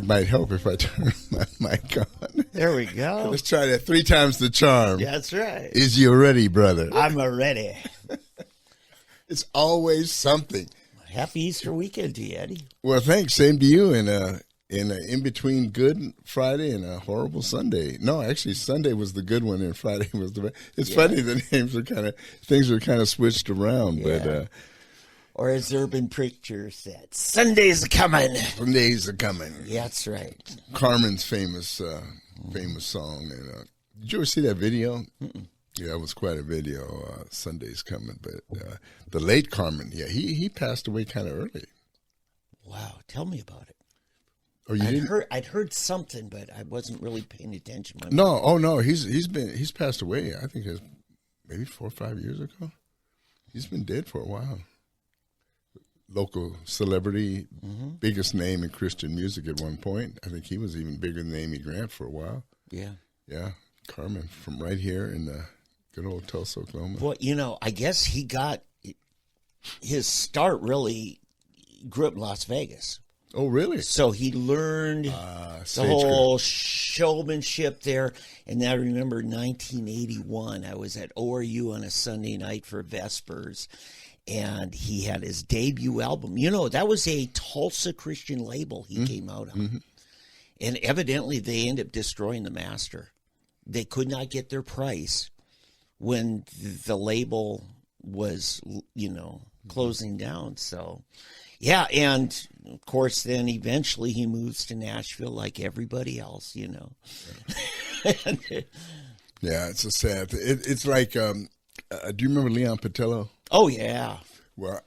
it might help if I turn my mic on. There we go. Let's try that 3 times the charm. That's right. Is you ready, brother? I'm ready. It's always something. Happy Easter weekend to you, Eddie. Well, thanks. Same to you. In between Good Friday and a horrible Sunday. No, actually, Sunday was the good one, and Friday was the bad. It's funny the things are kind of switched around, but. Or as Urban Preacher said, Sunday's coming. Sundays are coming. Yeah, that's right. Carmen's famous song. And did you ever see that video? Mm-mm. Yeah, it was quite a video. Sunday's coming, but the late Carmen, he passed away kind of early. Wow, tell me about it. Oh, you didn't? I'd heard something, but I wasn't really paying attention. No, he's passed away. I think it's maybe 4 or 5 years ago. He's been dead for a while. Local celebrity, biggest name in Christian music at one point. I think he was even bigger than Amy Grant for a while. Yeah, Carmen from right here in good old Tulsa, Oklahoma. Well, I guess he got his start really grew up in Las Vegas. Oh, really? So he learned the whole showmanship there. And I remember 1981, I was at ORU on a Sunday night for Vespers, and he had his debut album. That was a Tulsa Christian label he came out on. Mm-hmm. And evidently they ended up destroying the master. They could not get their price when the label was, closing down. So, yeah, and of course, then eventually he moves to Nashville like everybody else, Yeah, it's a sad thing. It's like, do you remember Leon Patillo? Oh, yeah. Well,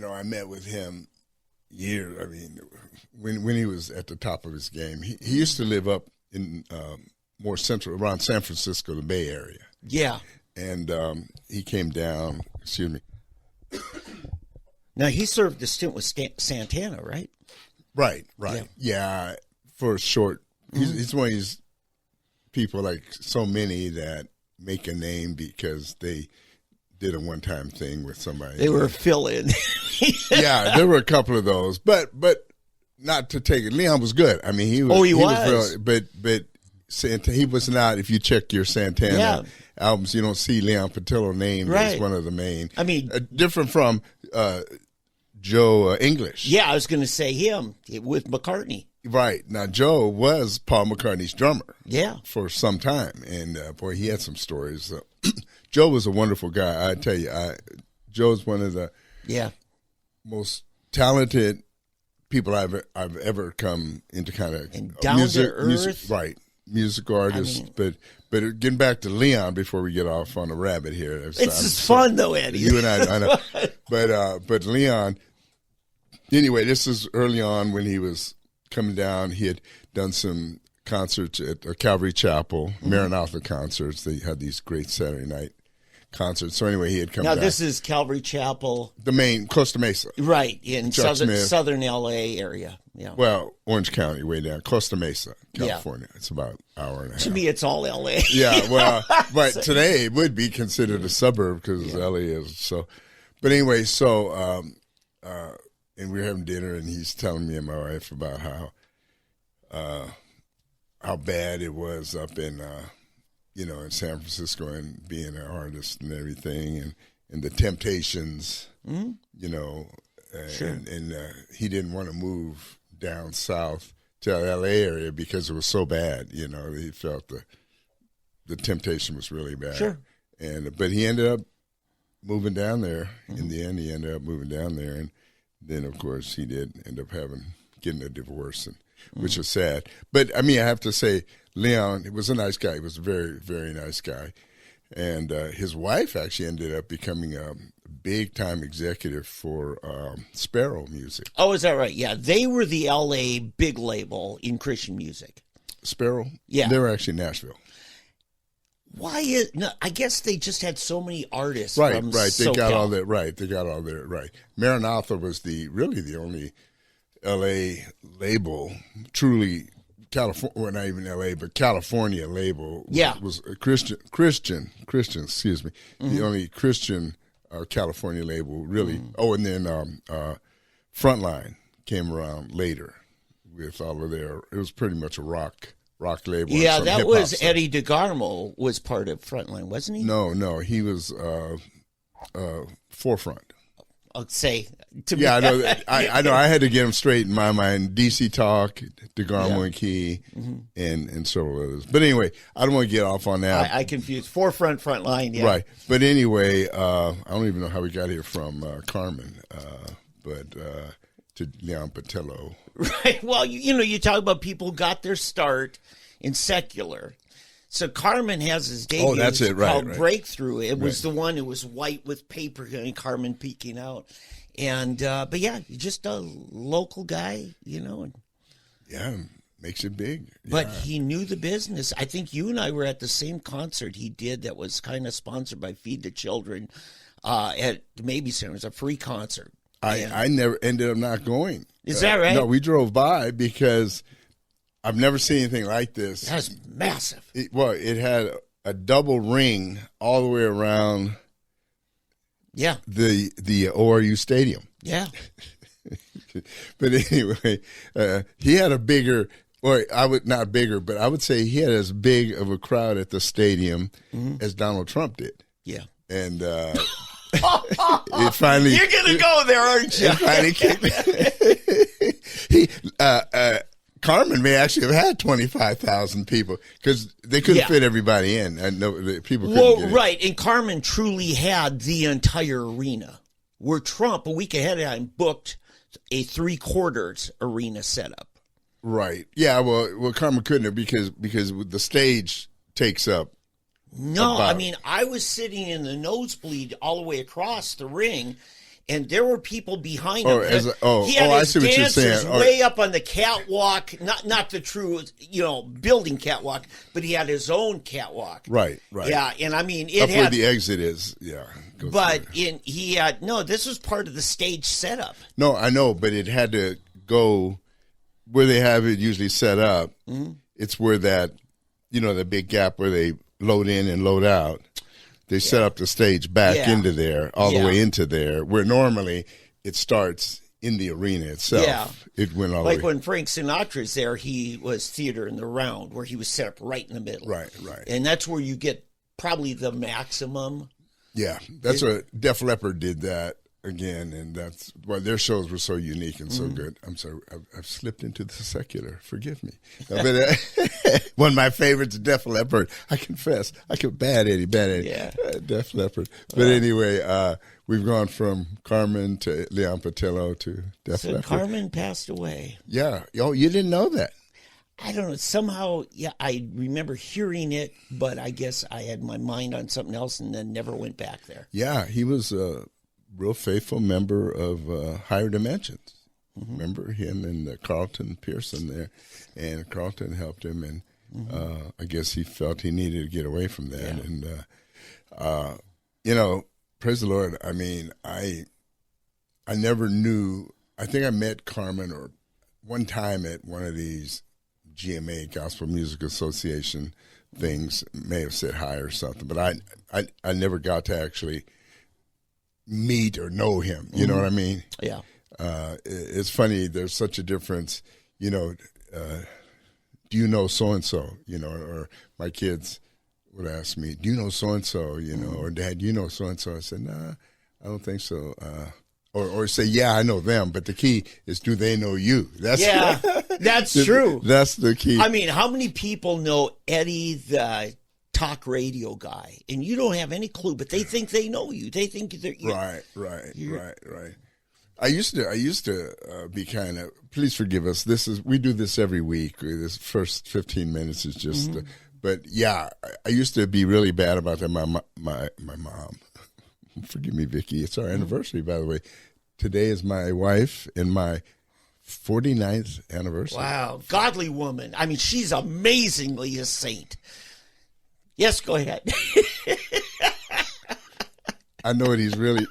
I met with him when he was at the top of his game. He used to live up in more central, around San Francisco, the Bay Area. Yeah. And he came down, excuse me. Now, he served a stint with Santana, right? Right. Yeah, for a short. He's one of these people, like so many, that make a name because they did a one-time thing with somebody. They were a fill-in. Yeah, there were a couple of those. But not to take it. Leon was good. I mean, he was. Oh, he was. But he was not, if you check your Santana albums, you don't see Leon Patillo named as one of the main. I mean, different from Joe English. Yeah, I was going to say him with McCartney. Right. Now, Joe was Paul McCartney's drummer. Yeah. For some time. And, boy, he had some stories. Joe was a wonderful guy. I tell you, Joe's one of the most talented people I've ever come into kind of music. Right. Music artist. But getting back to Leon before we get off on a rabbit here. It's fun, though, Eddie. You and I know. But Leon, anyway, this is early on when he was coming down. He had done some concerts at Calvary Chapel, Maranatha concerts. They had these great Saturday night concerts. So anyway, he had come down. Now, this is Calvary Chapel. The main, Costa Mesa. Right, in southern L.A. area. Yeah. Well, Orange County, way down. Costa Mesa, California. Yeah. It's about an hour and a half. To me, it's all L.A. Yeah, well, but today it would be considered a suburb because L.A. is so. But anyway, and we were having dinner, and he's telling me and my wife about how bad it was up in in San Francisco and being an artist and everything, and the temptations, Sure. and he didn't want to move down south to the L.A. area because it was so bad. He felt the temptation was really bad. Sure. But he ended up moving down there. In the end, he ended up moving down there, and then of course he did end up getting a divorce, which was sad. But I mean, I have to say, Leon, he was a nice guy. He was a very, very nice guy. And his wife actually ended up becoming a big-time executive for Sparrow Music. Oh, is that right? Yeah, they were the L.A. big label in Christian music. Sparrow? Yeah. They were actually Nashville. I guess they just had so many artists. Right. From They SoCal. got all that. Right. They got all that. Right. Maranatha was really the only L.A. label, truly California. Well, not even L.A., but California label. Was a Christian. Excuse me. The only Christian California label, really. Oh, and then Frontline came around later with all of their. It was pretty much a rock label. Yeah, that was stuff. Eddie DeGarmo was part of Frontline, wasn't he? No, he was Forefront. I'll say. Yeah, I know. That, I know. I had to get them straight in my mind. DC Talk, DeGarmo and Key, and several others. But anyway, I don't want to get off on that. I confused Forefront, Frontline. Yeah. Right. But anyway, I don't even know how we got here from Carmen, but to Leon Patillo. Right. Well, you talk about people who got their start in secular. So Carmen has his debut. Oh, that's it, right? Called Breakthrough. It was the one. It was white with paper and Carmen peeking out, and but yeah, just a local guy, And, yeah, makes it big. But he knew the business. I think you and I were at the same concert he did that was kind of sponsored by Feed the Children at the Mabee Center. It was a free concert. I never ended up not going. Is that right? No, we drove by because I've never seen anything like this. That's massive. It had a double ring all the way around. Yeah. The ORU stadium. Yeah. But anyway, he had a bigger, or not bigger, but I would say he had as big of a crowd at the stadium as Donald Trump did. Yeah. And it finally. You're gonna go there, aren't you? It finally kicked. Carmen may actually have had 25,000 people because they couldn't fit everybody in. And people couldn't get in. Right. And Carmen truly had the entire arena, where Trump, a week ahead of time, booked a 3/4 arena setup. Right. Yeah. Well, Carmen couldn't have because the stage takes up. No, I mean, I was sitting in the nosebleed all the way across the ring. And there were people behind him. He had his I see what you're saying. Way up on the catwalk, not the true, building catwalk, but he had his own catwalk. Right. Yeah, and I mean, up where the exit is. Yeah. But this was part of the stage setup. No, I know, but it had to go where they have it usually set up. Mm-hmm. It's where that, the big gap where they load in and load out. They set up the stage back into there, all the way into there, where normally it starts in the arena itself. Yeah. It went all the way. Like when Frank Sinatra's there, he was Theater in the Round, where he was set up right in the middle. Right. And that's where you get probably the maximum. Yeah, that's what Def Leppard did that again, and that's why their shows were so unique and so good. I'm sorry, I've slipped into the secular. Forgive me. But one of my favorites is Def Leppard. I confess. Bad Eddie. Yeah. Def Leppard. But anyway, we've gone from Carmen to Leon Patillo to Def Leppard. Carmen passed away. Yeah. Oh, you didn't know that? I don't know. Somehow, I remember hearing it, but I guess I had my mind on something else and then never went back there. Yeah, he was a real faithful member of Higher Dimensions. Mm-hmm. Remember him and Carlton Pearson there, and Carlton helped him, and I guess he felt he needed to get away from that. Yeah. And praise the Lord. I mean, I never knew. I think I met Carmen or one time at one of these GMA Gospel Music Association things. May have said hi or something, but I never got to actually meet or know him. You know what I mean? Yeah. It's funny. There's such a difference. Do you know so and so? Or my kids would ask me, "Do you know so and so?" Or Dad, "Do you know so and so?" I said, "Nah, I don't think so." Or say, "Yeah, I know them," but the key is, do they know you? That's true. That's the key. I mean, how many people know Eddie the talk radio guy, and you don't have any clue, but they think they know you. They think they're right. I used to be kind of. Please forgive us. We do this every week. This first 15 minutes is just. But yeah, I used to be really bad about that. My mom. Forgive me, Vicki. It's our anniversary, by the way. Today is my wife and my 49th anniversary. Wow, godly woman. I mean, she's amazingly a saint. Yes, go ahead. I know what he's really.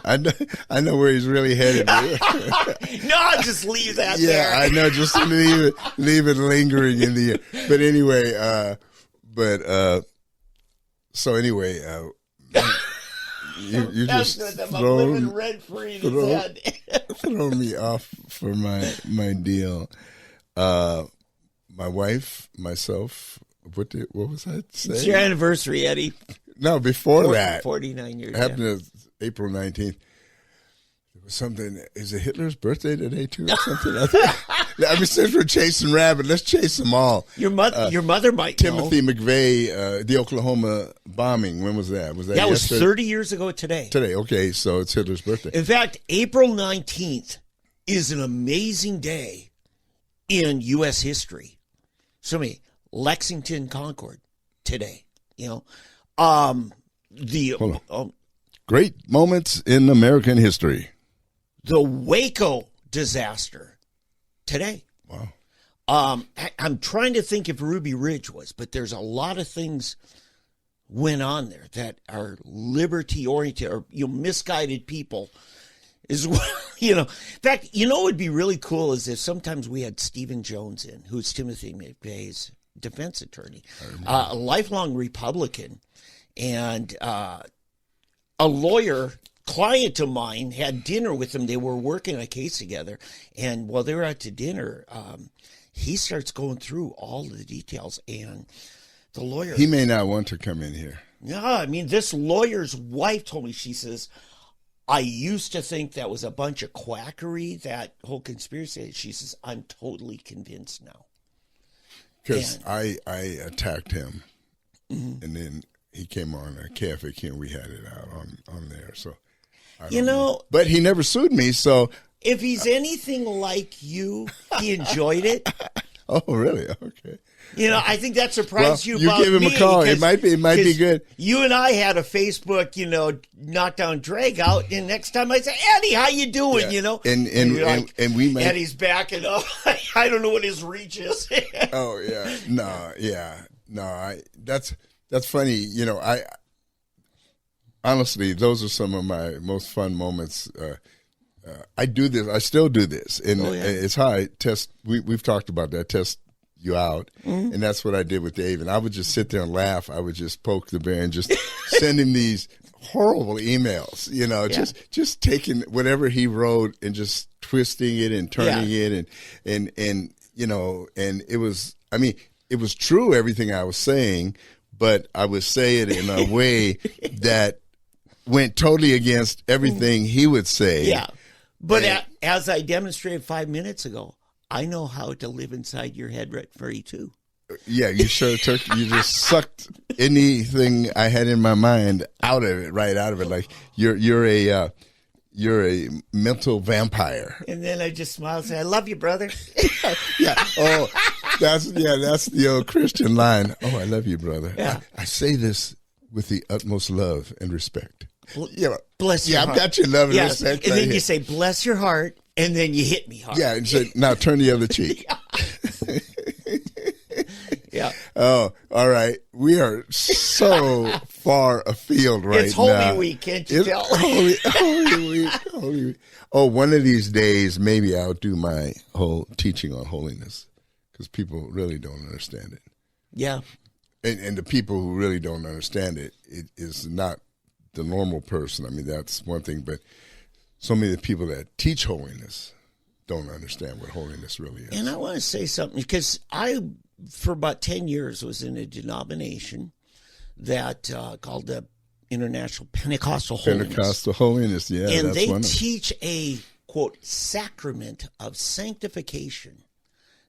I know where he's really headed. No, I'll just leave that there. Yeah, I know. Just leave it lingering in the air. But anyway, so anyway, you just throw me off for my deal. My wife, myself. What was I saying? It's your anniversary, Eddie. No, before that. 49 years. It happened April 19th. There was something. Is it Hitler's birthday today too, or something? I mean, since we're chasing rabbit, let's chase them all. Your mother might Timothy know. McVeigh, the Oklahoma bombing. When was that? Was that? That was 30 years ago today. Today, okay, so it's Hitler's birthday. In fact, April 19th is an amazing day in U.S. history. So many Lexington, Concord today. You know, Great moments in American history. The Waco disaster today. Wow. I'm trying to think if Ruby Ridge was, but there's a lot of things went on there that are liberty oriented or misguided people. Is in fact, what would be really cool is if sometimes we had Stephen Jones in, who's Timothy McVeigh's defense attorney, a lifelong Republican, and a lawyer client of mine had dinner with him. They were working a case together, and while they were out to dinner, he starts going through all the details, and the lawyer. He may not want to come in here. No, I mean, this lawyer's wife told me, she says, I used to think that was a bunch of quackery, that whole conspiracy. She says, I'm totally convinced now. Because I attacked him, and then he came on KFAQ, and we had it out on there. So, I don't know. But he never sued me, so. If he's anything like you, he enjoyed it. Oh, really? Okay. I think that surprised you you about me. You give him a call. It might be good. You and I had a Facebook, knockdown drag out, and next time I say, Eddie, how you doing? Yeah. And we might. Eddie's backing up. I don't know what his reach is. Oh yeah, no. That's funny. I honestly, those are some of my most fun moments. I do this. I still do this, and it's how I test. We've talked about that. Test you out, and that's what I did with Dave. And I would just sit there and laugh. I would just poke the bear and just send him these horrible emails. Just taking whatever he wrote and just twisting it and turning it, and it was. I mean, it was true everything I was saying, but I would say it in a way that went totally against everything he would say. Yeah. But as I demonstrated 5 minutes ago, I know how to live inside your head rent free too. Yeah, you sure took. You just sucked anything I had in my mind out of it, right out of it. Like you're a mental vampire. And then I just smile and say, "I love you, brother." Yeah. Oh, that's the old Christian line. Oh, I love you, brother. Yeah. I say this with the utmost love and respect. Bless your heart. I've got your love and respect. And then you say, bless your heart, and then you hit me hard. Yeah, and so now turn the other cheek. Yeah. Oh, all right. We are so far afield right now. It's Holy Week, can't you tell? Holy Week. Oh, one of these days, maybe I'll do my whole teaching on holiness, because people really don't understand it. Yeah. And the people who really don't understand it, it is not the normal person. I mean, that's one thing, but so many of the people that teach holiness don't understand what holiness really is. And I want to say something, because I, for about 10 years, was in a denomination that called the International Pentecostal Holiness. Pentecostal Holiness, yeah. And that's they teach a, quote, sacrament of sanctification,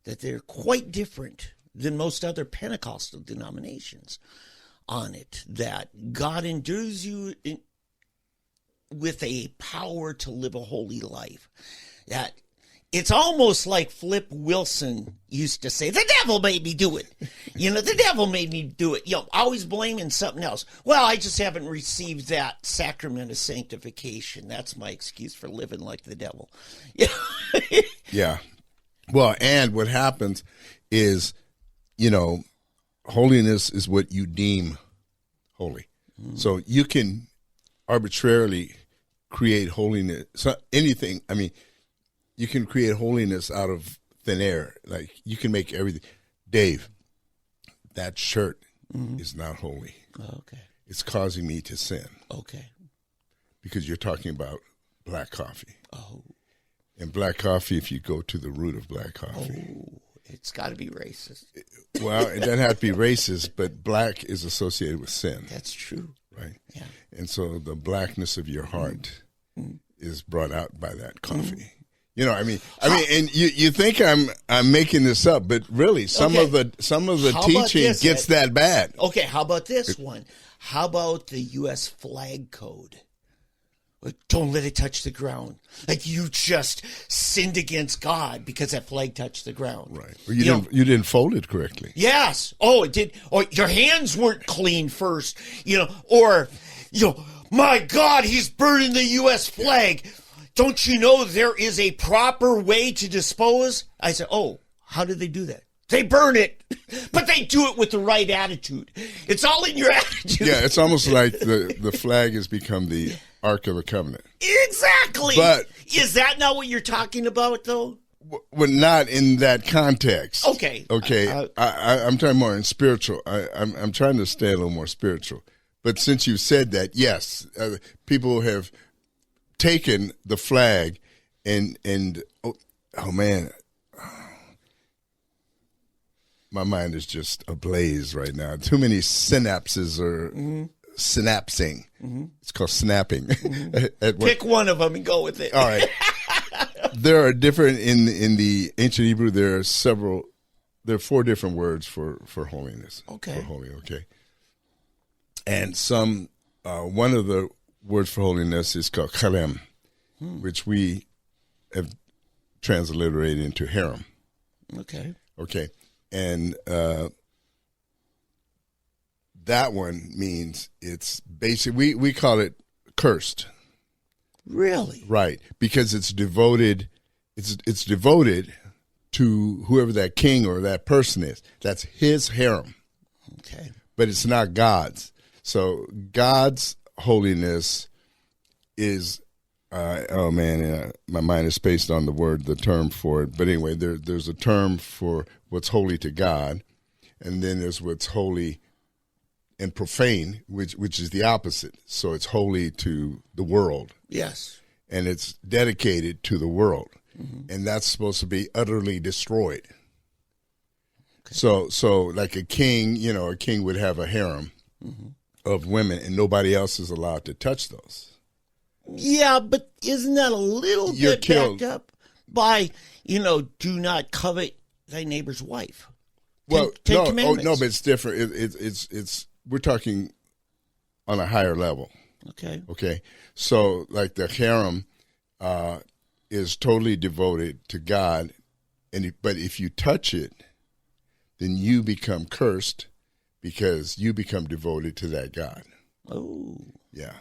that they're quite different than most other Pentecostal denominations on it, that God endues you with a power to live a holy life. That it's almost like Flip Wilson used to say, the devil made me do it. The devil made me do it. Always blaming something else. Well, I just haven't received that sacrament of sanctification. That's my excuse for living like the devil. Yeah. Well, and what happens is, holiness is what you deem holy. So you can arbitrarily create holiness. So anything, I mean, you can create holiness out of thin air. Like, you can make everything. Dave, that shirt is not holy. Okay. It's causing me to sin. Okay. Because you're talking about black coffee. Oh. And black coffee, if you go to the root of black coffee. Oh. It's got to be racist. Well, it doesn't have to be racist, but black is associated with sin. That's true. Right. Yeah. And so the blackness of your heart is brought out by that coffee. You know, I mean, and you think I'm making this up, but really, some of the teaching gets that bad. Okay, how about this one? How about the U.S. flag code? Don't let it touch the ground. Like you just sinned against God because that flag touched the ground. Right. Or you didn't fold it correctly. Yes. Oh, it did. Or your hands weren't clean first. Or my God, he's burning the U.S. flag. Don't you know there is a proper way to dispose? I said, oh, how did they do that? They burn it, but they do it with the right attitude. It's all in your attitude. Yeah, it's almost like the flag has become the Ark of the Covenant. Exactly. But is that not what you're talking about, though? Well, not in that context. Okay. Okay. I'm talking more in spiritual. I'm trying to stay a little more spiritual. But since you said that, yes, people have taken the flag and oh man, my mind is just ablaze right now. Too many synapses are synapsing. It's called snapping. Pick one of them and go with it. All right. There are different in the ancient Hebrew. There are 4 different words for holiness. Okay. For holy. Okay. And one of the words for holiness is called cherem, which we have transliterated into harem. Okay. Okay. And that one means it's basically, we call it cursed. Really? Right. Because it's devoted, it's devoted to whoever that king or that person is. That's his harem. Okay. But it's not God's. So God's holiness is, my mind is spaced on the term for it. But anyway, there's a term for what's holy to God, and then there's what's holy and profane, which is the opposite. So it's holy to the world. Yes. And it's dedicated to the world. And that's supposed to be utterly destroyed. Okay. So like a king, a king would have a harem of women, and nobody else is allowed to touch those. Yeah, but isn't that a little bit backed up by, do not covet thy neighbor's wife? Well, no, but it's different. It's we're talking on a higher level. Okay. Okay. So like the harem is totally devoted to God, but if you touch it, then you become cursed because you become devoted to that God. Oh. Yeah.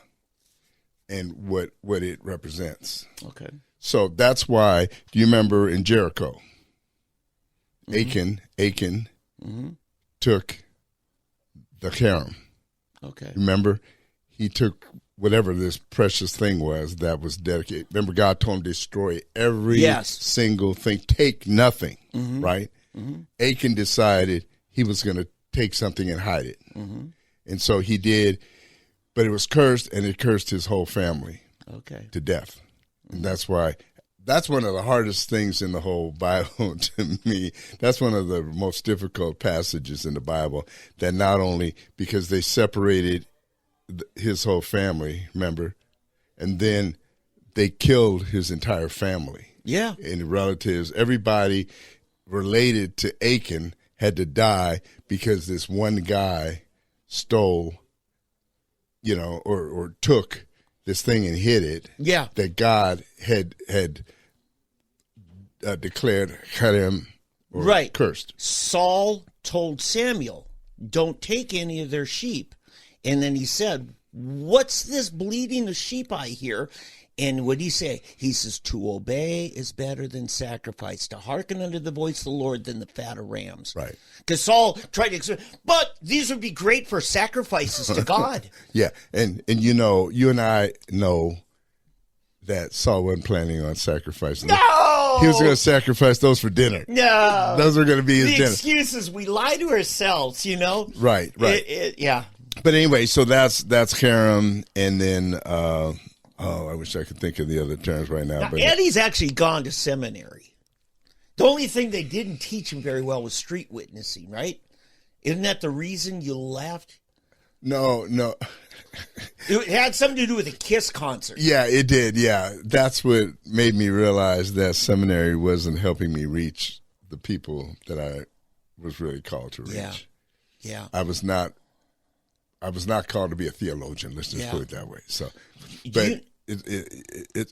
And what it represents. Okay. So that's why, do you remember in Jericho, Achan took the harem. Okay. Remember, he took whatever this precious thing was that was dedicated. Remember, God told him to destroy every single thing, take nothing, right? Achan decided he was going to take something and hide it. And so he did, but it was cursed, and it cursed his whole family to death. And that's why, that's one of the hardest things in the whole Bible to me. That's one of the most difficult passages in the Bible, that not only because they separated his whole family, remember, and then they killed his entire family. Yeah. And relatives, everybody related to Achan had to die because this one guy stole, or took this thing and hid it. Yeah. That God had declared cherem, or cursed. Saul told Samuel, don't take any of their sheep. And then he said, what's this bleating of sheep I hear? And what did he say? He says, to obey is better than sacrifice, to hearken unto the voice of the Lord than the fat of rams. Right. Because Saul tried to explain, but these would be great for sacrifices to God. Yeah. And you and I know that Saul wasn't planning on sacrificing. No! He was going to sacrifice those for dinner. No. Those were going to be his dinner. The excuses, we lie to ourselves, Right. Yeah. But anyway, so that's harem, and then I wish I could think of the other terms right now. Now but Eddie's actually gone to seminary. The only thing they didn't teach him very well was street witnessing, right? Isn't that the reason you left? No. It had something to do with a KISS concert. Yeah, it did. Yeah, that's what made me realize that seminary wasn't helping me reach the people that I was really called to reach. Yeah. I was not called to be a theologian. Let's just put it that way. So, but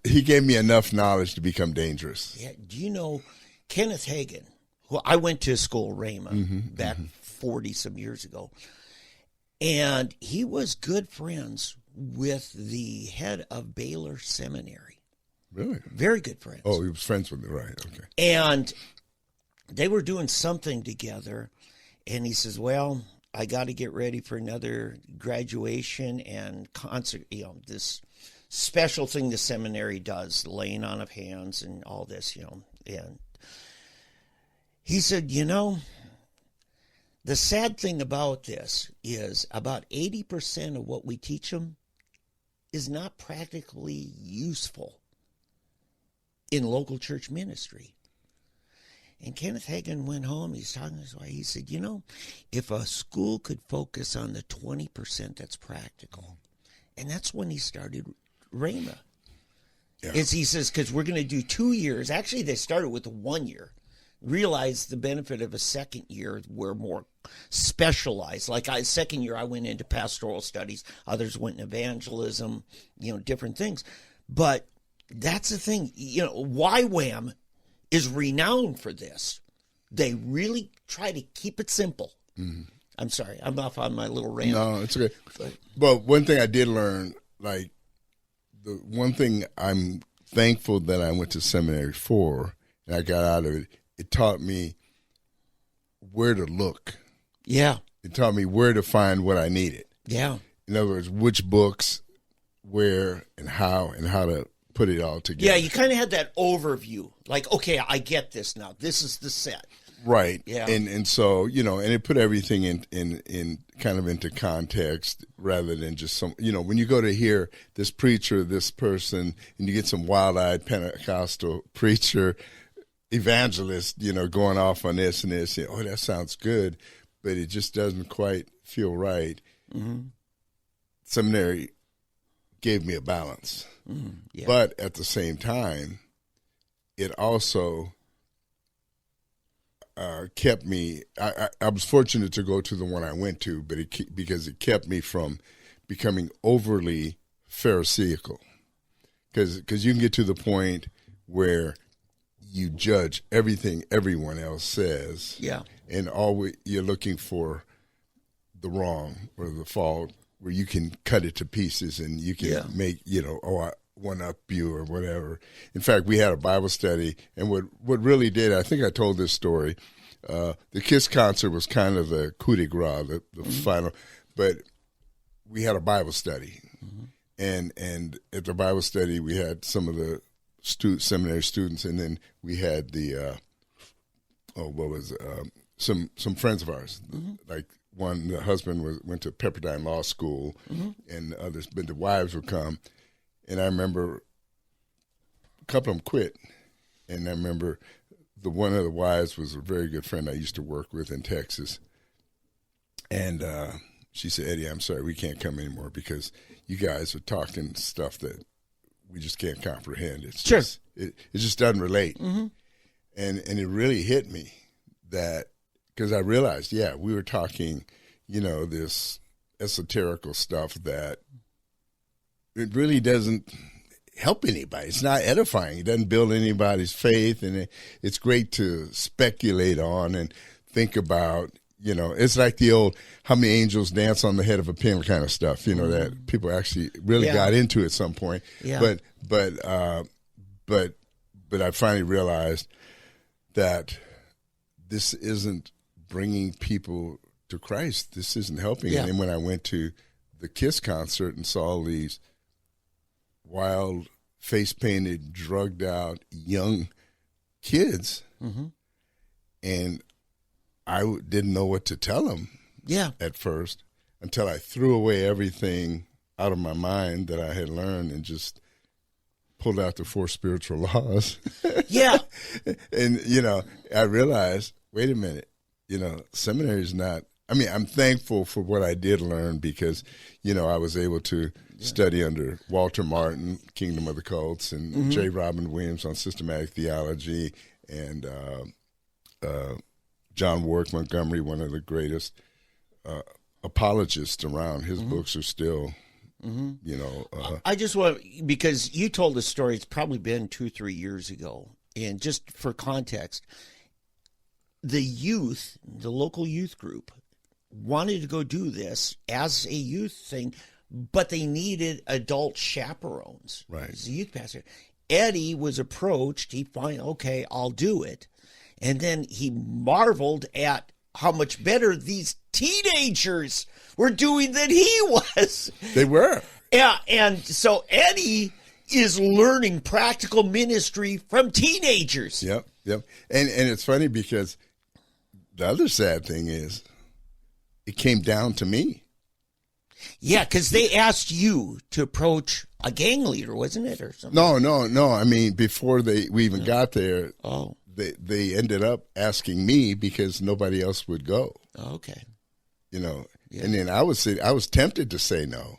he gave me enough knowledge to become dangerous. Yeah. Do you know Kenneth Hagin? Well, I went to school, Rhema, back 40-some years ago. And he was good friends with the head of Baylor Seminary. Really? Very good friends. Oh, he was friends with me, right? Okay. And they were doing something together. And he says, well, I got to get ready for another graduation and concert, this special thing the seminary does, the laying on of hands and all this, And he said, the sad thing about this is about 80% of what we teach them is not practically useful in local church ministry. And Kenneth Hagin went home. He's talking to his wife. He said, if a school could focus on the 20% that's practical, and that's when he started Rhema. Yeah. He says, because we're going to do 2 years. Actually, they started with 1 year. Realized the benefit of a second year. We're more specialized. Like second year, I went into pastoral studies. Others went in evangelism, different things. But that's the thing. YWAM is renowned for this. They really try to keep it simple. Mm-hmm. I'm sorry. I'm off on my little rant. No, it's okay. But one thing I did learn, the one thing I'm thankful that I went to seminary for, and I got out of it, it taught me where to look. Yeah. It taught me where to find what I needed. Yeah. In other words, which books, where, and how to put it all together. Yeah, you kind of had that overview. Like, okay, I get this now. This is the set. Right. Yeah. And so, and it put everything in kind of into context rather than just some, when you go to hear this preacher, this person, and you get some wild-eyed Pentecostal preacher, evangelist, going off on this and this, that sounds good, but it just doesn't quite feel right. Mm-hmm. Seminary gave me a balance. Mm-hmm. Yeah. But at the same time, it also kept me, I was fortunate to go to the one I went to, but because it kept me from becoming overly pharisaical. Because you can get to the point where you judge everything everyone else says. Yeah. And always you're looking for the wrong or the fault where you can cut it to pieces and you can make, I one up you or whatever. In fact, we had a Bible study, and what really did, I think I told this story, the KISS concert was kind of the coup de grace, the final, but we had a Bible study. Mm-hmm. And at the Bible study, we had some of the seminary students, and then we had the some friends of ours, like one, the husband went to Pepperdine Law School, and others, but the wives would come, and I remember a couple of them quit, and I remember one of the wives was a very good friend I used to work with in Texas, and she said, "Eddie, I'm sorry, we can't come anymore because you guys are talking stuff that we just can't comprehend. It's sure. just, it just doesn't relate." Mm-hmm. And it really hit me that, because I realized, we were talking, this esoterical stuff that it really doesn't help anybody. It's not edifying. It doesn't build anybody's faith, and it's great to speculate on and think about. It's like the old "how many angels dance on the head of a pin" kind of stuff. That people actually really got into at some point. Yeah. But I finally realized that this isn't bringing people to Christ. This isn't helping. Yeah. And then when I went to the KISS concert and saw all these wild, face-painted, drugged-out young kids, and I didn't know what to tell them at first until I threw away everything out of my mind that I had learned and just pulled out the 4 spiritual laws. Yeah. And, you know, I realized, wait a minute, you know, seminary is not, I mean, I'm thankful for what I did learn because, you know, I was able to study under Walter Martin, Kingdom of the Cults, and J. Robin Williams on systematic theology, and John Warwick Montgomery, one of the greatest apologists around. His books are still, you know. I just want, because you told a story, it's probably been 2-3 years ago, and just for context, the youth, the local youth group, wanted to go do this as a youth thing, but they needed adult chaperones. Right. As a youth pastor, Eddie was approached. He finally, okay, I'll do it. And then he marveled at how much better these teenagers were doing than he was. They were. Yeah, and so Eddie is learning practical ministry from teenagers. Yep. And it's funny because the other sad thing is it came down to me. Yeah, because they asked you to approach a gang leader, wasn't it, or something? No. I mean, before we even got there, they ended up asking me because nobody else would go. Okay. You know, and then I was tempted to say no,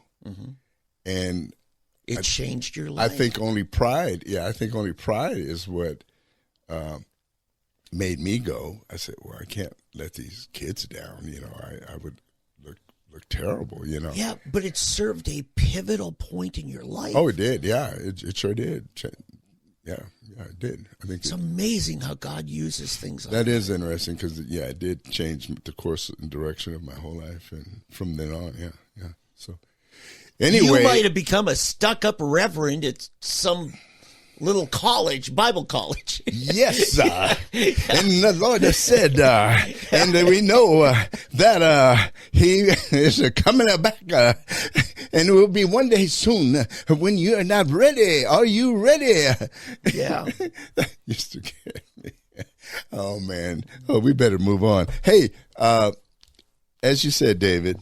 and it changed your life. I think only pride. Yeah, I think only pride is what made me go. I said, well, I can't let these kids down. You know, I would look terrible, you know. Yeah, but it served a pivotal point in your life. Oh, it did. Yeah, it sure did. Yeah, it did. I think it's amazing how God uses things like that. That is interesting because, it did change the course and direction of my whole life. And from then on, yeah. So anyway. You might have become a stuck-up reverend at some little college, Bible college. Yes, and the Lord has said, and we know that he is coming back, and it will be one day soon when you are not ready. Are you ready? Yeah. That used to get me. Oh, man. Oh, we better move on. Hey, as you said, David,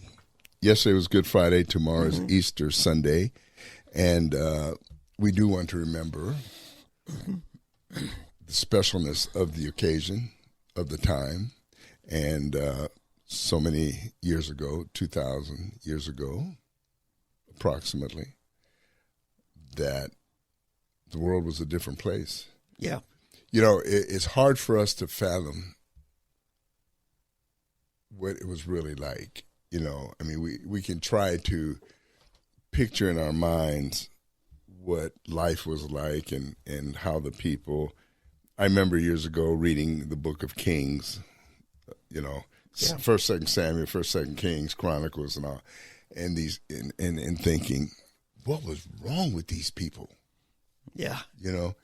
yesterday was Good Friday. Tomorrow is Easter Sunday. And we do want to remember the specialness of the occasion, of the time, and so many years ago, 2,000 years ago, approximately, that the world was a different place. Yeah. You know, it's hard for us to fathom what it was really like. You know, I mean, we can try to picture in our minds what life was like and how the people. I remember years ago reading the Book of Kings, you know, 1st, 2nd Samuel, 1st, 2nd Kings, Chronicles, and all, and these and thinking, what was wrong with these people? Yeah, you know,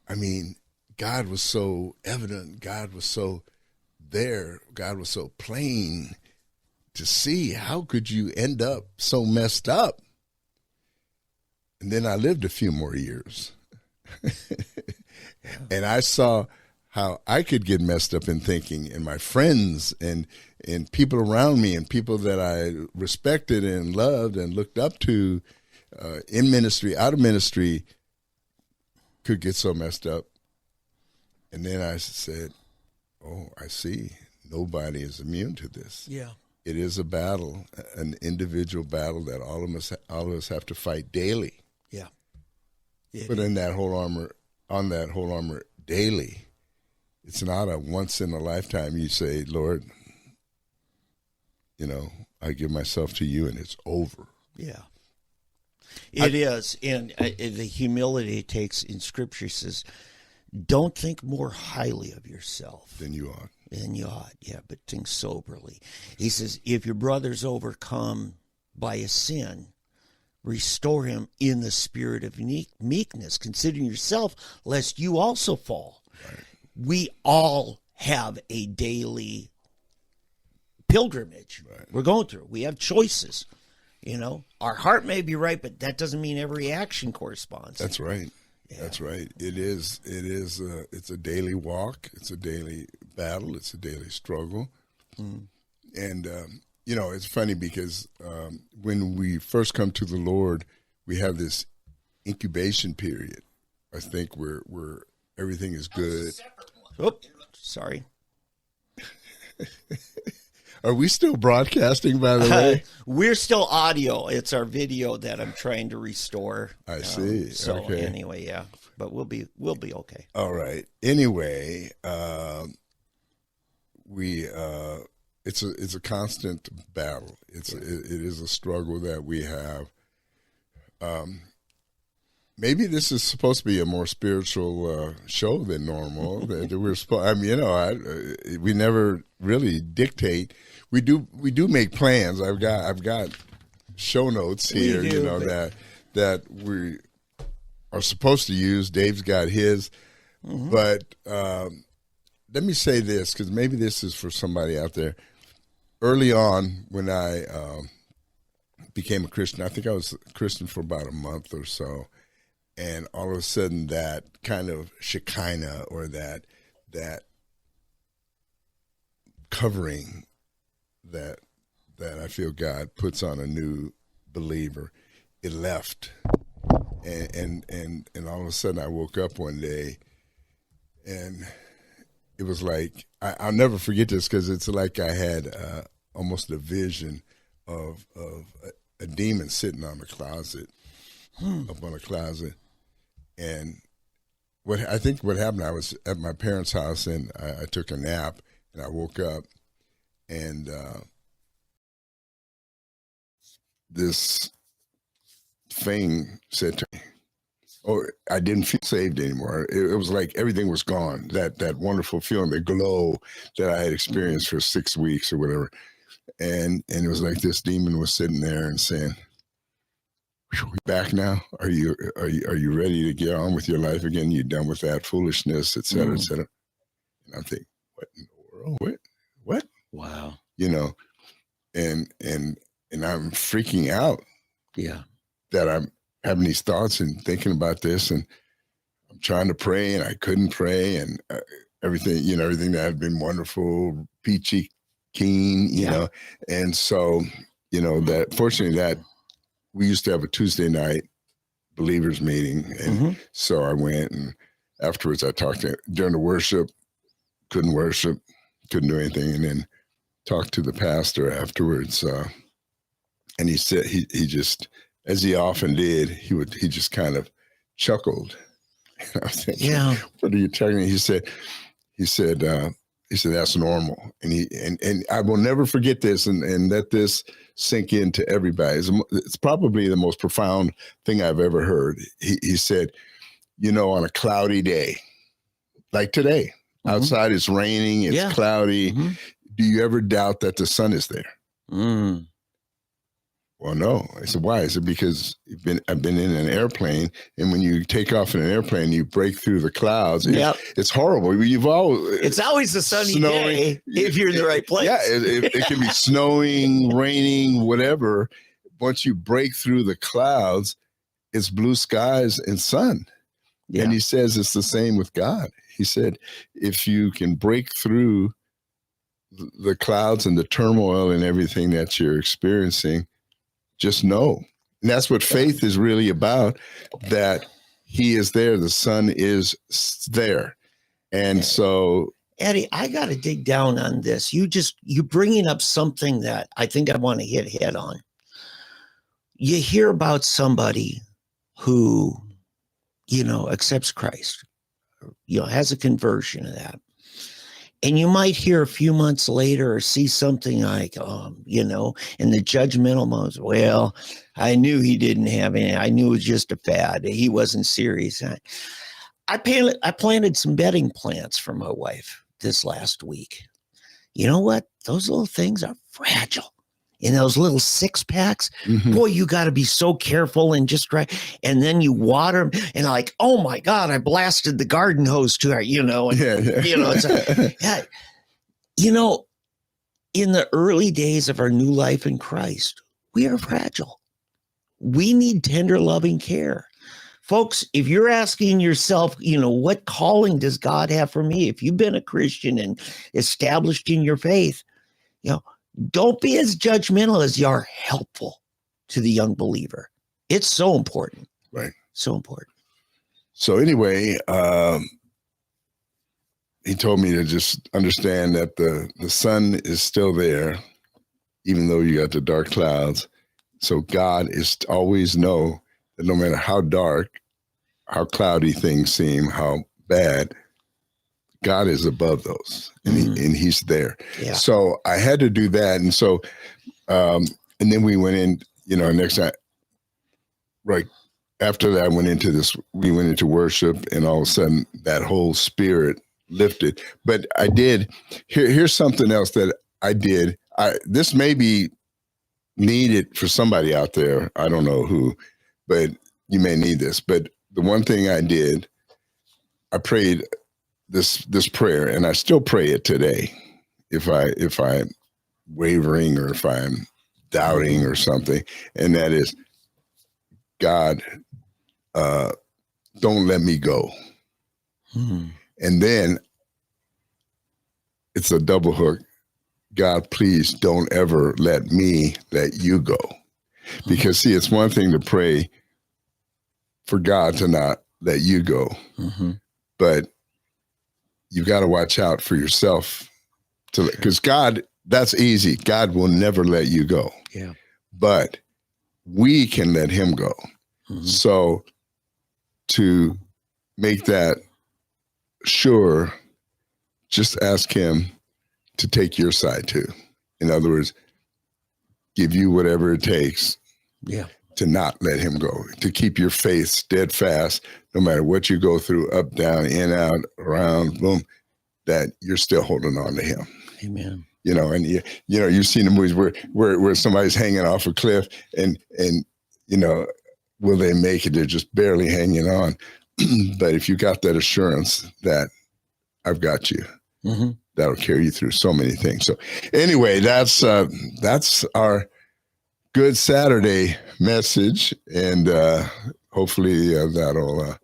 I mean, God was so evident, God was so there, God was so plain to see. How could you end up so messed up? And then I lived a few more years. And I saw how I could get messed up in thinking, and my friends and people around me and people that I respected and loved and looked up to in ministry, out of ministry, could get so messed up. And then I said, oh, I see. Nobody is immune to this. Yeah. It is a battle, an individual battle that all of us have to fight daily. Yeah. Put in that whole armor, on that whole armor daily. It's not a once in a lifetime you say, Lord, you know, I give myself to you and it's over. Yeah. It is. And the humility it takes in Scripture says, don't think more highly of yourself than you ought. Yeah, but think soberly. He says, if your brother's overcome by a sin, restore him in the spirit of meekness, considering yourself, lest you also fall. Right. We all have a daily pilgrimage we're going through. We have choices. You know, our heart may be right, but that doesn't mean every action corresponds. That's right. Yeah. That's right. It is. It's a daily walk. It's a daily battle. It's a daily struggle. And you know, it's funny because when we first come to the Lord, we have this incubation period I think we're everything is good. Oh, sorry. Are we still broadcasting, by the way? We're still audio. It's our video that I'm trying to restore. I see. So okay. Anyway, yeah, but we'll be okay. All right. Anyway, it's a constant battle. It is a struggle that we have. Maybe this is supposed to be a more spiritual show than normal. That we're we never really dictate. We do make plans. I've got show notes here. That we are supposed to use. Dave's got his, but let me say this, because maybe this is for somebody out there. Early on, when I became a Christian, I think I was a Christian for about a month or so. And all of a sudden, that kind of Shekinah, or that covering that I feel God puts on a new believer, it left, and all of a sudden, I woke up one day, and it was like I'll never forget this, because it's like I had almost a vision of a demon sitting on a closet, up on a closet. And what happened, I was at my parents' house, and I took a nap, and I woke up, and this thing said to me, "Oh, I didn't feel saved anymore." It was like everything was gone. That wonderful feeling, the glow that I had experienced for 6 weeks or whatever, and it was like this demon was sitting there and saying, "You back now? Are you ready to get on with your life again? You done with that foolishness, et cetera, et cetera?" And I'm thinking, what in the world? What? Wow. And I'm freaking out. Yeah. That I'm having these thoughts and thinking about this, and I'm trying to pray, and I couldn't pray, and everything that had been wonderful, peachy keen, you know, and so that fortunately that. We used to have a Tuesday night believers meeting. And so I went, and afterwards I talked during the worship, couldn't do anything. And then talked to the pastor afterwards. And he said, he just, as he often did, he just kind of chuckled. And I was thinking, what are you talking about? He said, that's normal. And I will never forget this, and let this sink into everybody. It's probably the most profound thing I've ever heard. He said, on a cloudy day, like today, outside it's raining, it's cloudy. Do you ever doubt that the sun is there? Well, no. I said, why? I said, because I've been in an airplane, and when you take off in an airplane, you break through the clouds. It's horrible. It's always a sunny day if you're in the right place. Yeah, it can be snowing, raining, whatever. Once you break through the clouds, it's blue skies and sun. Yeah. And he says it's the same with God. He said, if you can break through the clouds and the turmoil and everything that you're experiencing, just know. And that's what faith is really about, that he is there. The sun is there. And so, Eddie, I got to dig down on this. You're bringing up something that I think I want to hit head on. You hear about somebody who, accepts Christ, has a conversion of that. And you might hear a few months later or see something like, in the judgmental modes, well, I knew he didn't have any. I knew it was just a fad. He wasn't serious. I planted some bedding plants for my wife this last week. You know what? Those little things are fragile. In those little 6-packs, boy, you got to be so careful and just right. And then you water them, and like, oh my God, I blasted the garden hose too hard, in the early days of our new life in Christ, we are fragile. We need tender, loving care. Folks, if you're asking yourself, what calling does God have for me? If you've been a Christian and established in your faith, don't be as judgmental as you are helpful to the young believer. It's so important. Right. So important. So anyway, he told me to just understand that the sun is still there, even though you got the dark clouds. So God is always know that no matter how dark, how cloudy things seem, how bad, God is above those, and he's there. Yeah. So I had to do that. And so, and then we went in, next time, right after that, we went into worship, and all of a sudden that whole spirit lifted. But I did, here's something else that I did. This may be needed for somebody out there. I don't know who, but you may need this. But the one thing I did, I prayed this prayer, and I still pray it today. If I'm wavering or if I'm doubting or something, and that is, God, don't let me go. And then it's a double hook. God, please don't ever let me let you go. Because see, it's one thing to pray for God to not let you go, but you've got to watch out for yourself, because God, that's easy. God will never let you go. Yeah. But we can let him go. So to make that sure, just ask him to take your side too. In other words, give you whatever it takes to not let him go, to keep your faith steadfast, no matter what you go through, up, down, in, out, around, boom, that you're still holding on to him. Amen. And you've seen the movies where somebody's hanging off a cliff and will they make it? They're just barely hanging on. But if you got that assurance that I've got you, that'll carry you through so many things. So anyway, that's our Good Saturday message, and hopefully that'll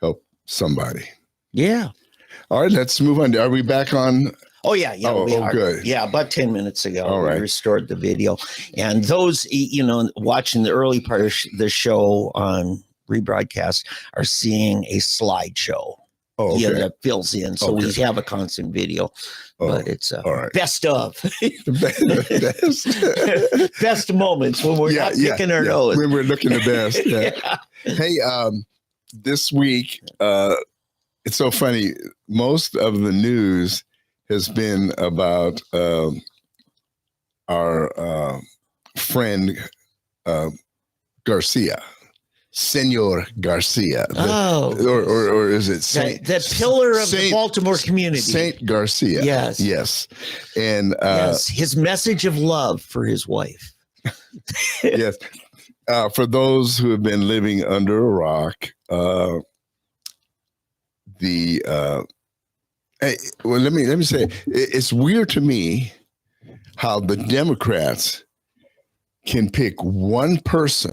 help somebody. Yeah. All right, let's move on. Are we back on? Oh, yeah. We are. Good. Yeah, about 10 minutes ago, All right. We restored the video. And those, watching the early part of the show on rebroadcast are seeing a slideshow. Oh, okay. That fills in. So we have a constant video, but it's best of. Best moments when we're not picking our nose. When we're looking the best. Yeah. Hey, this week, it's so funny. Most of the news has been about our friend Garcia. Senor Garcia. Or is it Saint? The pillar of the Baltimore community. Saint Garcia. Yes. And his message of love for his wife. Yes. For those who have been living under a rock, let me say, it's weird to me how the Democrats can pick one person.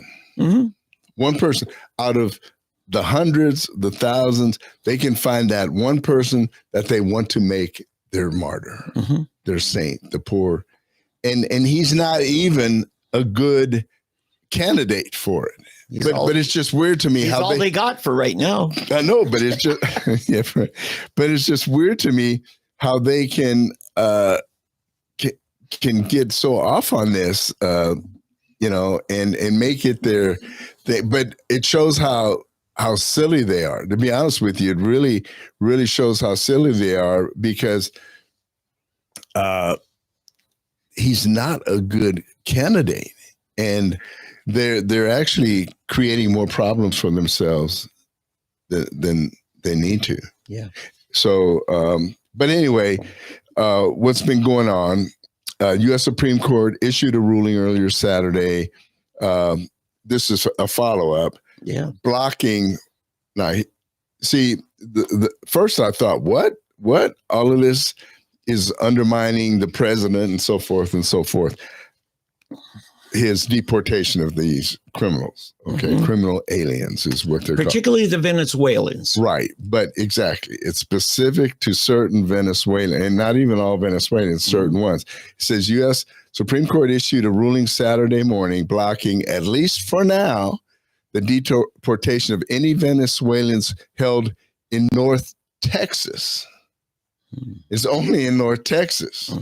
One person out of the hundreds, the thousands, they can find that one person that they want to make their martyr, their saint, the poor. And he's not even a good candidate for it. But it's just weird to me how all they got for right now. I know, but it's just but it's just weird to me how they can get so off on this, and make it their thing. But it shows how silly they are. To be honest with you, it really, really shows how silly they are, because he's not a good candidate, and they're actually creating more problems for themselves than they need to. Yeah. So, but anyway, what's been going on? U.S. Supreme Court issued a ruling earlier Saturday. This is a follow-up. Yeah. Blocking. Now, see, the first I thought, what? All of this is undermining the president and so forth and so forth. His deportation of these criminals, criminal aliens is what they're particularly the Venezuelans. Right, but exactly. It's specific to certain Venezuelans, and not even all Venezuelans, certain ones. It says U.S. Supreme Court issued a ruling Saturday morning blocking, at least for now, the deportation of any Venezuelans held in North Texas. It's only in North Texas.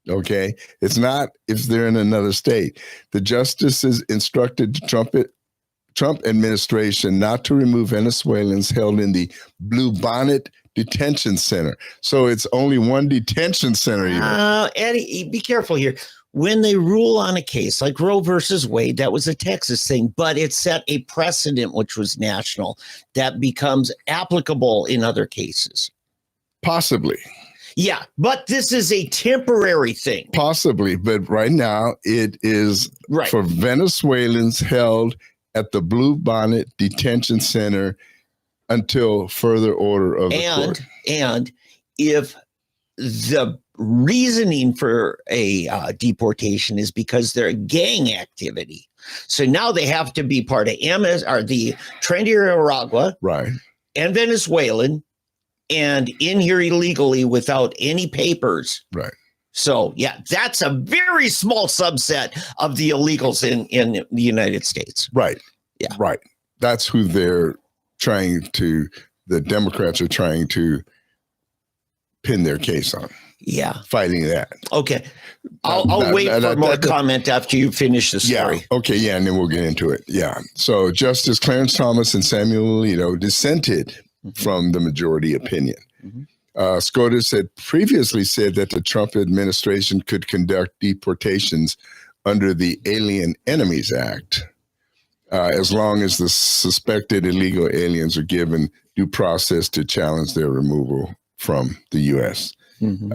Okay. It's not if they're in another state. The justices instructed the Trump administration not to remove Venezuelans held in the Bluebonnet Detention Center. So it's only one detention center. Eddie, be careful here. When they rule on a case like Roe versus Wade, that was a Texas thing, but it set a precedent, which was national, that becomes applicable in other cases. Possibly. Yeah, but this is a temporary thing. Possibly, but right now it is for Venezuelans held at the Bluebonnet Detention Center until further order of the court. And if the reasoning for a deportation is because they're gang activity, so now they have to be part of MS or the Trinidad, right, and Venezuelan, and in here illegally without any papers, right. So yeah, that's a very small subset of the illegals in the United States. Right. Yeah. Right. That's who the Democrats are trying to pin their case on. Yeah. Fighting that. Okay. I'll wait for more comment after you finish the story. Yeah. Okay. Yeah. And then we'll get into it. Yeah. So Justice Clarence Thomas and Samuel Alito dissented from the majority opinion. SCOTUS had previously said that the Trump administration could conduct deportations under the Alien Enemies Act, as long as the suspected illegal aliens are given due process to challenge their removal from the U.S. In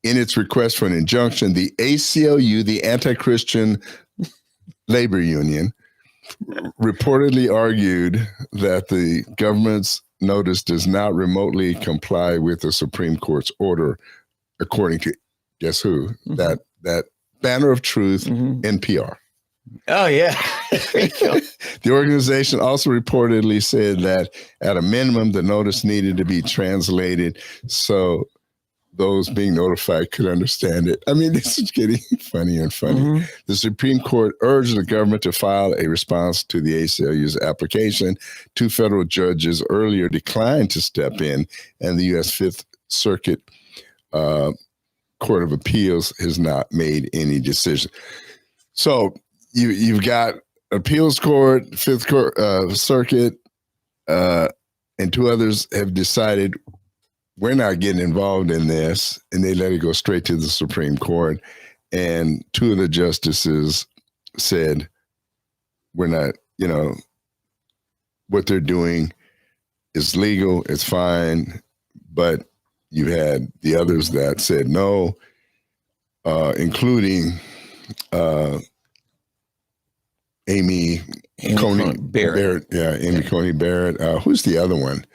its request for an injunction, the ACLU, the Anti-Christian Labor Union, reportedly argued that the government's notice does not remotely comply with the Supreme Court's order, according to, guess who? That Banner of Truth, NPR. Oh, yeah. The organization also reportedly said that at a minimum, the notice needed to be translated so those being notified could understand it. I mean, this is getting funnier and funnier. The Supreme Court urged the government to file a response to the ACLU's application. 2 federal judges earlier declined to step in, and the U.S. Fifth Circuit Court of Appeals has not made any decision. So you've got appeals court, Fifth Circuit, and 2 others have decided we're not getting involved in this, and they let it go straight to the Supreme Court. And 2 of the justices said, we're not, what they're doing is legal, it's fine. But you had the others that said no, including Amy Coney Barrett. Yeah, Amy Coney Barrett. Who's the other one?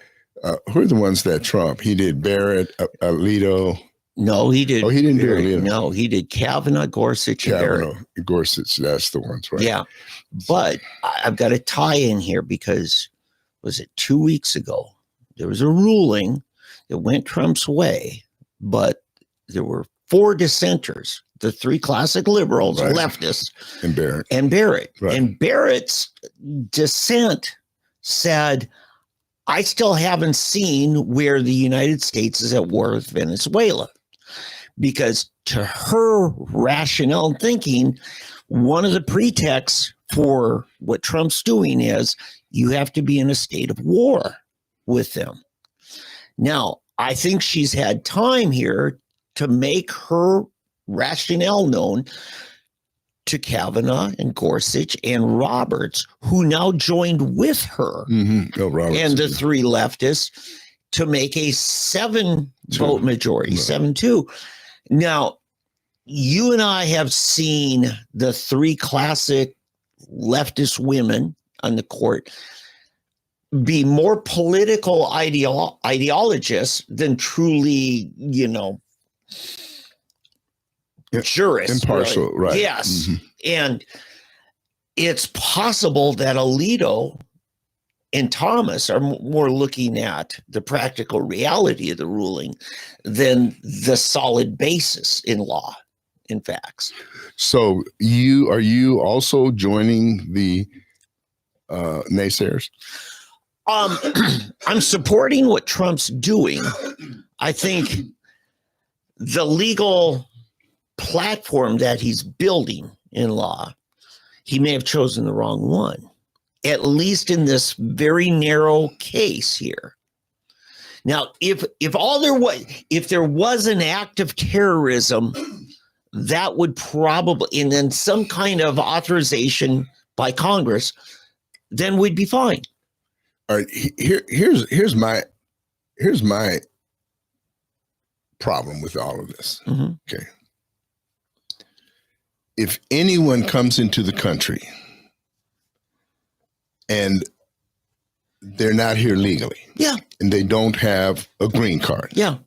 Who are the ones that Trump? He did Barrett, Alito. No, he did. Oh, he didn't do Alito. No, he did Kavanaugh, Gorsuch, and Barrett. Gorsuch, that's the ones, right? Yeah. But I've got a tie in here because, was it 2 weeks ago? There was a ruling that went Trump's way, but there were 4 dissenters, the 3 classic liberals, leftists, and Barrett. Right. And Barrett's dissent said, I still haven't seen where the United States is at war with Venezuela, because to her rationale thinking, one of the pretexts for what Trump's doing is you have to be in a state of war with them. Now, I think she's had time here to make her rationale known to Kavanaugh and Gorsuch and Roberts, who now joined with her and the 3 leftists to make a 7-vote majority, 7-2. Now, you and I have seen the 3 classic leftist women on the court be more political ideologists than truly, jurists. Impartial, right. Yes. And it's possible that Alito and Thomas are more looking at the practical reality of the ruling than the solid basis in law, in facts. So are you also joining the naysayers? I'm supporting what Trump's doing. I think the legal platform that he's building in law, he may have chosen the wrong one, at least in this very narrow case here. Now, if there was an act of terrorism, that would probably, and then some kind of authorization by Congress, then we'd be fine. All right, here's my problem with all of this. Mm-hmm. Okay. If anyone comes into the country and they're not here legally, yeah, and they don't have a green card, yeah,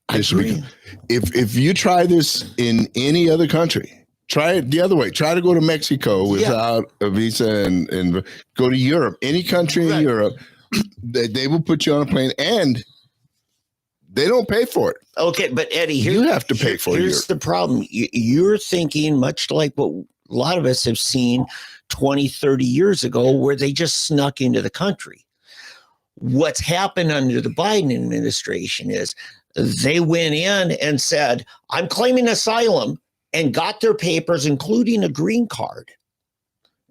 I agree. If you try this in any other country, try it the other way. Try to go to Mexico without a visa and go to Europe, any country in Europe, they will put you on a plane and they don't pay for it. Okay, but Eddie, you have to pay for it. Here's the problem. You're thinking much like what a lot of us have seen 20, 30 years ago, where they just snuck into the country. What's happened under the Biden administration is they went in and said, I'm claiming asylum, and got their papers, including a green card.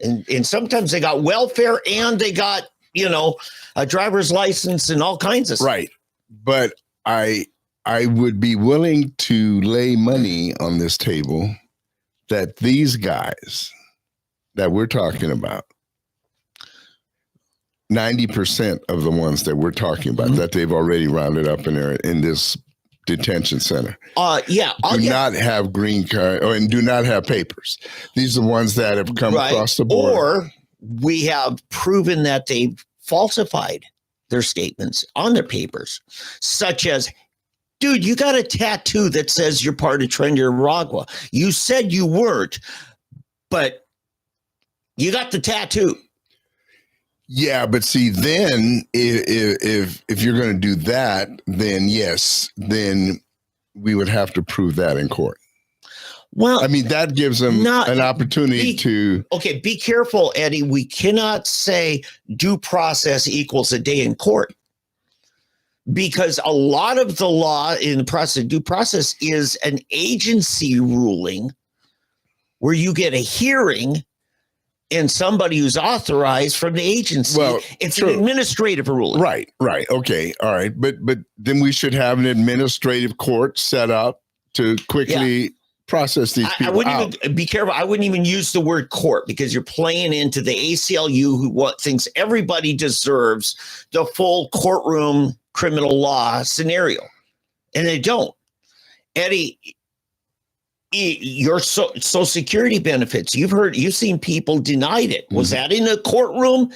And sometimes they got welfare and they got, a driver's license and all kinds of stuff. Right. But I would be willing to lay money on this table that these guys that we're talking about, 90% of the ones that we're talking about, mm-hmm. that they've already rounded up in this detention center, do not have green card and do not have papers. These are the ones that have come across the border. Or we have proven that they've falsified their statements on their papers, such as, dude, you got a tattoo that says you're part of Trinidad. You said you weren't, but you got the tattoo. Yeah, but see, then if you're going to do that, then yes, then we would have to prove that in court. Well, I mean, that gives them an opportunity to. Okay, be careful, Eddie. We cannot say due process equals a day in court, because a lot of the law in the process, due process, is an agency ruling where you get a hearing and somebody who's authorized from the agency. Well, it's an administrative ruling. Right. Okay. All right. But then we should have an administrative court set up to quickly process these people. I wouldn't even be careful. I wouldn't even use the word court, because you're playing into the ACLU, who thinks everybody deserves the full courtroom criminal law scenario. And they don't. Eddie, your Social Security benefits, you've seen people denied it. Was that in a courtroom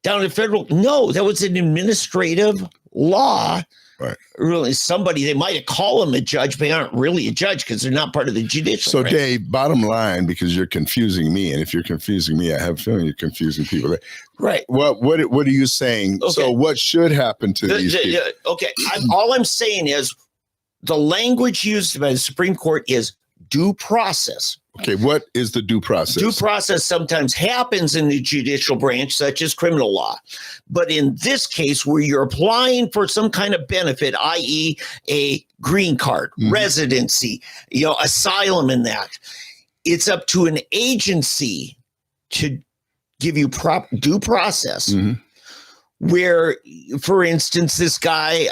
down in federal? No, that was an administrative law. Right. Really, they might have called them a judge, but they aren't really a judge because they're not part of the judicial. So, Dave, bottom line, because you're confusing me, and if you're confusing me, I have a feeling you're confusing people. Right. What are you saying? Okay. So what should happen to these people? Okay. All I'm saying is, the language used by the Supreme Court is due process. Okay, what is the due process? Due process sometimes happens in the judicial branch, such as criminal law. But in this case, where you're applying for some kind of benefit, i.e. a green card, residency, asylum in that, it's up to an agency to give you due process. Mm-hmm. Where, for instance, this guy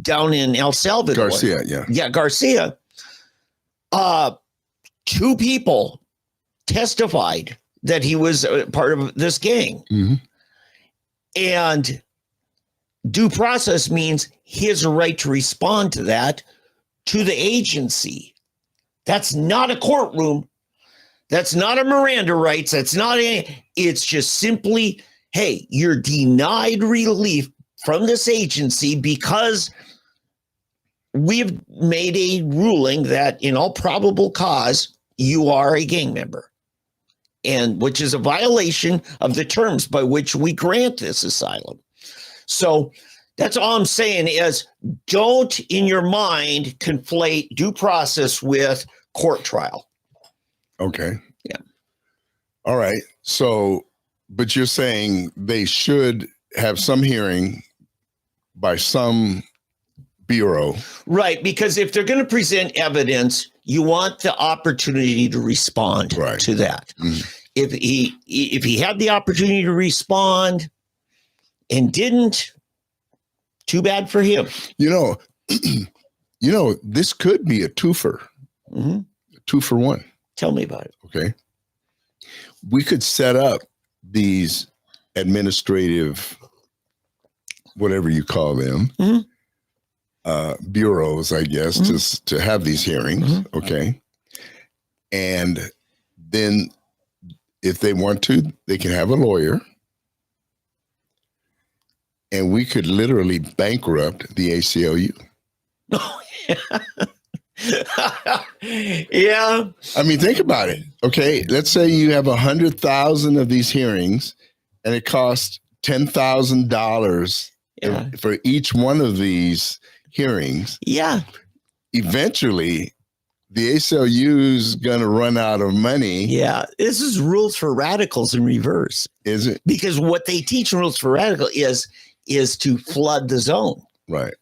down in El Salvador, Garcia, 2 people testified that he was part of this gang. Mm-hmm. And due process means he has a right to respond to that to the agency. That's not a courtroom. That's not a Miranda rights. It's just simply, hey, you're denied relief from this agency because we've made a ruling that in all probable cause, you are a gang member, and which is a violation of the terms by which we grant this asylum. So that's all I'm saying is, don't in your mind conflate due process with court trial. Okay. Yeah. All right. So, but you're saying they should have some hearing by some bureau. Right, because if they're going to present evidence, you want the opportunity to respond to that. Mm-hmm. If he had the opportunity to respond and didn't, too bad for him. This could be a twofer. Mm-hmm. A 2-for-1. Tell me about it. Okay. We could set up these administrative, whatever you call them, mm-hmm. Bureaus, I guess, mm-hmm. to have these hearings. Mm-hmm. Okay. And then if they want to, they can have a lawyer. And we could literally bankrupt the ACLU. Oh, yeah. Yeah. I mean, think about it. Okay. Let's say you have 100,000 of these hearings and it costs $10,000 for each one of these hearings. Yeah. Eventually, the ACLU is going to run out of money. Yeah. This is Rules for Radicals in reverse. Is it? Because what they teach in Rules for Radical is to flood the zone. Right.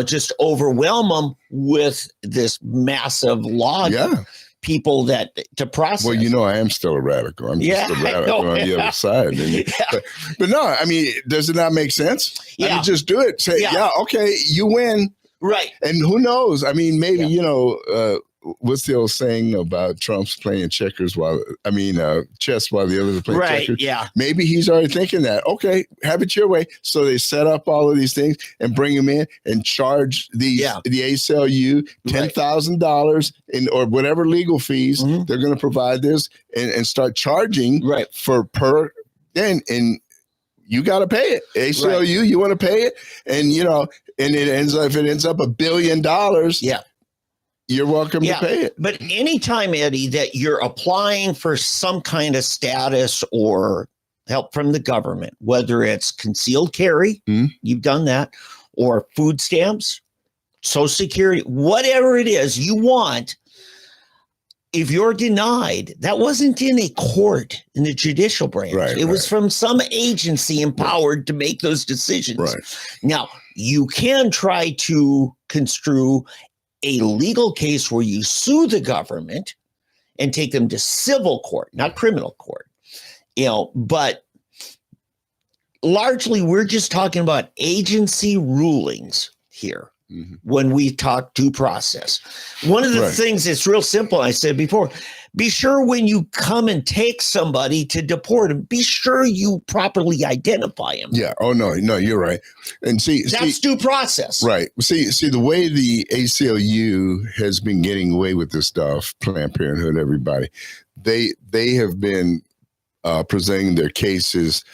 Just overwhelm them with this massive log of people to process. Well, I am still a radical. I'm just a radical on the other side. But no, I mean, does it not make sense? Yeah. I mean, just do it. Say, okay, you win. Right. And who knows? I mean, maybe, what's the old saying about Trump's playing chess while the others are playing checkers? Yeah. Maybe he's already thinking that. Okay, have it your way. So they set up all of these things and bring them in and charge the ACLU $10,000 or whatever legal fees they're going to provide this and start charging for per then and you got to pay it. ACLU, you want to pay it, and and it ends up $1 billion. Yeah. You're welcome to pay it. But anytime, Eddie, that you're applying for some kind of status or help from the government, whether it's concealed carry, you've done that, or food stamps, Social Security, whatever it is you want, if you're denied, that wasn't in a court in the judicial branch. It was from some agency empowered to make those decisions. Right. Now, you can try to construe a legal case where you sue the government and take them to civil court, not criminal court, but largely we're just talking about agency rulings here when we talk due process. One of the things that's real simple, I said before, be sure when you come and take somebody to deport them, be sure you properly identify them. Yeah. Oh, no, you're right. And that's due process. Right. See, the way the ACLU has been getting away with this stuff, Planned Parenthood, everybody, they have been presenting their cases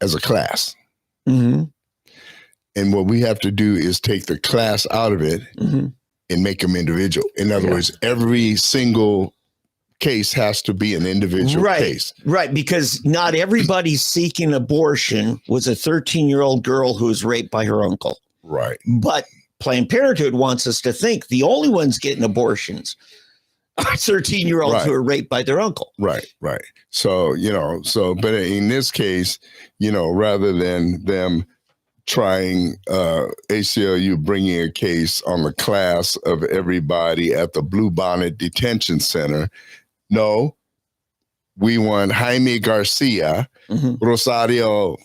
as a class. Mm-hmm. And what we have to do is take the class out of it and make them individual. In other words, every single case has to be an individual case. Right, because not everybody seeking abortion was a 13-year-old girl who was raped by her uncle. Right. But Planned Parenthood wants us to think the only ones getting abortions are 13-year-olds who are raped by their uncle. Right. So, but in this case, rather than them trying ACLU bringing a case on the class of everybody at the Blue Bonnet Detention Center. No, we want Jaime Garcia, Rosario,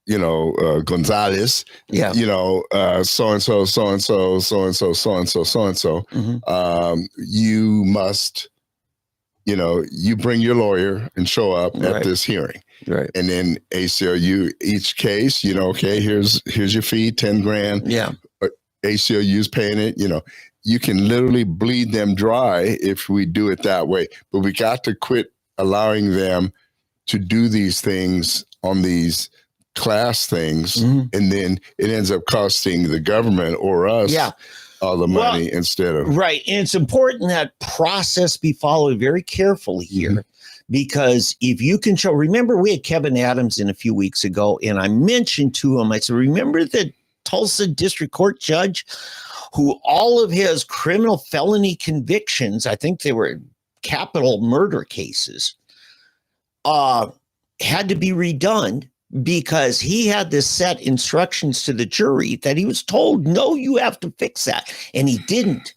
Gonzalez, so-and-so, so-and-so, so-and-so, so-and-so, so-and-so. You must, you bring your lawyer and show up at this hearing. Right. And then ACLU, each case, here's your fee, 10 grand. Yeah. ACLU's paying it, you can literally bleed them dry if we do it that way. But we got to quit allowing them to do these things on these class things. And then it ends up costing the government or us all the money instead of. Right. And it's important that process be followed very carefully here. Because if you can show, remember we had Kevin Adams in a few weeks ago, and I mentioned to him, I said, remember the Tulsa District Court judge who all of his criminal felony convictions, I think they were capital murder cases had to be redone because he had this set instructions to the jury that he was told, no, you have to fix that. And he didn't.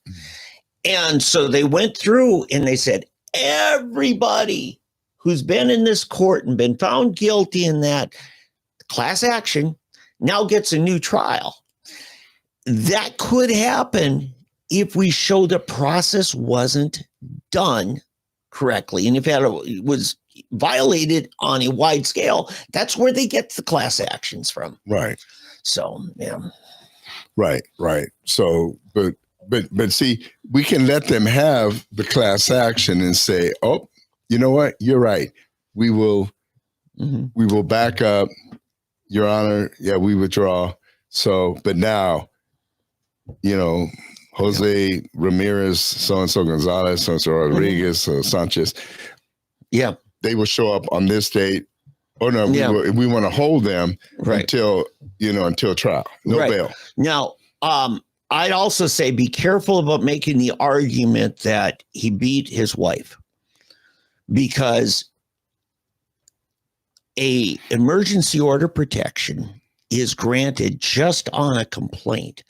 And so they went through and they said, everybody who's been in this court and been found guilty in that class action now gets a new trial. That could happen if we show the process wasn't done correctly. And if it was violated on a wide scale, that's where they get the class actions from. Right. So, yeah. Right. So, but see, we can let them have the class action and say, oh, you know what? You're right. We will back up, Your Honor. Yeah, we withdraw. So, but now, Jose Ramirez, so-and-so Gonzalez, so-and-so Rodriguez, Sanchez. Yeah. They will show up on this date. Oh no, we want to hold them until trial. No bail. Now, I'd also say be careful about making the argument that he beat his wife, because a emergency order protection is granted just on a complaint.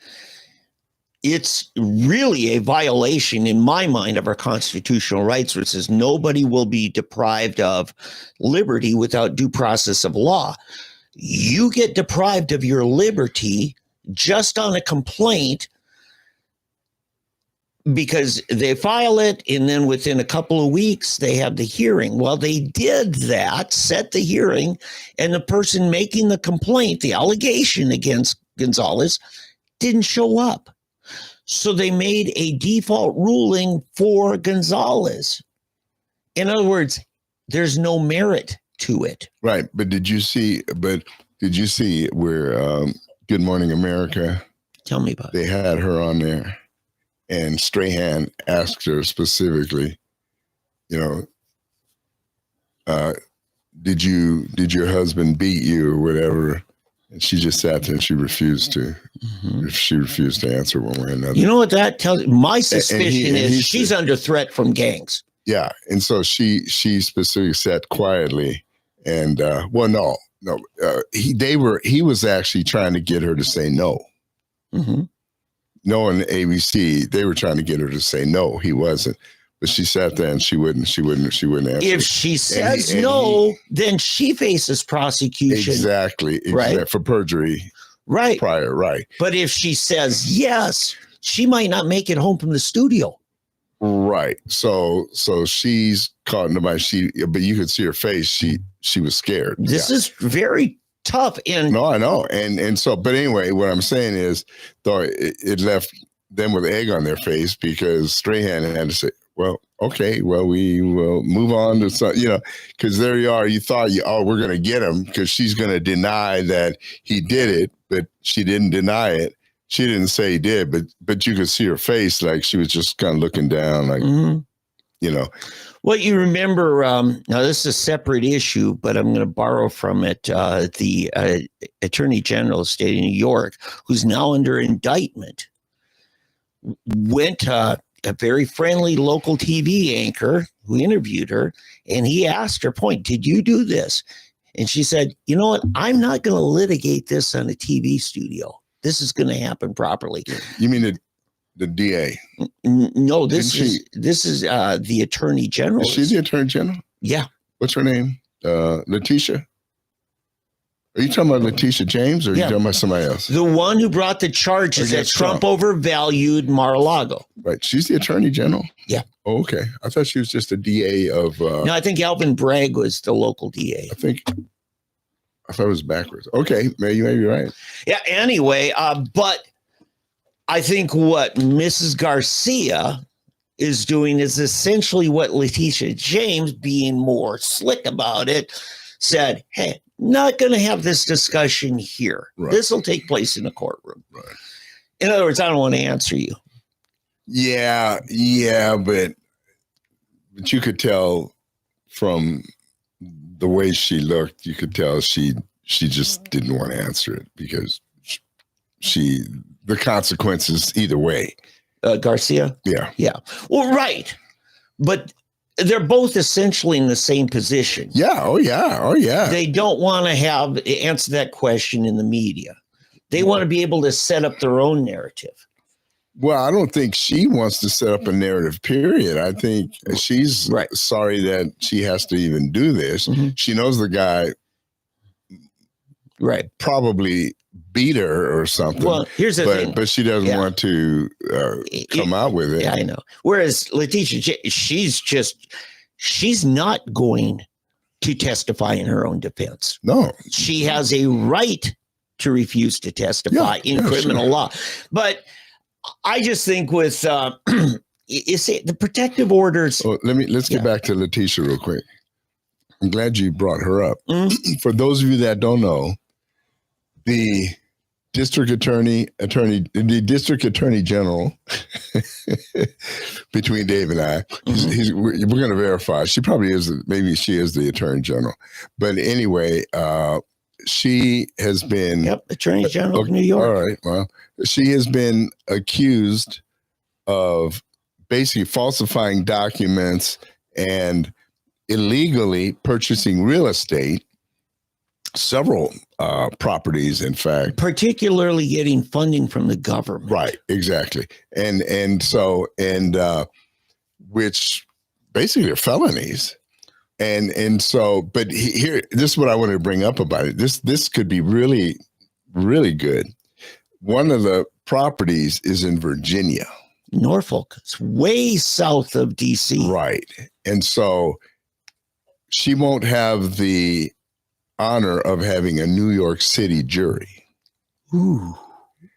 It's really a violation, in my mind, of our constitutional rights, which says nobody will be deprived of liberty without due process of law. You get deprived of your liberty just on a complaint because they file it, and then within a couple of weeks, they have the hearing. Well, they did that, set the hearing, and the person making the complaint, the allegation against Gonzalez, didn't show up. So they made a default ruling for Gonzalez. In other words, there's no merit to it. Right. But did you see where Good Morning America? Tell me about it. They had her on there, and Strahan asked her specifically, did your husband beat you or whatever? And she just sat there and she refused to. She refused to answer one way or another. You know what that tells? My suspicion is she's under threat from gangs. Yeah, and so she specifically sat quietly, and he was actually trying to get her to say no. No, on ABC, they were trying to get her to say no. He wasn't. But she sat there and she wouldn't answer. If she says no, then she faces prosecution. Exactly. Right? For perjury. Right. Prior, right. But if she says yes, she might not make it home from the studio. Right. So she's caught in the mind. But you could see her face. She was scared. This is very tough. And no, I know. And so, but anyway, what I'm saying is, though, it left them with egg on their face because Strahan had to say, well, okay, well, we will move on to some, because there you are. You thought, we're going to get him because she's going to deny that he did it, but she didn't deny it. She didn't say he did, but you could see her face like she was just kind of looking down, like, Well, you remember, now this is a separate issue, but I'm going to borrow from it. The Attorney General of the state of New York, who's now under indictment, went to a very friendly local TV anchor who interviewed her, and he asked her point, did you do this? And she said, you know what? I'm not going to litigate this on a TV studio. This is going to happen properly. You mean the DA? No, this is the Attorney General. Is she the Attorney General? Yeah. What's her name? Letitia? Are you talking about Letitia James or are you talking about somebody else? The one who brought the charges that Trump overvalued Mar-a-Lago. Right. She's the Attorney General? Yeah. Oh, okay. I thought she was just a DA of... No, I think Alvin Bragg was the local DA. I thought it was backwards. Okay. Maybe you're right. Yeah. Anyway, but I think what Mrs. Garcia is doing is essentially what Letitia James, being more slick about it, said, hey, not going to have this discussion here. Right. This will take place in a courtroom. Right. In other words, I don't want to answer you. Yeah, but you could tell from the way she looked, you could tell she just didn't want to answer it because the consequences either way. Garcia? Yeah. Yeah. Well, right. But they're both essentially in the same position. Yeah. Oh, yeah. Oh, yeah. They don't want to answer that question in the media. They want to be able to set up their own narrative. Well, I don't think she wants to set up a narrative, period. I think she's sorry that she has to even do this. Mm-hmm. She knows the guy probably beat her or something. Well, here's the thing. But she doesn't want to come out with it. Yeah, I know. Whereas Letitia, she's not going to testify in her own defense. No. She has a right to refuse to testify in criminal law. But I just think with the protective orders. Well, let's get back to Letitia real quick. I'm glad you brought her up. Mm-hmm. For those of you that don't know, the district attorney general between Dave and I, mm-hmm. we're going to verify. She probably is. Maybe she is the attorney general. But anyway, she has been attorney general of New York. All right. Well, she has been accused of basically falsifying documents and illegally purchasing real estate. Several properties, in fact, particularly getting funding from the government. Right, exactly, and so which basically are felonies, and so. But here, this is what I wanted to bring up about it. This could be really, really good. One of the properties is in Virginia, Norfolk. It's way south of D.C. Right, and so she won't have the honor of having a New York City jury. Ooh.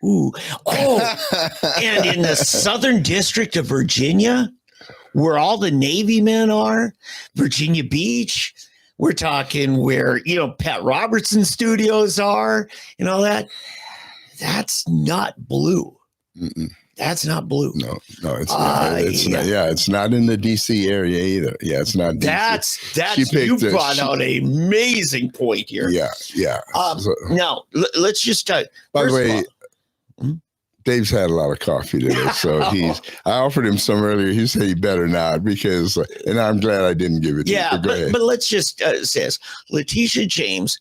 Oh, and in the Southern District of Virginia, where all the Navy men are, Virginia Beach, we're talking where, Pat Robertson studios are and all that. That's not blue. Mm-mm. That's not blue. No, it's not. It's not in the D.C. area either. Yeah, it's not. DC. You brought out an amazing point here. Yeah. Now let's just. By the way, Dave's had a lot of coffee today, so I offered him some earlier. He said he better not and I'm glad I didn't give it to you. But let's just say this. Letitia James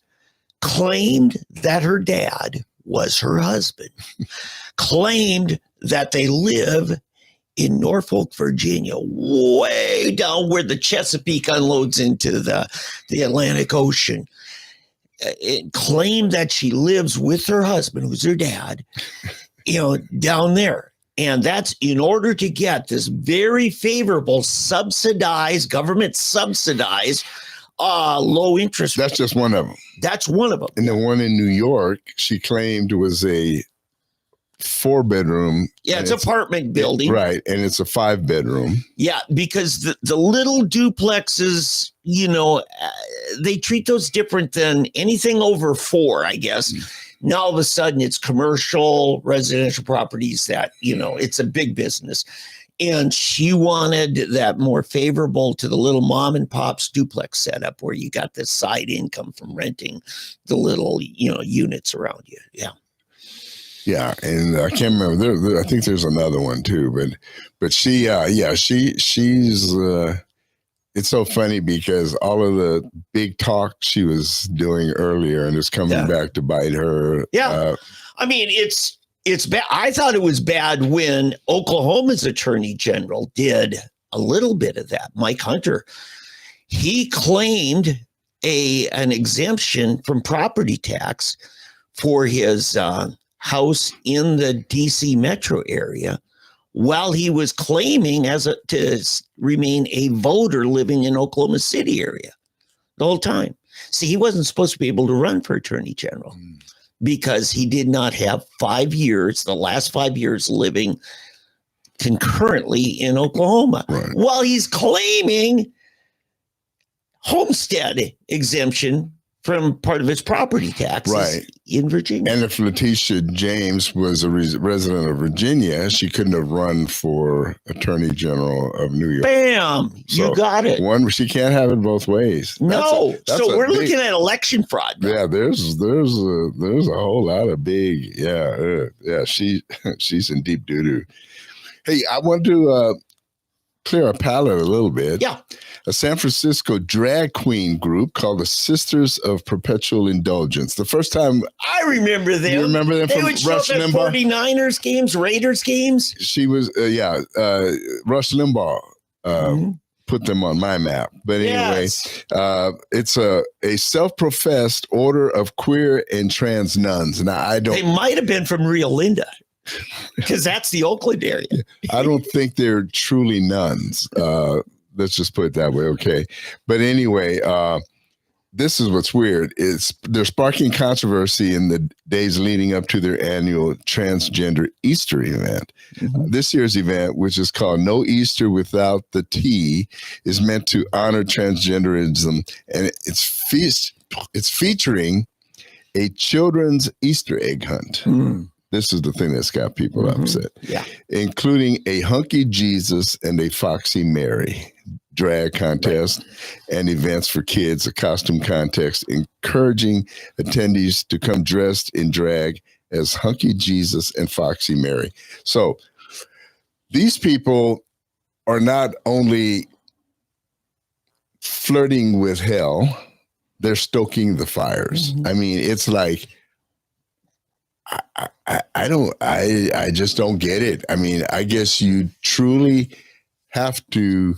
claimed that her dad was her husband. Claimed that they live in Norfolk, Virginia, way down where the Chesapeake unloads into the Atlantic Ocean. It claimed that she lives with her husband, who's her dad, down there. And that's in order to get this very favorable government subsidized low interest rate. That's just one of them. That's one of them. And the one in New York, she claimed was a 4-bedroom. Yeah, it's an apartment building. Right. And it's a 5-bedroom. Yeah, because the little duplexes, they treat those different than anything over 4, I guess. Now all of a sudden it's commercial, residential properties that, it's a big business. And she wanted that more favorable to the little mom and pop's duplex setup where you got this side income from renting the little, units around you. Yeah. Yeah, and I can't remember. I think there's another one too, but she's. It's so funny because all of the big talk she was doing earlier and it's coming back to bite her. Yeah, I mean it's bad. I thought it was bad when Oklahoma's attorney general did a little bit of that. Mike Hunter, he claimed an exemption from property tax for his house in the DC metro area while he was claiming to remain a voter living in Oklahoma City area the whole time. See, he wasn't supposed to be able to run for attorney general because he did not have the last 5 years living concurrently in Oklahoma while he's claiming homestead exemption from part of his property taxes in Virginia. And if Letitia James was a resident of Virginia, she couldn't have run for Attorney General of New York. Bam! You got it. She can't have it both ways. No. So we're looking at election fraud. Yeah, there's a whole lot of big. Yeah. She's in deep doo-doo. Hey, I want to clear our palate a little bit. Yeah. A San Francisco drag queen group called the Sisters of Perpetual Indulgence. The first time I remember them. You remember them they from would show Rush up at Limbaugh? 49ers games, Raiders games. She was, Rush Limbaugh put them on my map. But anyway, it's a self-professed order of queer and trans nuns. Now, They might have been from Rio Linda, because that's the Oakland area. I don't think they're truly nuns. Let's just put it that way, okay? But anyway, this is what's weird. They're sparking controversy in the days leading up to their annual transgender Easter event. This year's event, which is called No Easter Without the T, is meant to honor transgenderism, and it's featuring a children's Easter egg hunt. This is the thing that's got people upset. Yeah. Including a hunky Jesus and a foxy Mary drag contest and events for kids, a costume contest, encouraging attendees to come dressed in drag as hunky Jesus and foxy Mary. So these people are not only flirting with hell, they're stoking the fires. I mean, it's like, I just don't get it. I mean, I guess you truly have to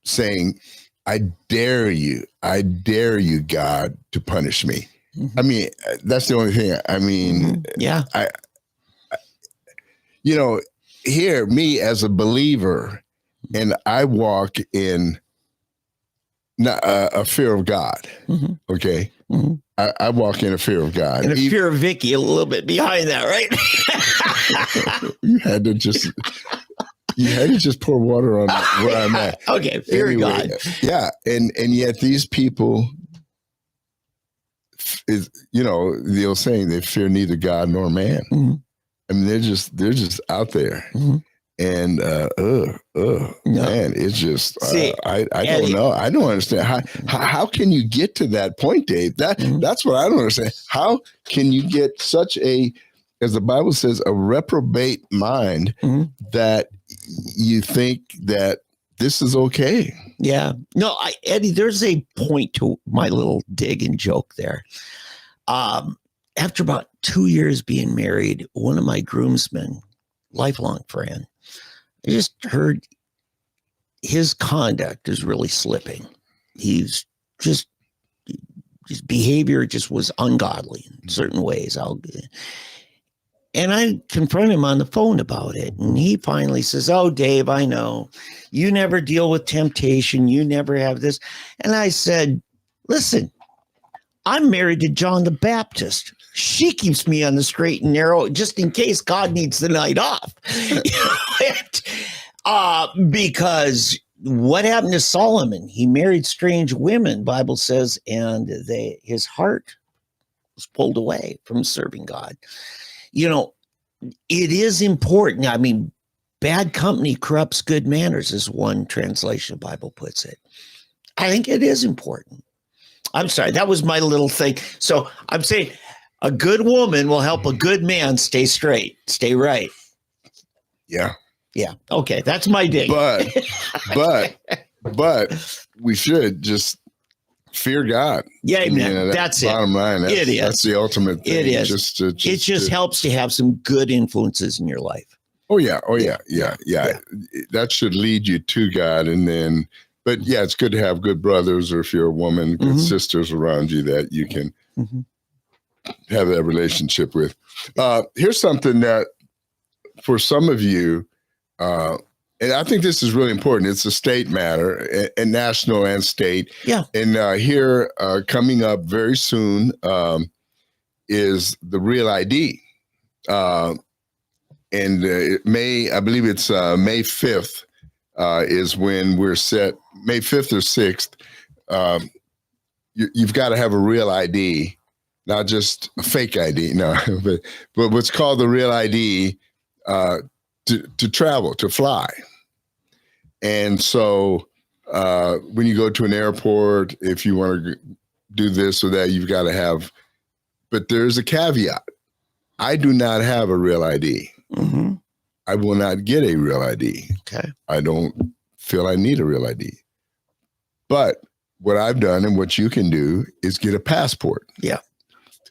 saying, I dare you, God, to punish me. I mean, that's the only thing. I mean, here, me as a believer, and I walk in a fear of God. Okay. I walk in a fear of God. And a fear of Vicky a little bit behind that, right? You had to just pour water on where I'm at. Okay, fear of God. Yeah, and yet these people, the old saying, they fear neither God nor man. I mean, they're just out there. And man, it's just I don't know. I don't understand how can you get to that point, Dave? That's what I don't understand. How can you get such a, as the Bible says, a reprobate mind that you think that this is okay? Yeah. No, Eddie, there's a point to my little dig and joke there. After about 2 years being married, one of my groomsmen, lifelong friend, I just heard his conduct is really slipping. He's just, his behavior just was ungodly in certain ways. And I confronted him on the phone about it. And he finally says, "Oh, Dave, I know you never deal with temptation. You never have this." And I said, "Listen, I'm married to John the Baptist. She keeps me on the straight and narrow just in case God needs the night off." Because what happened to Solomon? He married strange women, Bible says, and his heart was pulled away from serving God. It is important. I mean, bad company corrupts good manners, is one translation of the Bible puts it. I think it is important. I'm sorry, that was my little thing. So I'm saying a good woman will help a good man stay straight, stay right. Yeah. Yeah. Okay. That's my dig. But we should just fear God. Yeah, amen. That's it. Bottom line. It is. That's the ultimate thing. It is. It just helps to have some good influences in your life. Oh yeah. That should lead you to God, but yeah, it's good to have good brothers, or if you're a woman, good sisters around you that you can have that relationship with. Here's something that for some of you, and I think this is really important. It's a state matter, and national and state. Yeah. And here, coming up very soon, is the Real ID. And I believe it's May 5th is when we're set. May 5th or 6th. You've got to have a real ID, not just a fake ID. No, but what's called the Real ID to travel, to fly. And so when you go to an airport, if you want to do this or that, you've got to have, but there's a caveat. I do not have a Real ID. I will not get a Real ID. Okay. I don't feel I need a real ID. But what I've done and what you can do is get a passport. Yeah.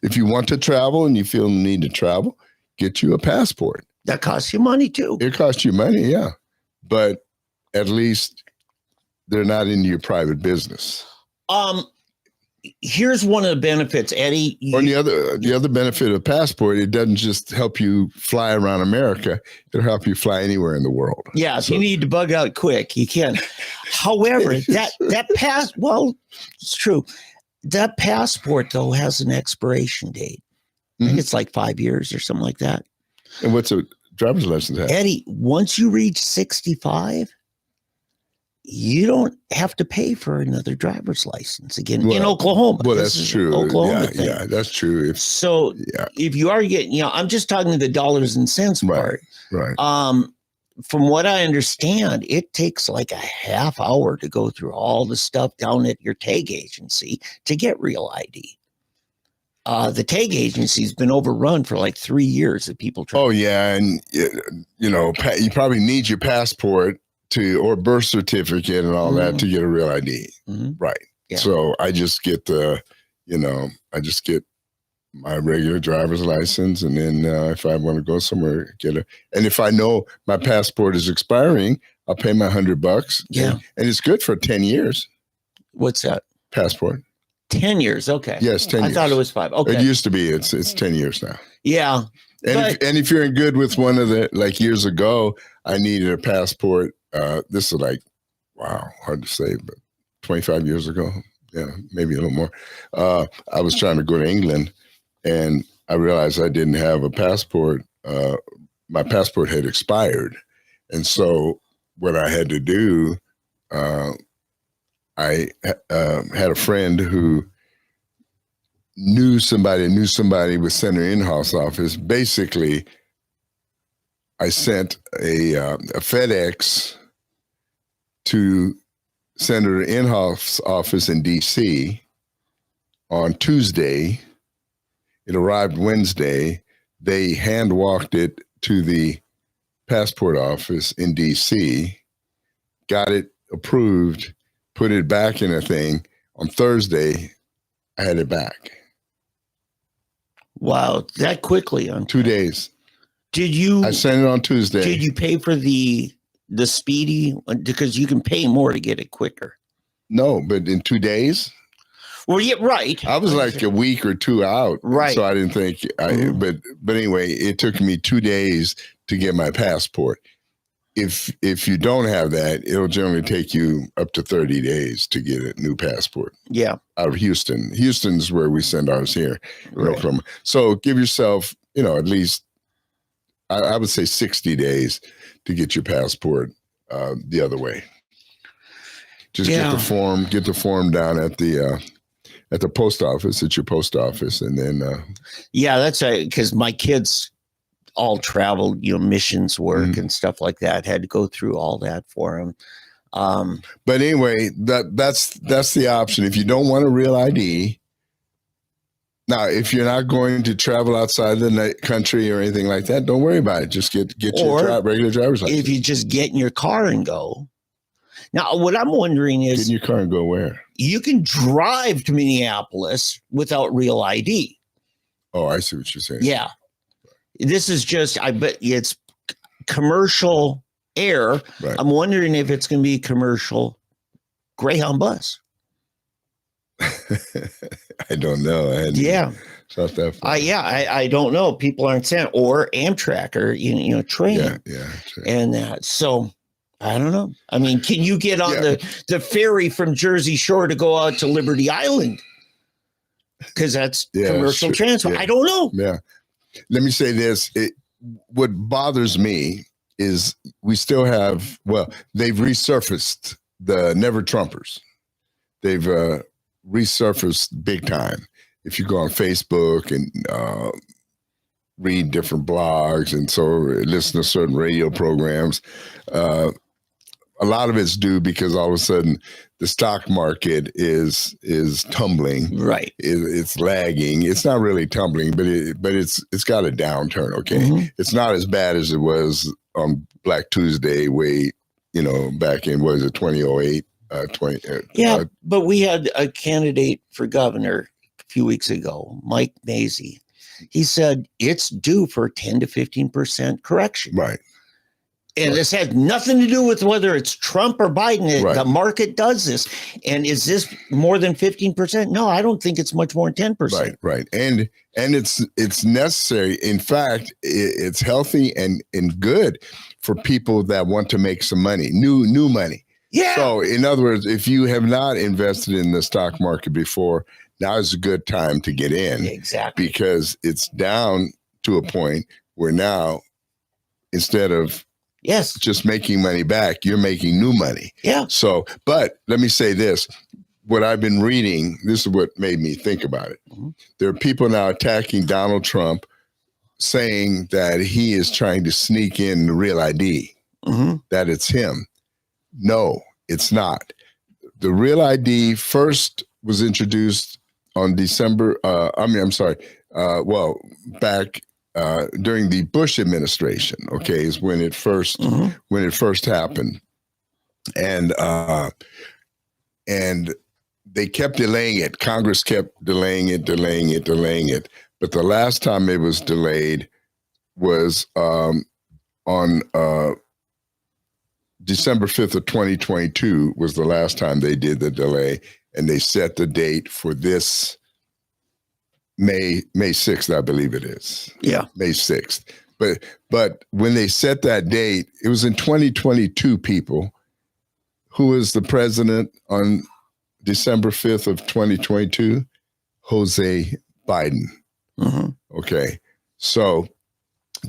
If you want to travel and you feel the need to travel, get you a passport. That costs you money too. It costs you money, yeah. But at least they're not into your private business. Here's one of the benefits, Eddie. Or the other benefit of passport, it doesn't just help you fly around America, it'll help you fly anywhere in the world. Yeah, if you need to bug out quick, you can. However, it's true. That passport though has an expiration date. I think it's like 5 years or something like that. And what's a driver's license have? Eddie, once you reach 65, you don't have to pay for another driver's license again in Oklahoma. Well, that's true. Oklahoma yeah, that's true. If you are getting, I'm just talking the dollars and cents part. Right. From what I understand, it takes like a half hour to go through all the stuff down at your tag agency to get real ID. The tag agency's been overrun for like 3 years that people try. Oh, yeah. And, you probably need your passport or birth certificate and all that to get a real ID. Mm-hmm. Right. Yeah. So I just get my regular driver's license. And then if I want to go somewhere, and if I know my passport is expiring, I'll pay my $100. Yeah. And it's good for 10 years. What's that? Passport. 10 years. Okay. Yes, 10 years. I thought it was 5. Okay. It used to be. It's 10 years now. Yeah. And if you're in good with one of the, like years ago, I needed a passport. This is like, hard to say, but 25 years ago. Yeah, maybe a little more. I was trying to go to England and I realized I didn't have a passport. My passport had expired. And so what I had to do, I had a friend who knew somebody with Senator Inhofe office. Basically, I sent a FedEx to Senator Inhofe's office in D.C. on Tuesday. It arrived Wednesday. They hand-walked it to the passport office in D.C., got it approved, put it back in a thing. On Thursday, I had it back. Wow, that quickly? On 2 days. I sent it on Tuesday. Did you pay for the speedy? Because you can pay more to get it quicker. No, but in 2 days? Well, yeah, right. I was like a week or two out. Right. So I didn't think, but anyway, it took me 2 days to get my passport. If you don't have that, it'll generally take you up to 30 days to get a new passport. Yeah. Out of Houston. Houston's where we send ours here in Oklahoma. So give yourself, at least, I would say 60 days to get your passport the other way. Just get the form down at the post office, at your post office, and then. That's because my kids all traveled, missions work and stuff like that. Had to go through all that for them. But anyway, that's the option. If you don't want a real ID. Now, if you're not going to travel outside the country or anything like that, don't worry about it. Just get your regular driver's license. If you just get in your car and go. Now, what I'm wondering is, get in your car and go where? You can drive to Minneapolis without real ID. Oh, I see what you're saying. Yeah. This is just, I bet it's commercial air. Right. I'm wondering if it's going to be commercial Greyhound bus. I don't know. Thought that far. I don't know. People aren't saying, or Amtrak or train. Yeah. And that. So I don't know. I mean, can you get on the ferry from Jersey Shore to go out to Liberty Island? Because that's commercial transport. Yeah. I don't know. Yeah. Let me say this. What bothers me is we still have, they've resurfaced the Never Trumpers. They've resurfaced big time. If you go on Facebook and read different blogs and so listen to certain radio programs, a lot of it's due because all of a sudden the stock market is tumbling. Right. It's lagging. It's not really tumbling, but it's got a downturn. Okay. Mm-hmm. It's not as bad as it was on Black Tuesday way back in, what is it, 2008, but we had a candidate for governor a few weeks ago, Mike Mazzei. He said it's due for 10 to 15% correction. Right. And this has nothing to do with whether it's Trump or Biden. Right. The market does this. And is this more than 15%? No, I don't think it's much more than 10%. Right. And it's necessary. In fact, it's healthy and good for people that want to make some money, new money. Yeah. So in other words, if you have not invested in the stock market before, now is a good time to get in. Exactly. Because it's down to a point where now, instead of just making money back, you're making new money. Yeah. So, but let me say this. What I've been reading, this is what made me think about it. Mm-hmm. There are people now attacking Donald Trump, saying that he is trying to sneak in the real ID, that it's him. No, it's not. The real ID first was introduced on back during the Bush administration, is when it first happened. And they kept delaying it. Congress kept delaying it. But the last time it was delayed was on December 5th of 2022 was the last time they did the delay, and they set the date for this May 6th, I believe it is. Yeah. May 6th. But when they set that date, it was in 2022, people. Who was the president on December 5th of 2022? Jose Biden. Okay. So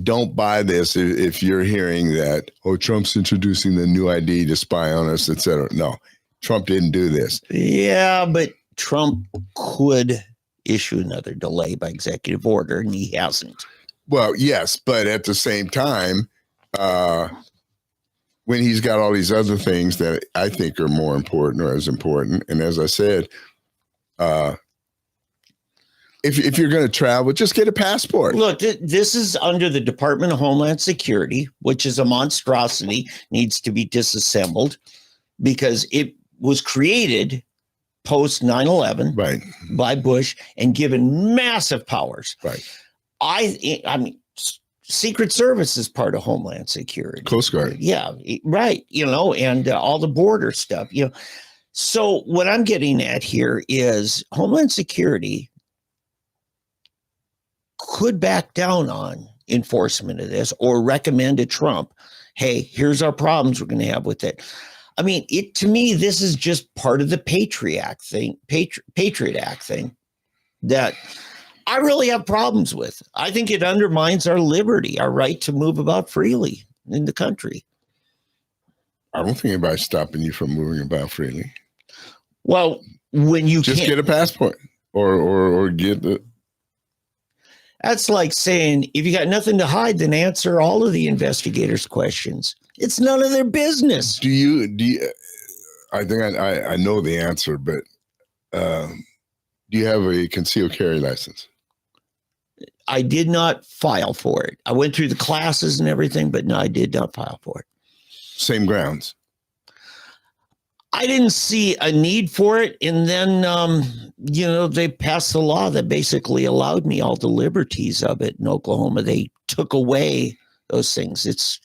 don't buy this if you're hearing that, Trump's introducing the new ID to spy on us, et cetera. No, Trump didn't do this. Yeah, but Trump could issue another delay by executive order, and he hasn't. Well, yes, but at the same time, when he's got all these other things that I think are more important or as important, and as I said, if you're going to travel, just get a passport. Look, this is under the Department of Homeland Security, which is a monstrosity, needs to be disassembled because it was created post 9/11 by Bush and given massive powers. Right. I mean, Secret Service is part of Homeland Security. Coast Guard. Yeah, right. And all the border stuff. So what I'm getting at here is Homeland Security could back down on enforcement of this or recommend to Trump, hey, here's our problems we're going to have with it. I mean, to me, this is just part of the Patriot Act thing that I really have problems with. I think it undermines our liberty, our right to move about freely in the country. I don't think anybody's stopping you from moving about freely. Well, when you just get a passport or get the. That's like saying, if you got nothing to hide, then answer all of the investigators' questions. It's none of their business. Do you? I think I know the answer, but do you have a concealed carry license? I did not file for it. I went through the classes and everything, but no, I did not file for it. Same grounds. I didn't see a need for it. And then, they passed a law that basically allowed me all the liberties of it in Oklahoma. They took away those things.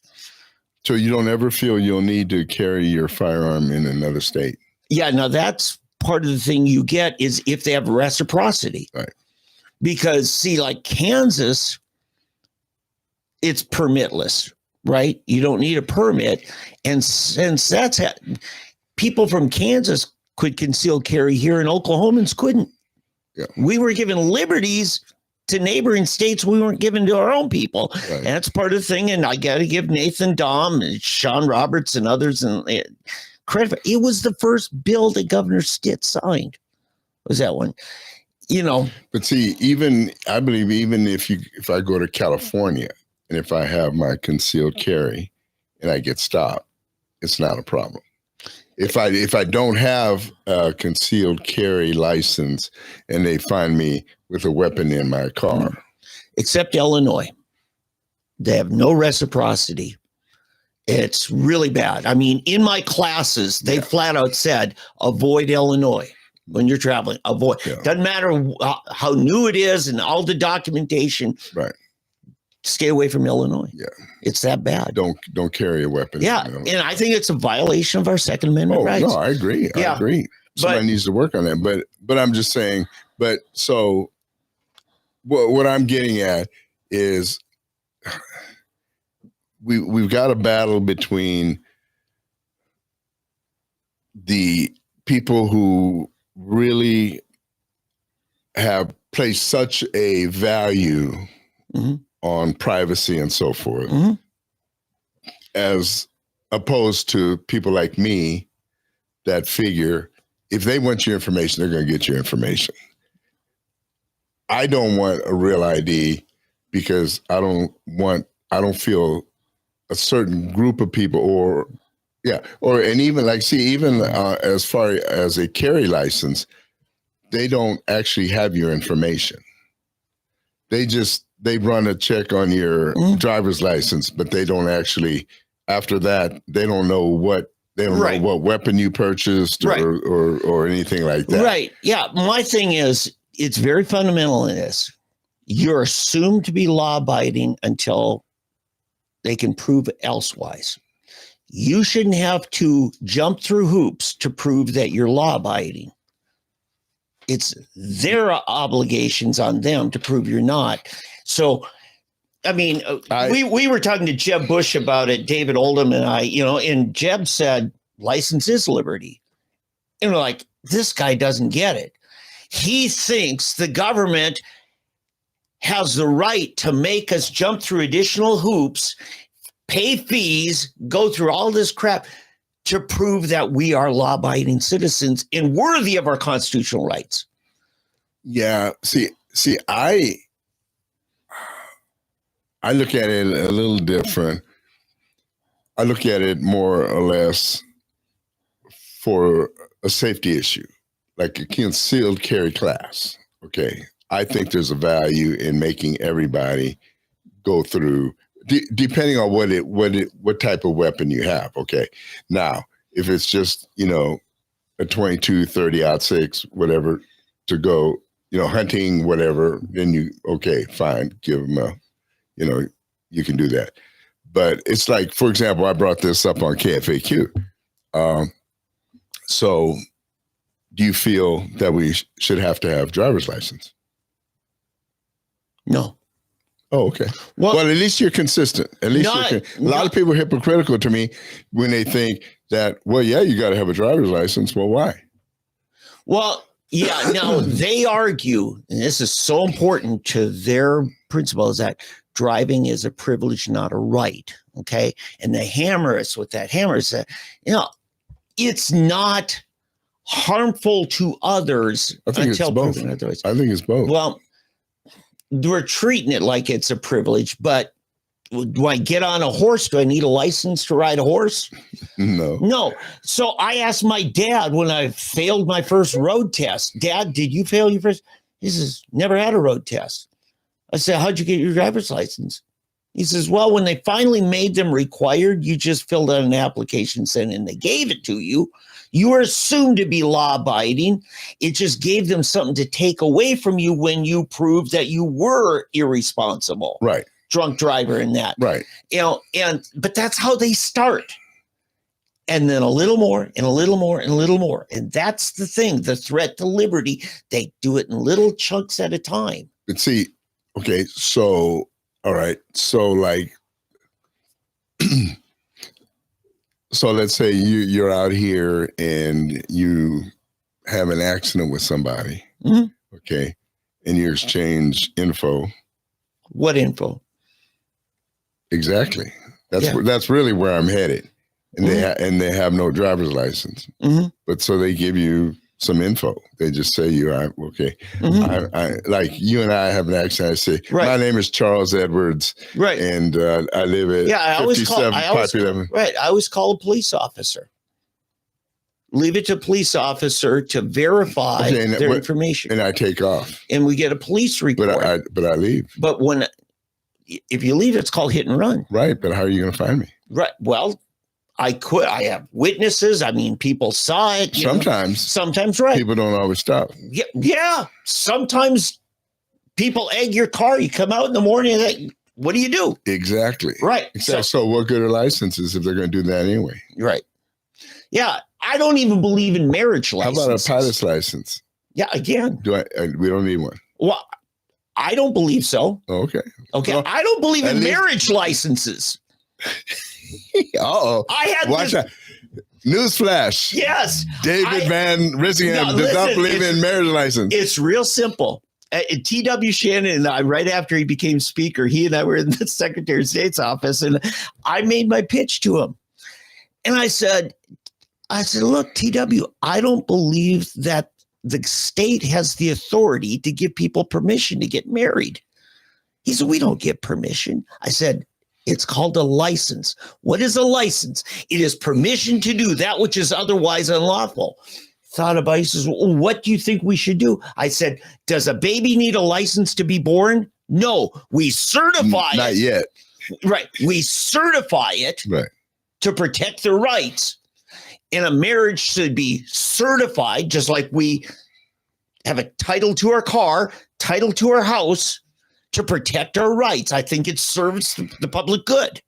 So you don't ever feel you'll need to carry your firearm in another state? Yeah, now that's part of the thing you get is if they have reciprocity. Right. Because, see, like Kansas, it's permitless, right? You don't need a permit. And since that's people from Kansas could conceal carry here and Oklahomans couldn't. Yeah. We were given liberties to neighboring states we weren't given to our own people. Right. And that's part of the thing. And I got to give Nathan Dahm and Sean Roberts and others credit. It was the first bill that Governor Stitt signed. Was that one? But see, I believe even if I go to California and if I have my concealed carry and I get stopped, it's not a problem. If I don't have a concealed carry license and they find me with a weapon in my car. Except Illinois. They have no reciprocity. It's really bad. I mean, in my classes, they flat out said, avoid Illinois when you're traveling. Avoid. Yeah. Doesn't matter how new it is and all the documentation. Right. Stay away from Illinois. Yeah. It's that bad. Don't carry a weapon. Yeah. And I think it's a violation of our Second Amendment rights. No, I agree. Yeah. I agree. Somebody needs to work on that. But I'm just saying, so what I'm getting at is we've got a battle between the people who really have placed such a value on privacy and so forth, as opposed to people like me that figure if they want your information, they're going to get your information. I don't want a real ID because I don't feel a certain group of people and even as far as a carry license, they don't actually have your information. They run a check on your driver's license, but they don't actually, after that, they don't know what weapon you purchased or anything like that. Right. Yeah. My thing is, it's very fundamental in this. You're assumed to be law-abiding until they can prove elsewise. You shouldn't have to jump through hoops to prove that you're law-abiding. It's their obligations on them to prove you're not. So, I mean, we were talking to Jeb Bush about it, David Oldham and I, and Jeb said, license is liberty. And we're like, this guy doesn't get it. He thinks the government has the right to make us jump through additional hoops, pay fees, go through all this crap to prove that we are law-abiding citizens and worthy of our constitutional rights. Yeah. See, I look at it a little different. I look at it more or less for a safety issue, like a concealed carry class. Okay. I think there's a value in making everybody go through, depending on what type of weapon you have. Okay. Now, if it's just, a 22, 30-06, whatever, to go, hunting, whatever, then fine, give them you can do that. But it's like, for example, I brought this up on KFAQ. So do you feel that we should have to have driver's license? No. Oh, okay. Well, at least you're consistent. At least a lot of people are hypocritical to me when they think that, you got to have a driver's license. Well, why? Well, yeah. Now they argue, and this is so important to their principles, that driving is a privilege, not a right. Okay. And they hammer us with that. Hammer is that, it's not harmful to others until proven otherwise. I think it's both. Well, we're treating it like it's a privilege, but do I get on a horse? Do I need a license to ride a horse? No. So I asked my dad when I failed my first road test, Dad, did you fail your first? He says, never had a road test. I said, how'd you get your driver's license? He says, well, when they finally made them required, you just filled out an application, sent and they gave it to you. You were assumed to be law-abiding. It just gave them something to take away from you when you proved that you were irresponsible. Right. Drunk driver and that. Right. But that's how they start. And then a little more and a little more and a little more. And that's the thing, the threat to liberty. They do it in little chunks at a time. But see, okay, so, all right. So like, so let's say you're out here and you have an accident with somebody, okay, and you exchange info. What info? Exactly. That's really where I'm headed, and they have no driver's license, but so they give you some info. They just say okay. I like you and I have an accident. I say my name is Charles Edwards, right, and I live at 57 Pipe 11. Right. I always call a police officer. Leave it to a police officer to verify their information, and I take off, and we get a police report. But I leave. But if you leave, it's called hit and run. Right. But how are you going to find me? Right. Well, I have witnesses. I mean, people saw it. Sometimes, right. People don't always stop. Yeah. Sometimes people egg your car. You come out in the morning. What do you do? Exactly. Right. So what good are licenses if they're going to do that anyway? Right. Yeah. I don't even believe in marriage licenses. How about a pilot's license? Yeah. Again. We don't need one. Well, I don't believe so. Okay. Well, I don't believe in marriage licenses. Uh-oh. Watch out. Newsflash. Yes. David Van Rissingham does not believe in marriage license. It's real simple. T.W. Shannon and I, right after he became speaker, he and I were in the Secretary of State's office, and I made my pitch to him. And I said, look, T.W., I don't believe that the state has the authority to give people permission to get married. He said, we don't give permission. I said, it's called a license. What is a license? It is permission to do that which is otherwise unlawful. Thought about it. He says, well, what do you think we should do? I said, does a baby need a license to be born? No, we certify it. Not yet. Right. We certify it to protect their rights. And a marriage should be certified, just like we have a title to our car, title to our house, to protect our rights. I think it serves the public good.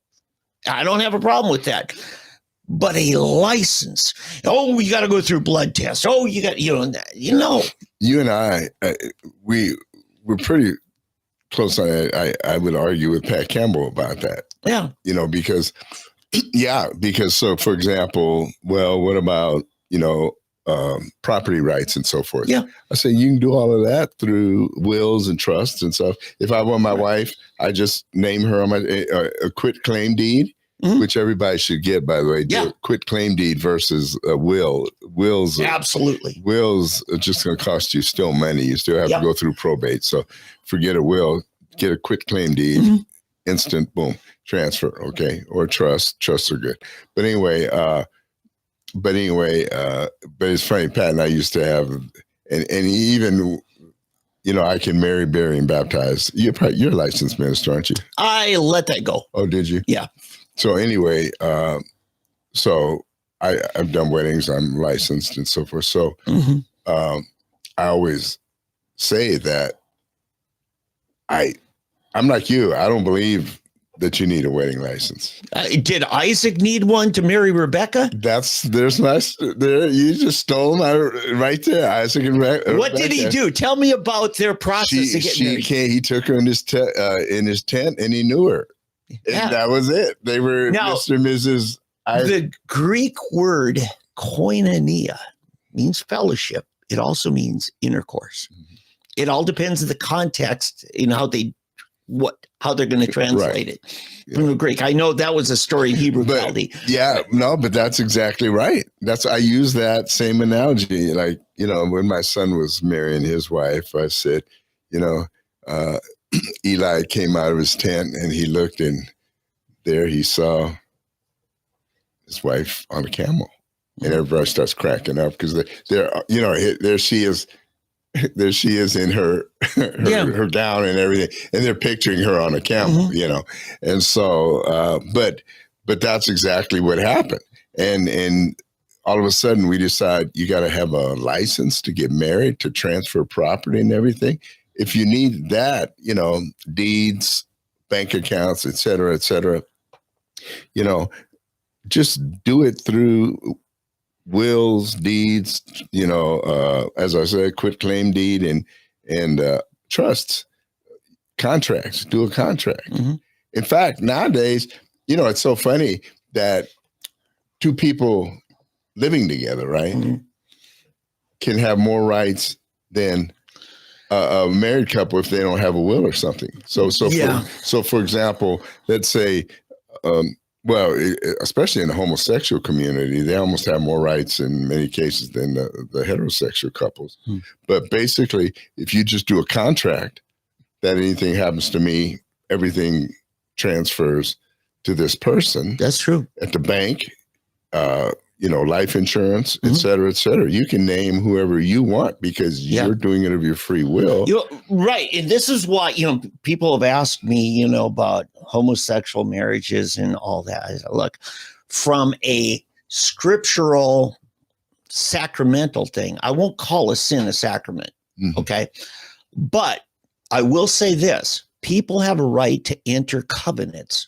I don't have a problem with that. But a license, we got to go through blood tests. You got, You and I, we're pretty close on it. I would argue with Pat Campbell about that. Yeah. Because so, for example, what about, property rights and so forth? Yeah. I say you can do all of that through wills and trusts and stuff. If I want my wife, I just name her on a quit claim deed, which everybody should get, by the way. Yeah. Quit claim deed versus a will. Wills. Absolutely. Wills are just going to cost you still money. You still have to go through probate. So forget a will, get a quit claim deed, instant, boom, transfer. Okay. Or trust. Trusts are good. But anyway, but it's funny, Pat and I used to have, and even, I can marry, bury, and baptize. You're a licensed minister, aren't you? I let that go. Oh, did you? Yeah. So anyway, I've done weddings. I'm licensed and so forth. So I always say that I'm like you. I don't believe that you need a wedding license. Did Isaac need one to marry Rebecca? There's nice there. You just stole them right there, Isaac and Rebecca. What did he do? Tell me about their process of getting married. He took her in his tent and he knew her. Yeah. And that was it. They were Mr. and Mrs. Isaac. The Greek word koinonia means fellowship. It also means intercourse. It all depends on the context in how they're going to translate it from the Greek. I know that was a story in Hebrew. But that's exactly right. I use that same analogy. Like, when my son was marrying his wife, I said, Eli came out of his tent and he looked, and there he saw his wife on a camel, and everybody starts cracking up because there she is. There she is in her gown and everything, and they're picturing her on a camel, And so, but that's exactly what happened. And all of a sudden we decide you got to have a license to get married, to transfer property and everything. If you need that, deeds, bank accounts, et cetera, just do it through wills, deeds, as I said, quit claim deed and trusts, contracts, do a contract. In fact, nowadays, it's so funny that two people living together, right, can have more rights than a married couple if they don't have a will or something. So for example, let's say, especially in the homosexual community, they almost have more rights in many cases than the heterosexual couples. But basically, if you just do a contract that anything happens to me, everything transfers to this person. That's true. At the bank, life insurance, et cetera, et cetera. You can name whoever you want because you're doing it of your free will. Right. And this is why, people have asked me, about homosexual marriages and all that. I said, look, from a scriptural sacramental thing, I won't call a sin a sacrament. Mm-hmm. Okay. But I will say this, people have a right to enter covenants.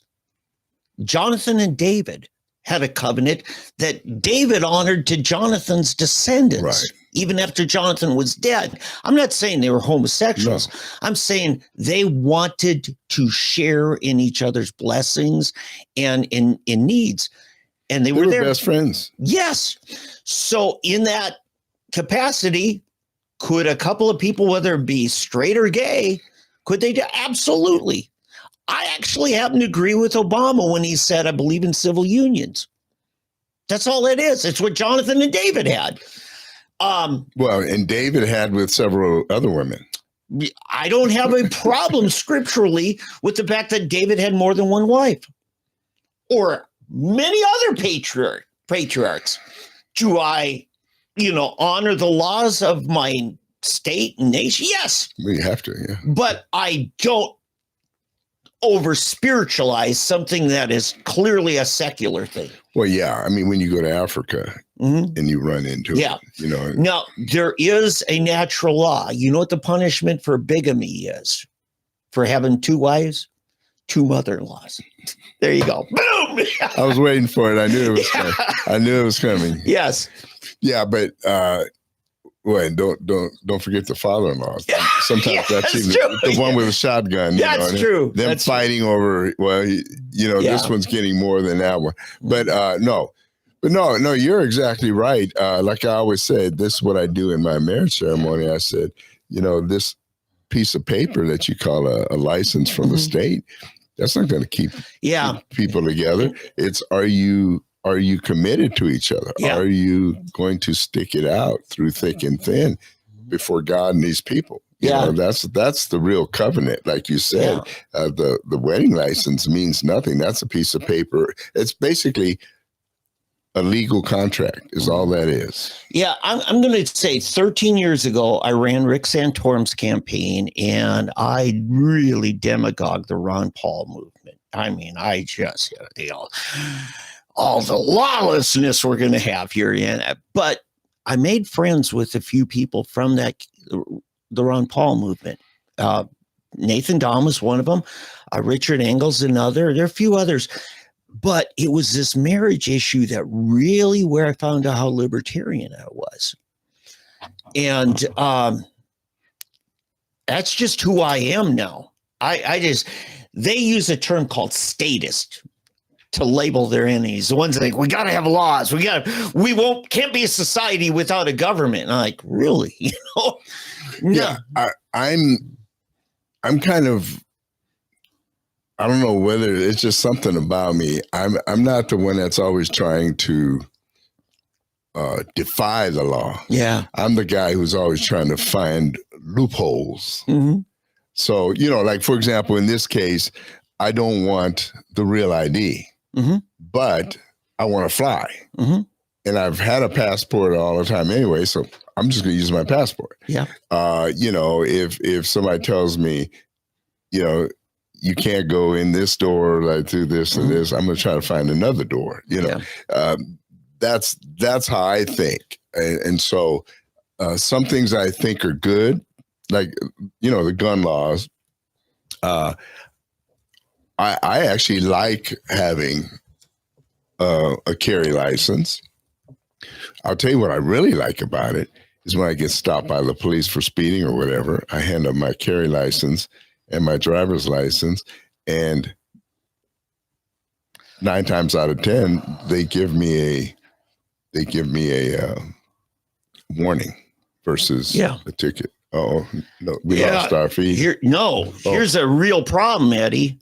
Jonathan and David had a covenant that David honored to Jonathan's descendants, right, even after Jonathan was dead. I'm not saying they were homosexuals. No. I'm saying they wanted to share in each other's blessings and in needs. And they were their best friends. Yes. So in that capacity, could a couple of people, whether it be straight or gay, could they do? Absolutely. I actually happen to agree with Obama when he said, I believe in civil unions. That's all it is. It's what Jonathan and David had. And David had with several other women. I don't have a problem scripturally with the fact that David had more than one wife or many other patriarchs. Do I, honor the laws of my state and nation? Yes. We have to, yeah. But I don't over spiritualize something that is clearly a secular thing. Well, yeah. I mean, when you go to Africa and you run into it, Now, there is a natural law. You know what the punishment for bigamy is? For having two wives? 2 mother-in-laws. There you go. Boom! I was waiting for it. I knew it was coming. I knew it was coming. Yes. Yeah, but don't forget the father-in-law. Sometimes that's even the one with a shotgun. That's true. Them fighting over. Well, this one's getting more than that one. But no, you're exactly right. Like I always said, this is what I do in my marriage ceremony. I said, this piece of paper that you call a license from the state, that's not going to keep people together. It's are you committed to each other? Yeah. Are you going to stick it out through thick and thin before God and these people? That's the real covenant. Like you said, the wedding license means nothing. That's a piece of paper. It's basically a legal contract is all that is. Yeah, I'm going to say 13 years ago, I ran Rick Santorum's campaign, and I really demagogued the Ron Paul movement. I mean, I just, all the lawlessness we're going to have here. But I made friends with a few people from the Ron Paul movement. Nathan Dahm was one of them. Richard Engel's another. There are a few others. But it was this marriage issue that really where I found out how libertarian I was. And that's just who I am now. They use a term called statist to label their enemies. The ones that think we got to have laws. Can't be a society without a government. And I'm like, really? No. Yeah, I'm kind of, I don't know whether it's just something about me. I'm not the one that's always trying to defy the law. Yeah. I'm the guy who's always trying to find loopholes. Mm-hmm. So, like, for example, in this case, I don't want the real ID, but I want to fly. Mm-hmm. And I've had a passport all the time anyway, so I'm just going to use my passport. Yeah. If somebody tells me, you can't go in this door, like through this and this, I'm going to try to find another door. That's how I think. And so some things I think are good, like, the gun laws. I actually like having a carry license. I'll tell you what I really like about it is when I get stopped by the police for speeding or whatever, I hand up my carry license and my driver's license, and 9 times out of 10, they give me a warning versus a ticket. Oh no, we lost our feed. Here's a real problem, Eddie.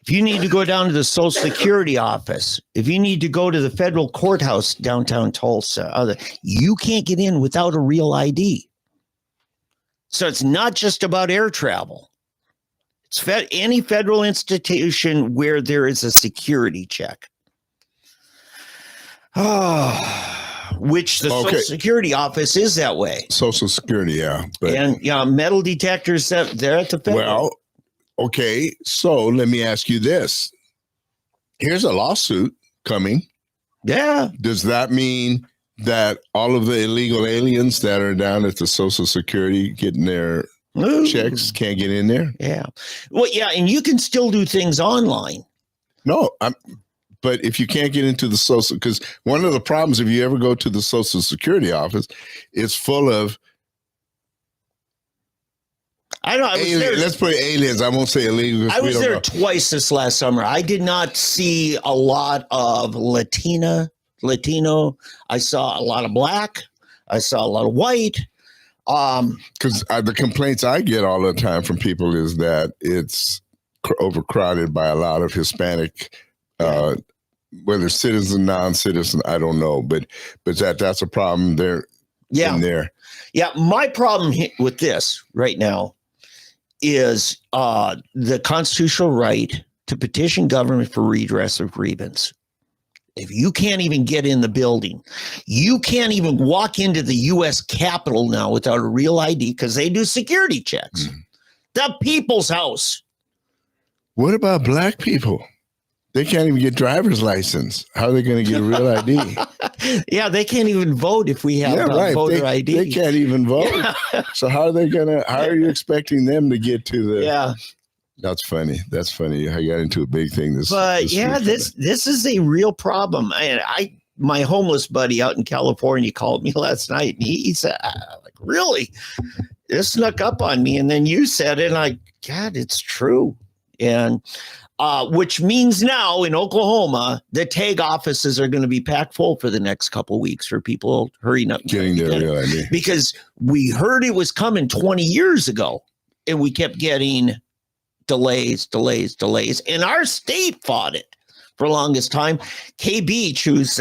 If you need to go down to the Social Security office, if you need to go to the federal courthouse downtown Tulsa, you can't get in without a real ID. So it's not just about air travel. It's any federal institution where there is a security check. Which the Social Security office is that way. Social Security, yeah. And metal detectors, they're at the federal. Well, okay, so let me ask you this. Here's a lawsuit coming. Yeah. Does that mean that all of the illegal aliens that are down at the Social Security getting their checks can't get in there? Yeah. Well, yeah, and you can still do things online. No, but if you can't get into the social, because one of the problems, if you ever go to the Social Security office, it's full of let's put aliens. I won't say illegal. I was there twice this last summer. I did not see a lot of Latino. I saw a lot of black. I saw a lot of white. Because the complaints I get all the time from people is that it's overcrowded by a lot of Hispanic, whether citizen, non-citizen, I don't know, but that's a problem there. Yeah. In there. Yeah. My problem with this right now is the constitutional right to petition government for redress of grievance. If you can't even get in the building, you can't even walk into the U.S. Capitol now without a real ID because they do security checks. The People's House. What about black people? They can't even get driver's license. How are they going to get a real ID? Yeah, they can't even vote if we have voter ID. They can't even vote. So how are you expecting them to get to the... Yeah. That's funny. That's funny. I got into a big thing this this is a real problem. My homeless buddy out in California called me last night, and he said, like, really? This snuck up on me. And then you said it, and God, it's true. And which means now in Oklahoma, the tag offices are going to be packed full for the next couple of weeks for people hurrying up. Getting their real ID. Because we heard it was coming 20 years ago, and we kept getting delays. And our state fought it for the longest time. Kay Beach, who's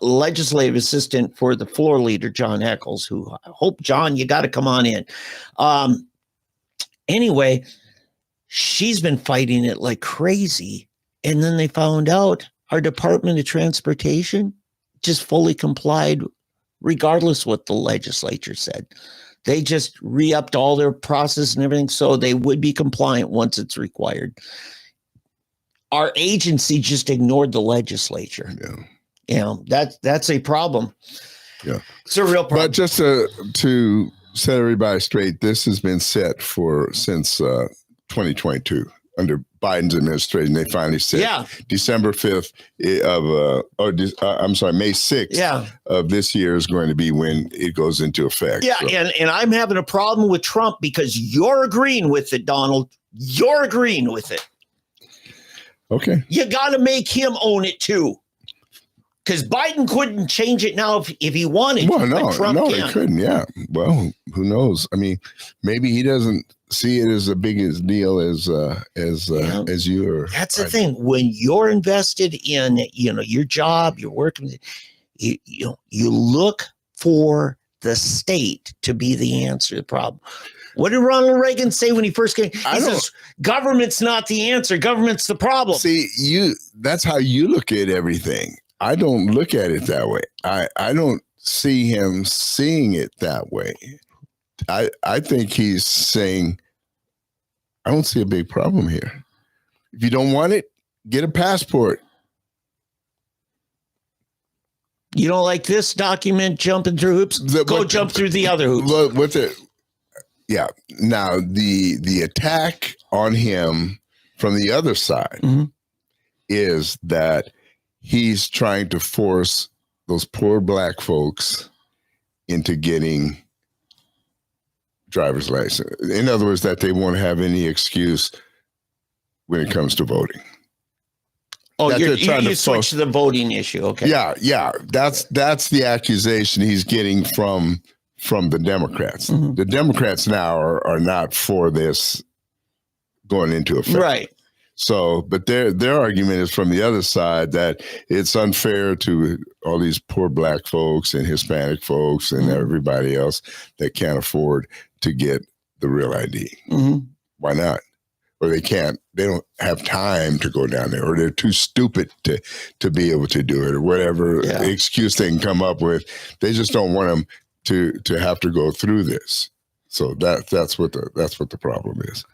legislative assistant for the floor leader, John Eccles, who I hope, John, you got to come on in. Anyway, she's been fighting it like crazy. And then they found out our Department of Transportation just fully complied regardless what the legislature said. They just re-upped all their process and everything, so they would be compliant once it's required. Our agency just ignored the legislature. Yeah. That's a problem. Yeah. It's a real problem. But just to set everybody straight, this has been set since 2022 under Biden's administration. They finally said December 5th May 6th of this year is going to be when it goes into effect. Yeah, so. And I'm having a problem with Trump because you're agreeing with it, Donald. You're agreeing with it. Okay. You got to make him own it too. Because Biden couldn't change it now if he wanted to. Well, he couldn't. Yeah. Well, who knows? I mean, maybe he doesn't see it as a big deal as you are. That's the thing. When you're invested in your job, you're working, you look for the state to be the answer to the problem. What did Ronald Reagan say when he first came? He says, government's not the answer. Government's the problem. See, that's how you look at everything. I don't look at it that way. I don't see him seeing it that way. I think he's saying, I don't see a big problem here. If you don't want it, get a passport. You don't like this document jumping through hoops? Go jump through the other hoops. Now, the attack on him from the other side is that he's trying to force those poor black folks into getting driver's license. In other words, that they won't have any excuse when it comes to voting. Oh, you switched to the voting issue. Okay. Yeah. That's the accusation he's getting from the Democrats. The Democrats now are not for this going into effect. Right. So, but their argument is from the other side that it's unfair to all these poor black folks and Hispanic folks and everybody else that can't afford to get the real ID. Why not? or they don't have time to go down there, or they're too stupid to be able to do it, or whatever excuse they can come up with. They just don't want them to have to go through this. So that's what the problem is.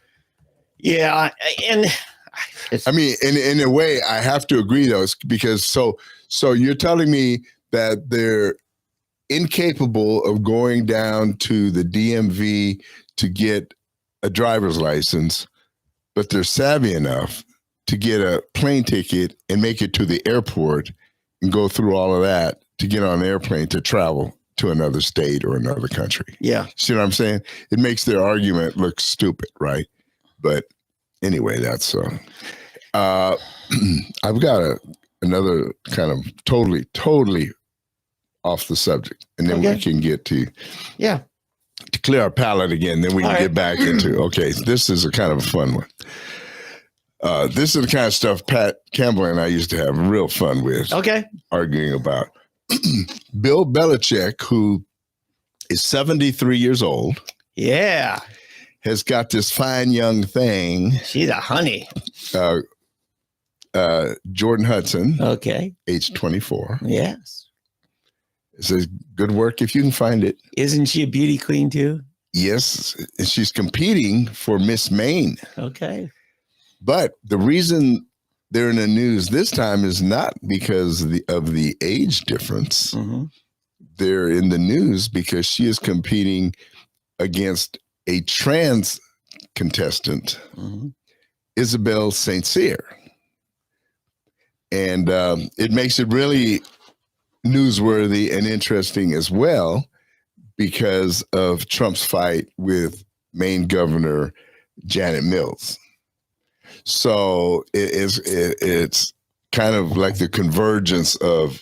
Yeah, and I mean, in a way, I have to agree though, because so you're telling me that they're incapable of going down to the DMV to get a driver's license, but they're savvy enough to get a plane ticket and make it to the airport and go through all of that to get on an airplane to travel to another state or another country. Yeah. See what I'm saying? It makes their argument look stupid, right? But anyway, that's I've got another kind of totally off the subject, and then we can get to clear our palate again. Then we can get back into this is a kind of a fun one. This is the kind of stuff Pat Campbell and I used to have real fun with. Arguing about. Bill Belichick, who is 73 years old. Yeah. Has got this fine young thing. She's a honey. Jordan Hudson. Okay. Age 24. Yes. It says good work if you can find it. Isn't she a beauty queen too? Yes. And she's competing for Miss Maine. Okay. But the reason they're in the news this time is not because of the age difference. Mm-hmm. They're in the news because she is competing against a trans contestant, Isabel St. Cyr. And it makes it really newsworthy and interesting as well because of Trump's fight with Maine Governor Janet Mills. So it's kind of like the convergence of,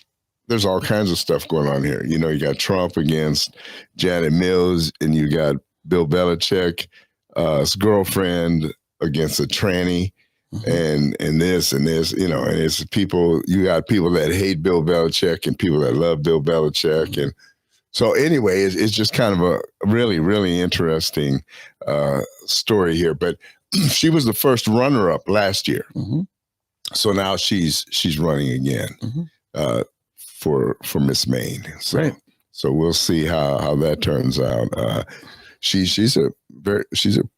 there's all kinds of stuff going on here. You know, you got Trump against Janet Mills, and you got Bill Belichick, his girlfriend against a tranny, and this, you know, and it's people, you got people that hate Bill Belichick and people that love Bill Belichick. And so anyway, it's just kind of a really, really interesting story here. But she was the first runner-up last year. So now she's running again for Miss Maine. So we'll see how that turns out. She's a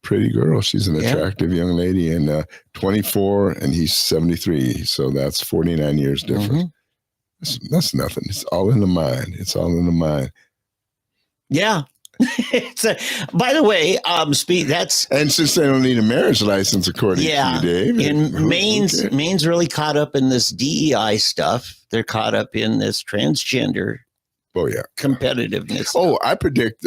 pretty girl. She's an attractive young lady, and 24, and he's 73. So that's 49 years difference. That's nothing. It's all in the mind. Yeah. By the way, that's, and since they don't need a marriage license, according to you, Dave, and Maine's really caught up in this DEI stuff. They're caught up in this transgender. Oh yeah, competitiveness. Oh, I predict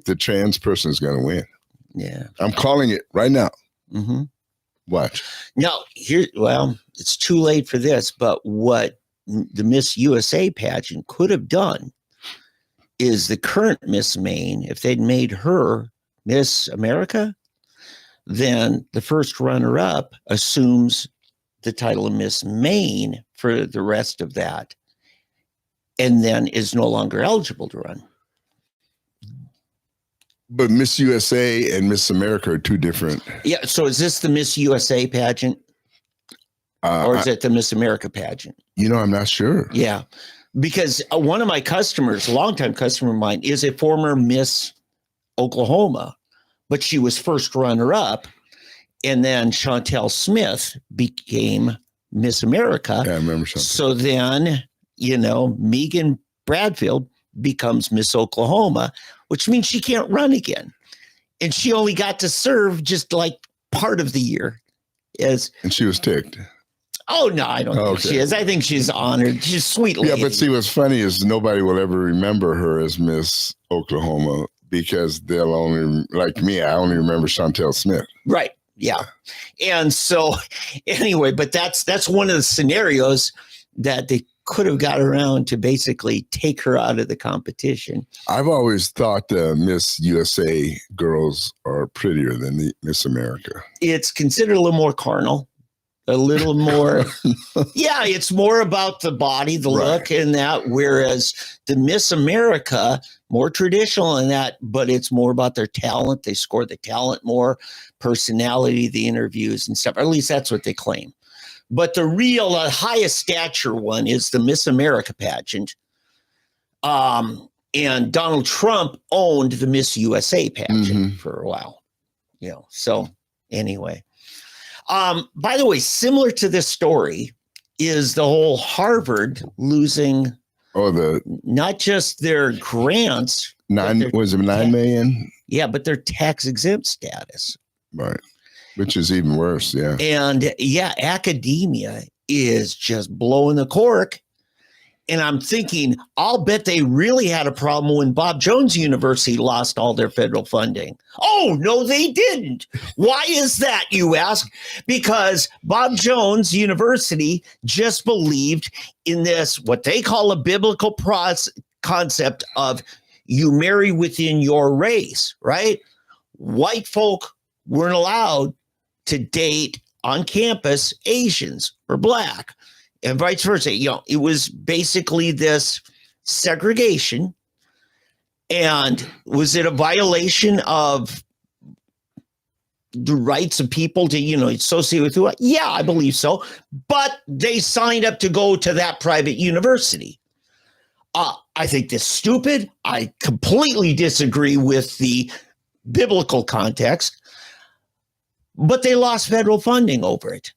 the trans person is going to win. Yeah, I'm calling it right now. Watch. No, it's too late for this. But what the Miss USA pageant could have done is the current Miss Maine, if they'd made her Miss America, then the first runner-up assumes the title of Miss Maine for the rest of that, and then is no longer eligible to run. But Miss USA and Miss America are two different. Yeah, so is this the Miss USA pageant? Or is it the Miss America pageant? You know, I'm not sure. Yeah. Because one of my customers, a longtime customer of mine, is a former Miss Oklahoma, but she was first runner-up, and then Chantel Smith became Miss America. Yeah, I remember Chantel. So then, you know, Megan Bradfield becomes Miss Oklahoma, which means she can't run again. And she only got to serve just like part of the year. And she was ticked. Oh, no, I don't think she is. I think she's honored. She's a sweet lady. Yeah, but see, what's funny is nobody will ever remember her as Miss Oklahoma because they'll only, like me, I only remember Chantel Smith. Right. Yeah. And so anyway, but that's one of the scenarios that they could have got around to basically take her out of the competition. I've always thought the Miss USA girls are prettier than the Miss America. It's considered a little more carnal. a little more. Yeah, it's more about the body, the look, and that. Whereas the Miss America, more traditional in that, but it's more about their talent. They score the talent more, personality, the interviews and stuff. Or at least that's what they claim. But the real highest stature one is the Miss America pageant. And Donald Trump owned the Miss USA pageant for a while. So anyway. By the way, similar to this story is the whole Harvard losing not just their grants. Was it 9 million? Yeah, but their tax exempt status. Right. Which is even worse, yeah. And academia is just blowing the cork. And I'm thinking, I'll bet they really had a problem when Bob Jones University lost all their federal funding. Oh, no, they didn't. Why is that, you ask? Because Bob Jones University just believed in this, what they call a biblical concept of you marry within your race, right? White folk weren't allowed to date on campus Asians or black. And vice versa. It was basically this segregation. And was it a violation of the rights of people to, associate with who? Yeah, I believe so. But they signed up to go to that private university. I think this is stupid. I completely disagree with the biblical context. But they lost federal funding over it.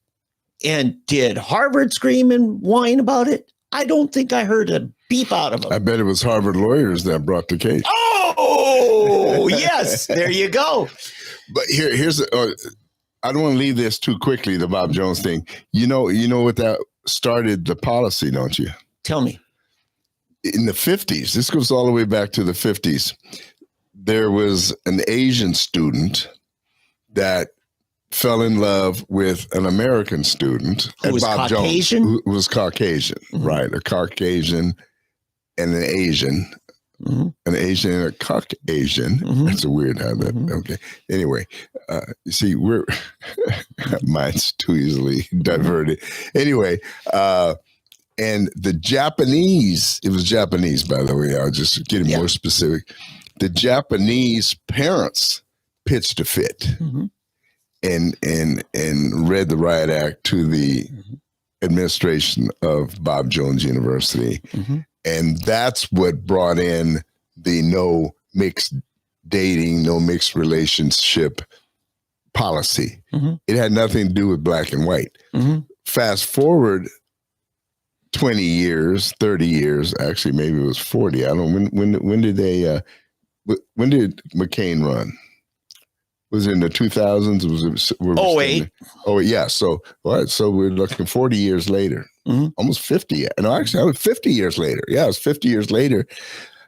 And did Harvard scream and whine about it? I don't think I heard a beep out of them. I bet it was Harvard lawyers that brought the case. Oh, yes. There you go. But here's I don't want to leave this too quickly, the Bob Jones thing. You know what that started the policy, don't you? Tell me. In the 50s, this goes all the way back to the 50s, there was an Asian student that fell in love with an American student. Who was Bob Caucasian? Jones, who was Caucasian, right? A Caucasian and an Asian. An Asian and a Caucasian. That's a weird how that, okay. Anyway, you see, mine's too easily diverted. Anyway, and the Japanese, it was Japanese, by the way, I'll just get more specific. The Japanese parents pitched a fit. And read the riot act to the administration of Bob Jones University. And that's what brought in the no mixed dating, no mixed relationship policy. It had nothing to do with black and white. Fast forward 20 years, 30 years, actually maybe it was 40. I don't know, when did McCain run? Was it in the 2000s? Oh, 08. Oh, yeah. So we're looking 40 years later, almost 50. No, actually, I was 50 years later. Yeah, it was 50 years later.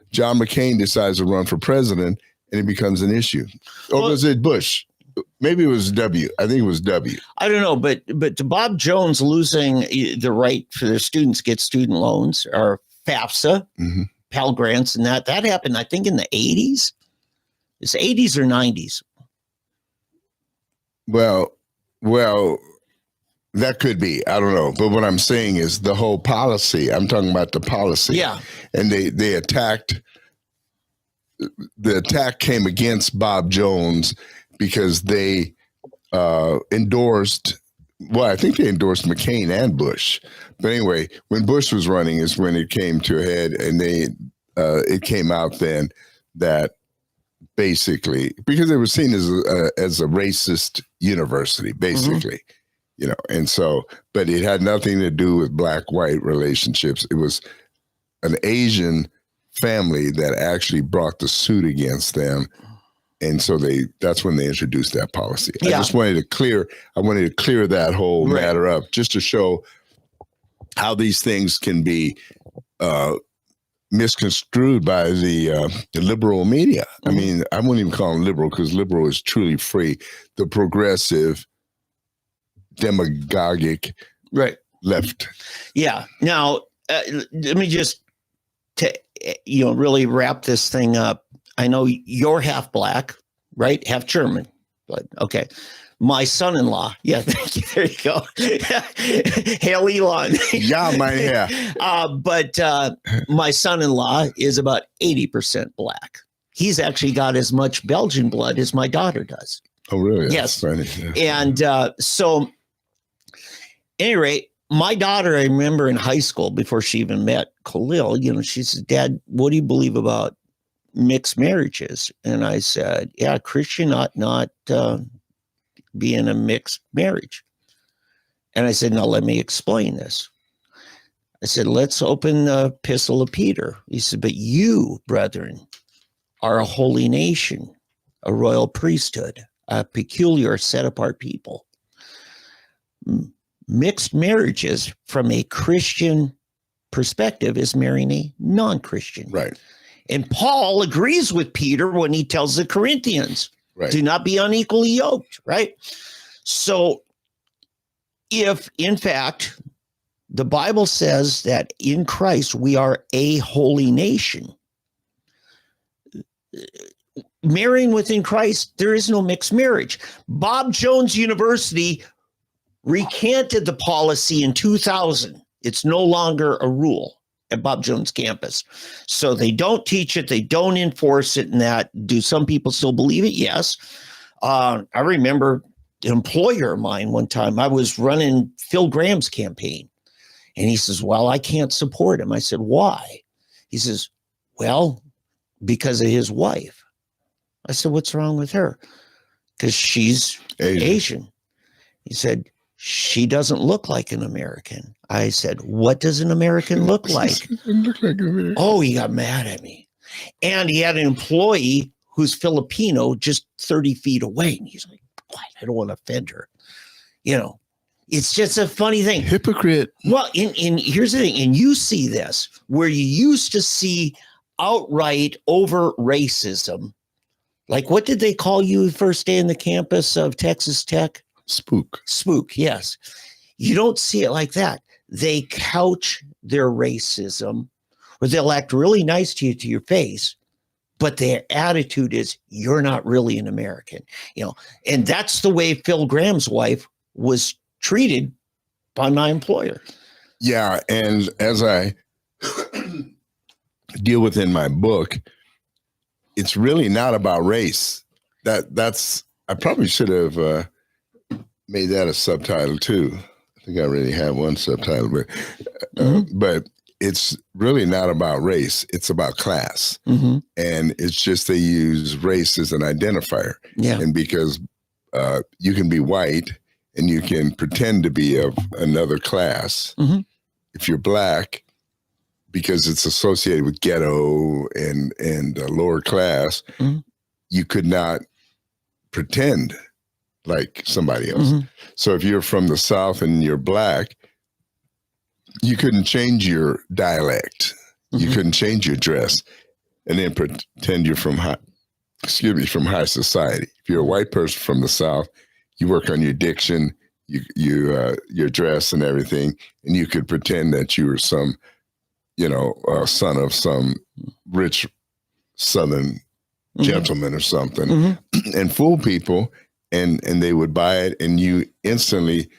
John McCain decides to run for president, and it becomes an issue. Or was it Bush? Maybe it was W. I think it was W. I don't know, but to Bob Jones losing the right for their students to get student loans or FAFSA, Pell Grants, and that happened, I think, in the 80s. It's 80s or 90s. Well, that could be. I don't know. But what I'm saying is the whole policy. I'm talking about the policy. Yeah. And they attacked. The attack came against Bob Jones because they endorsed. Well, I think they endorsed McCain and Bush. But anyway, when Bush was running is when it came to a head, and it came out then that basically, because they were seen as a racist university, basically, and so, but it had nothing to do with black-white relationships. It was an Asian family that actually brought the suit against them. And so that's when they introduced that policy. Yeah. I wanted to clear that whole matter up, just to show how these things can be misconstrued by the liberal media. I mean, I wouldn't even call them liberal, because liberal is truly free. The progressive, demagogic left. Yeah. Now, let me just really wrap this thing up. I know you're half black, right? Half German, but okay. My son-in-law. Yeah, thank you. There you go. Hail Elon. Yeah, my hair. But my son-in-law is about 80% black. He's actually got as much Belgian blood as my daughter does. Oh, really? Yes. That's funny. Yeah. And so, at any rate, my daughter, I remember in high school, before she even met Khalil, she said, Dad, what do you believe about mixed marriages? And I said, yeah, Christian ought not be in a mixed marriage. And I said, now let me explain this. I said, let's open the Epistle of Peter. He said, but you, brethren, are a holy nation, a royal priesthood, a peculiar set apart people. Mixed marriages from a Christian perspective is marrying a non-Christian. Right. And Paul agrees with Peter when he tells the Corinthians, right. do not be unequally yoked, right? So if, in fact, the Bible says that in Christ we are a holy nation, marrying within Christ, there is no mixed marriage. Bob Jones University recanted the policy in 2000. It's no longer a rule at Bob Jones campus. So they don't teach it. They don't enforce it. And that, do some people still believe it? Yes. I remember an employer of mine one time, I was running Phil Graham's campaign. And he says, well, I can't support him. I said, why? He says, well, because of his wife. I said, what's wrong with her? Because she's Asian. He said, she doesn't look like an American. I said, what does an American look like? Look like American. Oh, he got mad at me. And he had an employee who's Filipino just 30 feet away. And he's like, what? I don't want to offend her. It's just a funny thing. Hypocrite. Well, here's the thing. And you see this where you used to see outright overt racism. Like, what did they call you first day in the campus of Texas Tech? Spook, yes. You don't see it like that. They couch their racism, or they'll act really nice to you to your face, but their attitude is, you're not really an American. And that's the way Phil Graham's wife was treated by my employer. Yeah, and as I deal with in my book, it's really not about race. That's I probably should have made that a subtitle too. I think I already have one subtitle, but it's really not about race. It's about class. Mm-hmm. And it's just they use race as an identifier. Yeah. And because you can be white and you can pretend to be of another class. Mm-hmm. If you're black, because it's associated with ghetto and lower class, mm-hmm. you could not pretend like somebody else. Mm-hmm. So if you're from the South and you're black, you couldn't change your dialect. Mm-hmm. You couldn't change your dress and then pretend you're from high society. If you're a white person from the South, you work on your diction, your dress and everything, and you could pretend that you were some, son of some rich Southern mm-hmm. gentleman or something, mm-hmm. and fool people, and they would buy it, and you instantly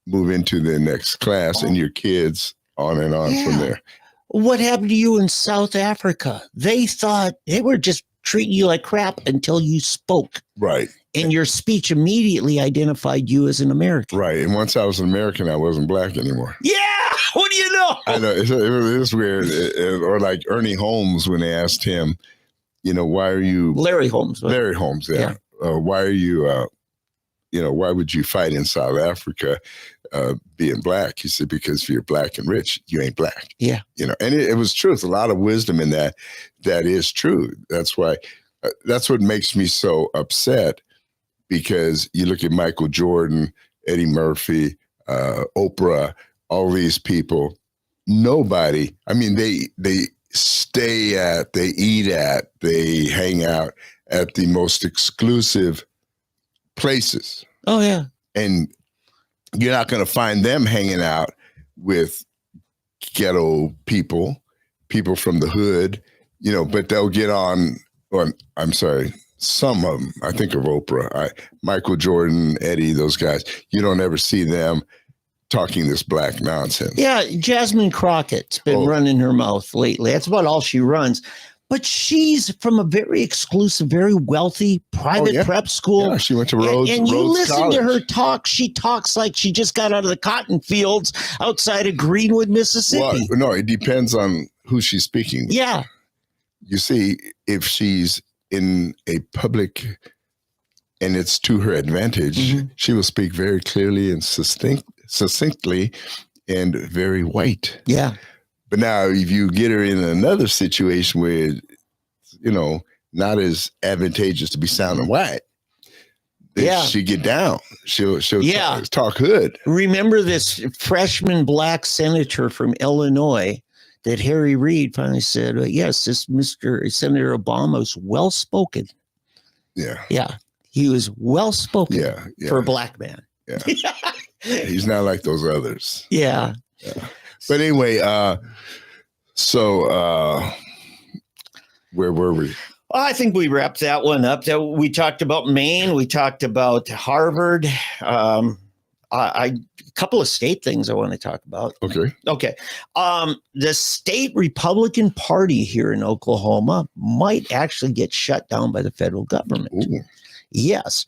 move into the next class, and your kids on and on from there. What happened to you in South Africa? They thought they were just treating you like crap until you spoke. Right. And your speech immediately identified you as an American. Right. And once I was an American, I wasn't black anymore. Yeah. What do you know? I know. It was weird. Or like Ernie Holmes, when they asked him, why are you... Larry Holmes. Larry Holmes, yeah. Why are you... why would you fight in South Africa being black? He said, because if you're black and rich, you ain't black. Yeah. And it was truth. A lot of wisdom in that. That is true. That's why, that's what makes me so upset, because you look at Michael Jordan, Eddie Murphy, Oprah, all these people, nobody, they stay at, they eat at, they hang out at the most exclusive places. Oh, yeah. And you're not going to find them hanging out with ghetto people from the hood, but they'll get on, or I'm sorry, Some of them. I think of Oprah, Michael Jordan, Eddie, those guys. You don't ever see them talking this black nonsense. Yeah, Jasmine Crockett's been running her mouth lately. That's about all she runs. But she's from a very exclusive, very wealthy private prep school. Yeah, she went to Rhodes. And you Rhodes listen College. to her talk. She talks like she just got out of the cotton fields outside of Greenwood, Mississippi. Well, no, it depends on who she's speaking with. Yeah. You see, if she's in a public and it's to her advantage, she will speak very clearly and succinctly and very white. Yeah. But now if you get her in another situation where, not as advantageous to be sounding white, then she get down. She'll talk hood. Remember this freshman black senator from Illinois that Harry Reid finally said, yes, this Mr. Senator Obama was well-spoken. Yeah. Yeah. He was well-spoken for a black man. Yeah. He's not like those others. Yeah. But anyway, where were we? Well, I think we wrapped that one up. We talked about Maine. We talked about Harvard. A couple of state things I want to talk about. Okay. The state Republican Party here in Oklahoma might actually get shut down by the federal government. Ooh. Yes.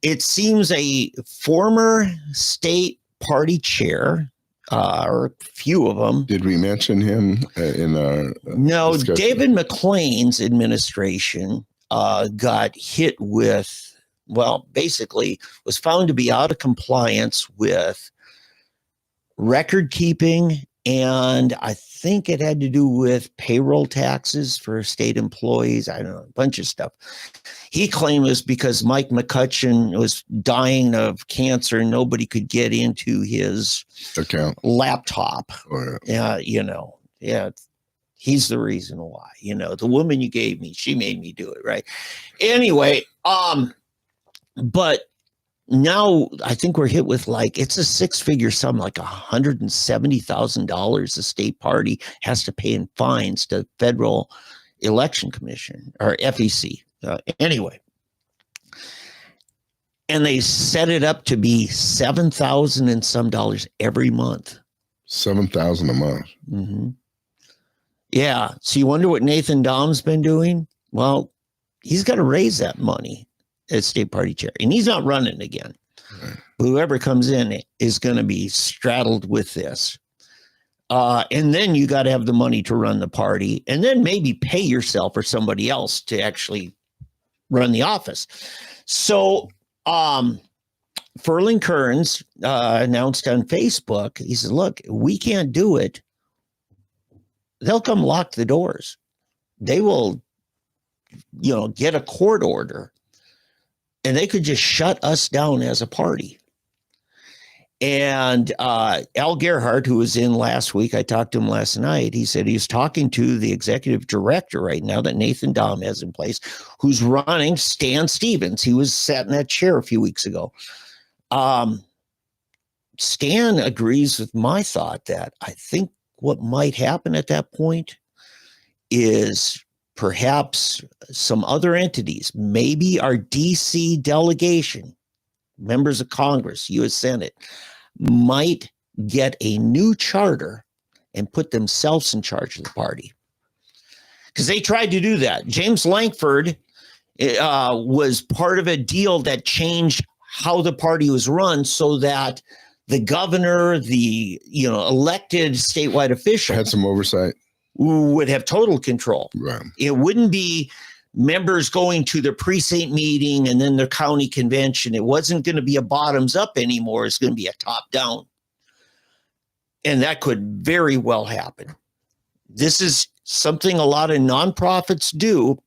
It seems a former state party chair, or a few of them. Did we mention him in our No, discussion? David McClain's administration got hit with, basically was found to be out of compliance with record keeping, and I think it had to do with payroll taxes for state employees. I don't know, a bunch of stuff. He claimed it was because Mike McCutcheon was dying of cancer and nobody could get into his account laptop. He's the reason why. The woman you gave me, she made me do it, right? Anyway, but now I think we're hit with it's a six-figure sum, like $170,000 the state party has to pay in fines to the Federal Election Commission or FEC. Anyway, and they set it up to be $7,000 and some dollars every month. $7,000 a month. Mm-hmm. Yeah. So you wonder what Nathan Dom's been doing? Well, he's got to raise that money as state party chair, and he's not running again. Right. Whoever comes in is going to be straddled with this. And then you got to have the money to run the party, and then maybe pay yourself or somebody else to actually run the office. So Ferlin Kearns announced on Facebook, he said, look, we can't do it. They'll come lock the doors. They will, get a court order, and they could just shut us down as a party. And Al Gerhardt, who was in last week, I talked to him last night. He said he's talking to the executive director right now that Nathan Dom has in place, who's running Stan Stevens. He was sat in that chair a few weeks ago. Stan agrees with my thought that I think what might happen at that point is perhaps some other entities, maybe our DC delegation, members of Congress, U.S. Senate, might get a new charter and put themselves in charge of the party. Because they tried to do that. James Lankford was part of a deal that changed how the party was run so that the governor, the elected statewide official had some oversight, would have total control. Right. It wouldn't be members going to the precinct meeting and then their county convention. It wasn't going to be a bottoms up anymore. It's going to be a top down. And that could very well happen. This is something a lot of nonprofits do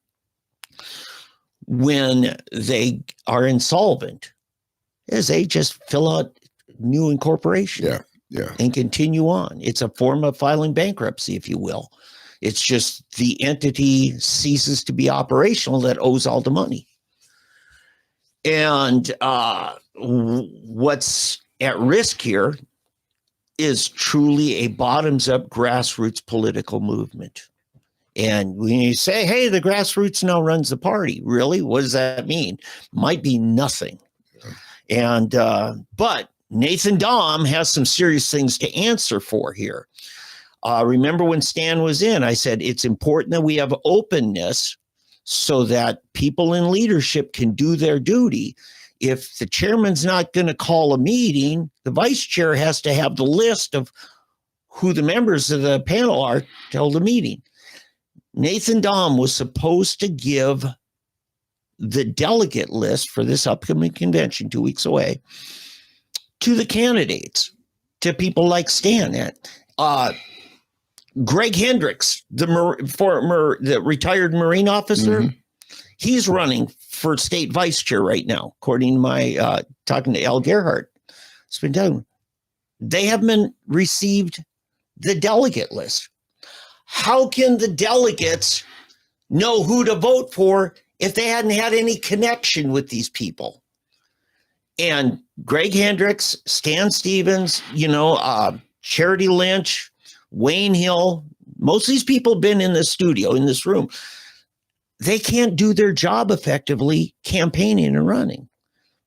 when they are insolvent, is they just fill out new incorporation. Yeah. And continue on. It's a form of filing bankruptcy, if you will. It's just the entity ceases to be operational that owes all the money. And what's at risk here is truly a bottoms-up grassroots political movement. And when you say, hey, the grassroots now runs the party, really? What does that mean? Might be nothing. And, but Nathan Dahm has some serious things to answer for here. Remember when Stan was in, I said, it's important that we have openness so that people in leadership can do their duty. If the chairman's not going to call a meeting, the vice chair has to have the list of who the members of the panel are to hold the meeting. Nathan Dahm was supposed to give the delegate list for this upcoming convention 2 weeks away to the candidates, to people like Stan. Greg Hendricks, the retired Marine officer, he's running for state vice chair right now, according to my talking to Al Gerhardt. It's been done. They haven't received the delegate list. How can the delegates know who to vote for if they hadn't had any connection with these people? And Greg Hendricks, Stan Stevens, Charity Lynch, Wayne Hill, most of these people have been in the studio, in this room. They can't do their job effectively campaigning and running.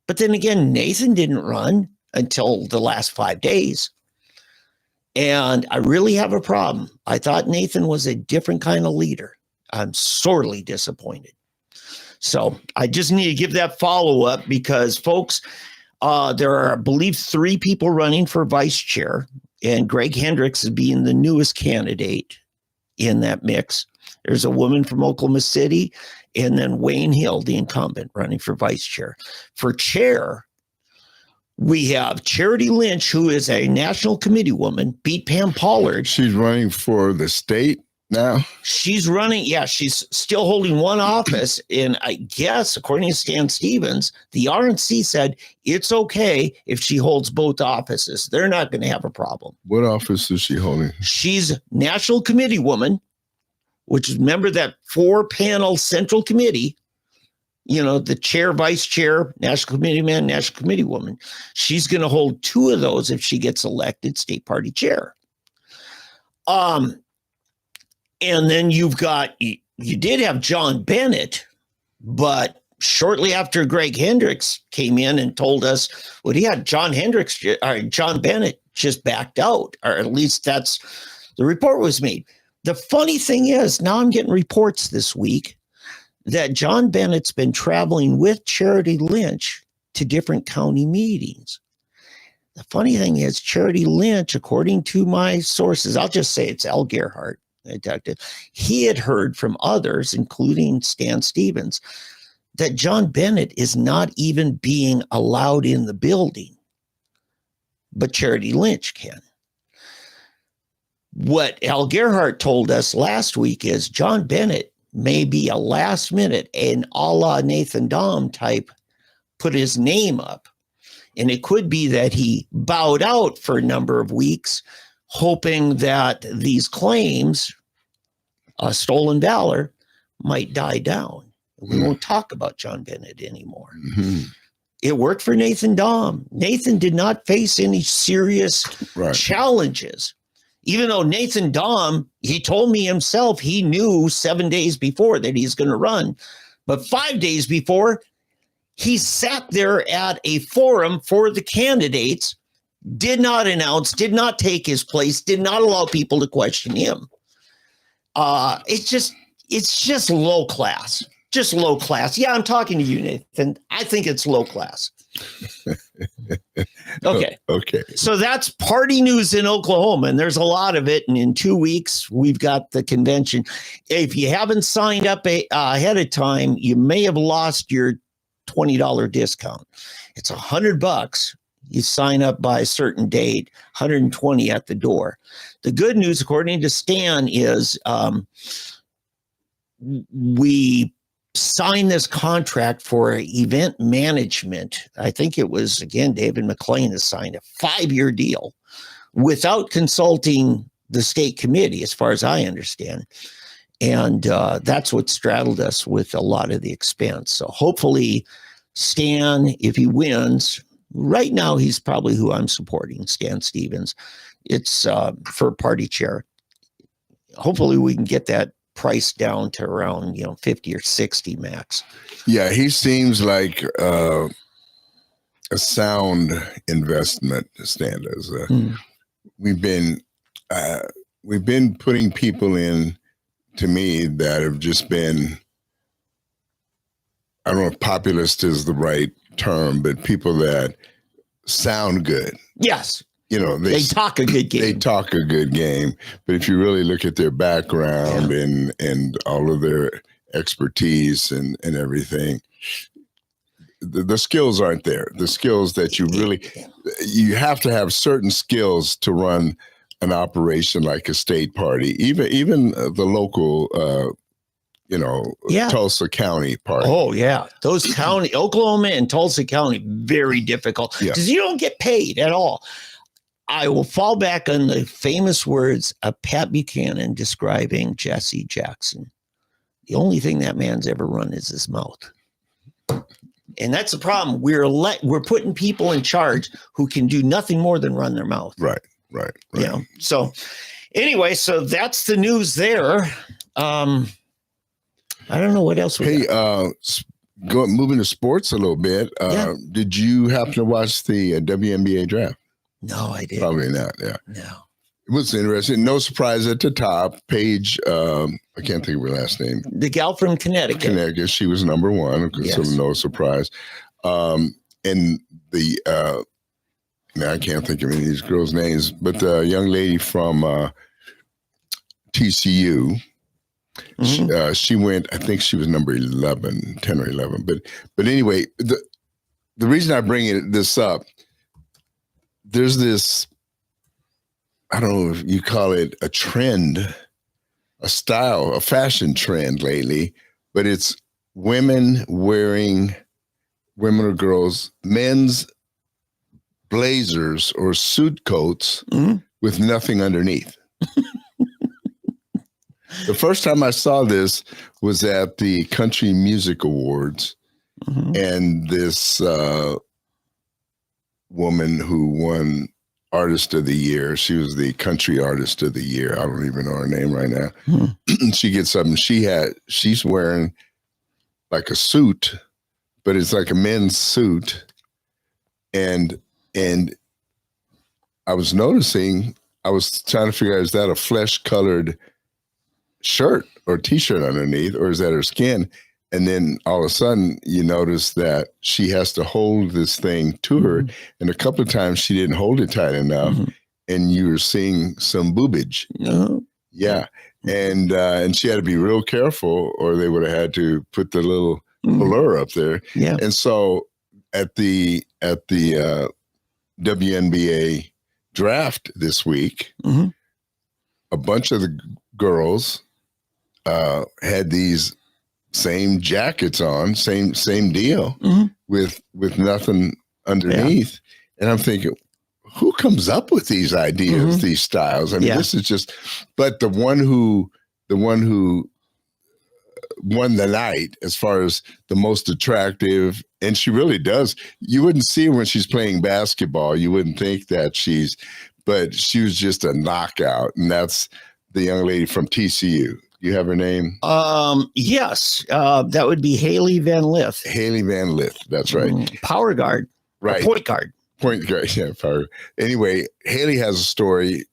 But then again, Nathan didn't run until the last 5 days. And I really have a problem. I thought Nathan was a different kind of leader. I'm sorely disappointed. So I just need to give that follow-up because, folks, there are, I believe, 3 people running for vice chair, and Greg Hendricks is being the newest candidate in that mix. There's a woman from Oklahoma City, and then Wayne Hill, the incumbent, running for vice chair. For chair, we have Charity Lynch, who is a national committee woman, beat Pam Pollard. She's running for the state now? She's running, she's still holding one office. And I guess, according to Stan Stevens, the RNC said it's okay if she holds both offices. They're not going to have a problem. What office is she holding? She's national committee woman, which is, remember that 4-panel central committee, the chair, vice chair, national committee man, national committee woman. She's going to hold 2 of those if she gets elected state party chair. And then you've got, you did have John Bennett, but shortly after Greg Hendricks came in and told us what he had, John Bennett just backed out, or at least that's the report was made. The funny thing is, now I'm getting reports this week that John Bennett's been traveling with Charity Lynch to different county meetings. The funny thing is, Charity Lynch, according to my sources, I'll just say it's Al Gerhardt, detective, he had heard from others, including Stan Stevens, that John Bennett is not even being allowed in the building, but Charity Lynch can. What Al Gerhardt told us last week is John Bennett may be a last minute and a la Nathan Dahm type put his name up. And it could be that he bowed out for a number of weeks, hoping that these claims, stolen valor, might die down. We won't talk about John Bennett anymore. Mm-hmm. It worked for Nathan Dahm. Nathan did not face any serious challenges. Even though Nathan Dahm, he told me himself he knew 7 days before that he's going to run. But 5 days before, he sat there at a forum for the candidates, did not announce, did not take his place, did not allow people to question him. It's just low class. Just low class. Yeah, I'm talking to you, Nathan. I think it's low class. Okay. So that's party news in Oklahoma, and there's a lot of it. And in 2 weeks, we've got the convention. If you haven't signed up ahead of time, you may have lost your $20 discount. It's $100. You sign up by a certain date, $120 at the door. The good news, according to Stan, is we signed this contract for event management. I think it was, again, David McLean has signed a 5-year deal without consulting the state committee, as far as I understand. And that's what straddled us with a lot of the expense. So hopefully Stan, if he wins, right now he's probably who I'm supporting, Stan Stevens. It's for party chair. Hopefully we can get that priced down to around 50 or 60 max. Yeah, he seems like a sound investment, Standas. We've been putting people in, to me, that have just been, I don't know if populist is the right term, but people that sound good. Yes. They talk a good game. They talk a good game, but if you really look at their background and all of their expertise and everything, the skills aren't there. The skills that you have to have certain skills to run an operation like a state party, even the local, Tulsa County party. Oh yeah, those county, Oklahoma and Tulsa County, very difficult because you don't get paid at all. I will fall back on the famous words of Pat Buchanan describing Jesse Jackson. The only thing that man's ever run is his mouth. And that's the problem. We're putting people in charge who can do nothing more than run their mouth. Right. So anyway, so that's the news there. I don't know what else. Moving to sports a little bit. Did you happen to watch the WNBA draft? No, I didn't. Probably not. Yeah. No. It was interesting. No surprise at the top. Paige, I can't think of her last name. The gal from Connecticut. She was number one. So no surprise. And the now I can't think of any of these girls' names, but the young lady from TCU. She went. I think she was number 10 or 11. But anyway, the reason I bring this up. There's this, I don't know if you call it a trend, a style, a fashion trend lately, but it's women or girls, men's blazers or suit coats with nothing underneath. The first time I saw this was at the Country Music Awards, and this woman who won Artist of the Year. She was the Country Artist of the Year. I don't even know her name right now. She gets up and she's wearing like a suit, but it's like a men's suit. And I was noticing, I was trying to figure out, is that a flesh-colored shirt or t-shirt underneath, or is that her skin? And then all of a sudden, you notice that she has to hold this thing to her. And a couple of times she didn't hold it tight enough. And you were seeing some boobage. Yeah. And she had to be real careful, or they would have had to put the little blur up there. Yeah. And so at the WNBA draft this week, a bunch of the girls had these same jackets on, same deal, with nothing underneath. And I'm thinking, who comes up with these ideas, these styles? I mean, this is just, but the one who won the night as far as the most attractive, and she really does. You wouldn't see her when she's playing basketball. You wouldn't think that but she was just a knockout. And that's the young lady from TCU. You have her name? Yes. That would be Haley Van Lith. Haley Van Lith. That's right. Power guard. Right. Point guard. Point guard. Yeah. Power. Anyway, Haley has a story.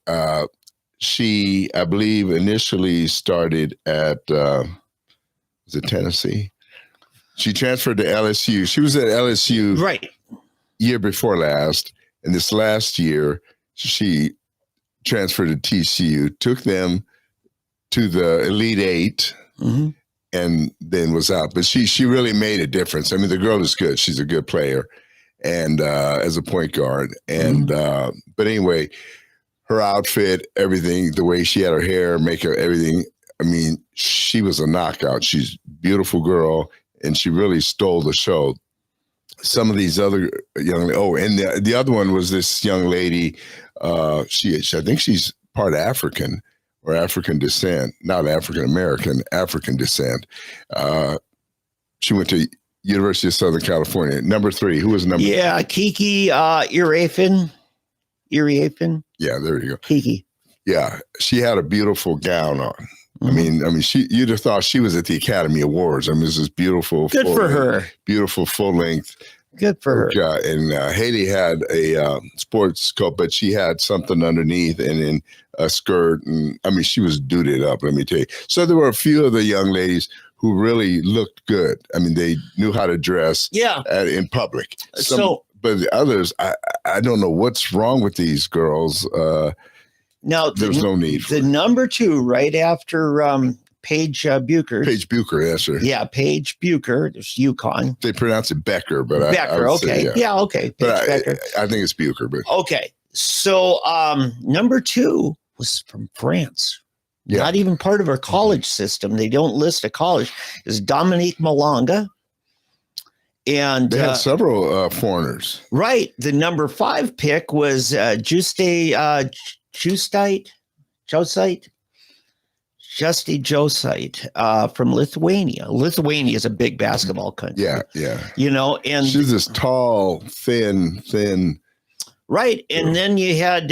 She, I believe, initially started at, was it Tennessee? She transferred to LSU. She was at LSU year before last. And this last year, she transferred to TCU, took them to the Elite Eight, and then was out. But she really made a difference. I mean, the girl is good. She's a good player, and as a point guard. And but anyway, her outfit, everything, the way she had her hair, makeup, everything. I mean, she was a knockout. She's a beautiful girl, and she really stole the show. Some of these other young, and the other one was this young lady. I think she's part African. Or African descent, not African American, African descent. She went to University of Southern California. Number 3, who was number? Yeah, Kiki Iriafen. Yeah, there you go. Kiki. Yeah, she had a beautiful gown on. I mean, you'd have thought she was at the Academy Awards. I mean, this is beautiful. Good for her. Beautiful full length. Good for her. And Haley had a sports coat, but she had something underneath and then a skirt. And I mean, she was duded up, let me tell you. So there were a few of the young ladies who really looked good. I mean, they knew how to dress in public. But the others, I don't know what's wrong with these girls. Now, there's no need for the number 2 right after Paige Bucher. Paige Bucher, yes, sir. Yeah, Paige Bucher. There's UConn. They pronounce it Becker, but Becker, okay. Say, yeah, okay. But I think it's Bucher. But okay. So number 2 was from France. Yeah. Not even part of our college system. They don't list a college. Is Dominique Malonga. And they had several foreigners. Right. The number 5 pick was Justy Josite from Lithuania. Lithuania is a big basketball country. Yeah. You know, and she's this tall, thin. Right. And then you had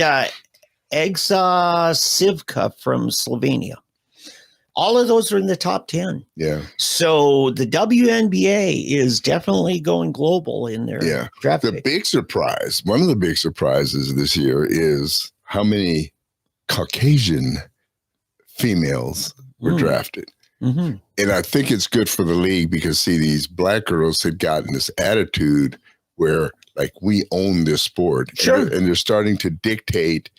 Egza Sivka from Slovenia. All of those are in the top 10. Yeah. So the WNBA is definitely going global in their draft. The big surprise, one of the big surprises this year is how many Caucasian females were drafted. Mm-hmm. And I think it's good for the league because, see, these black girls had gotten this attitude where, like, we own this sport. Sure. And they're starting to dictate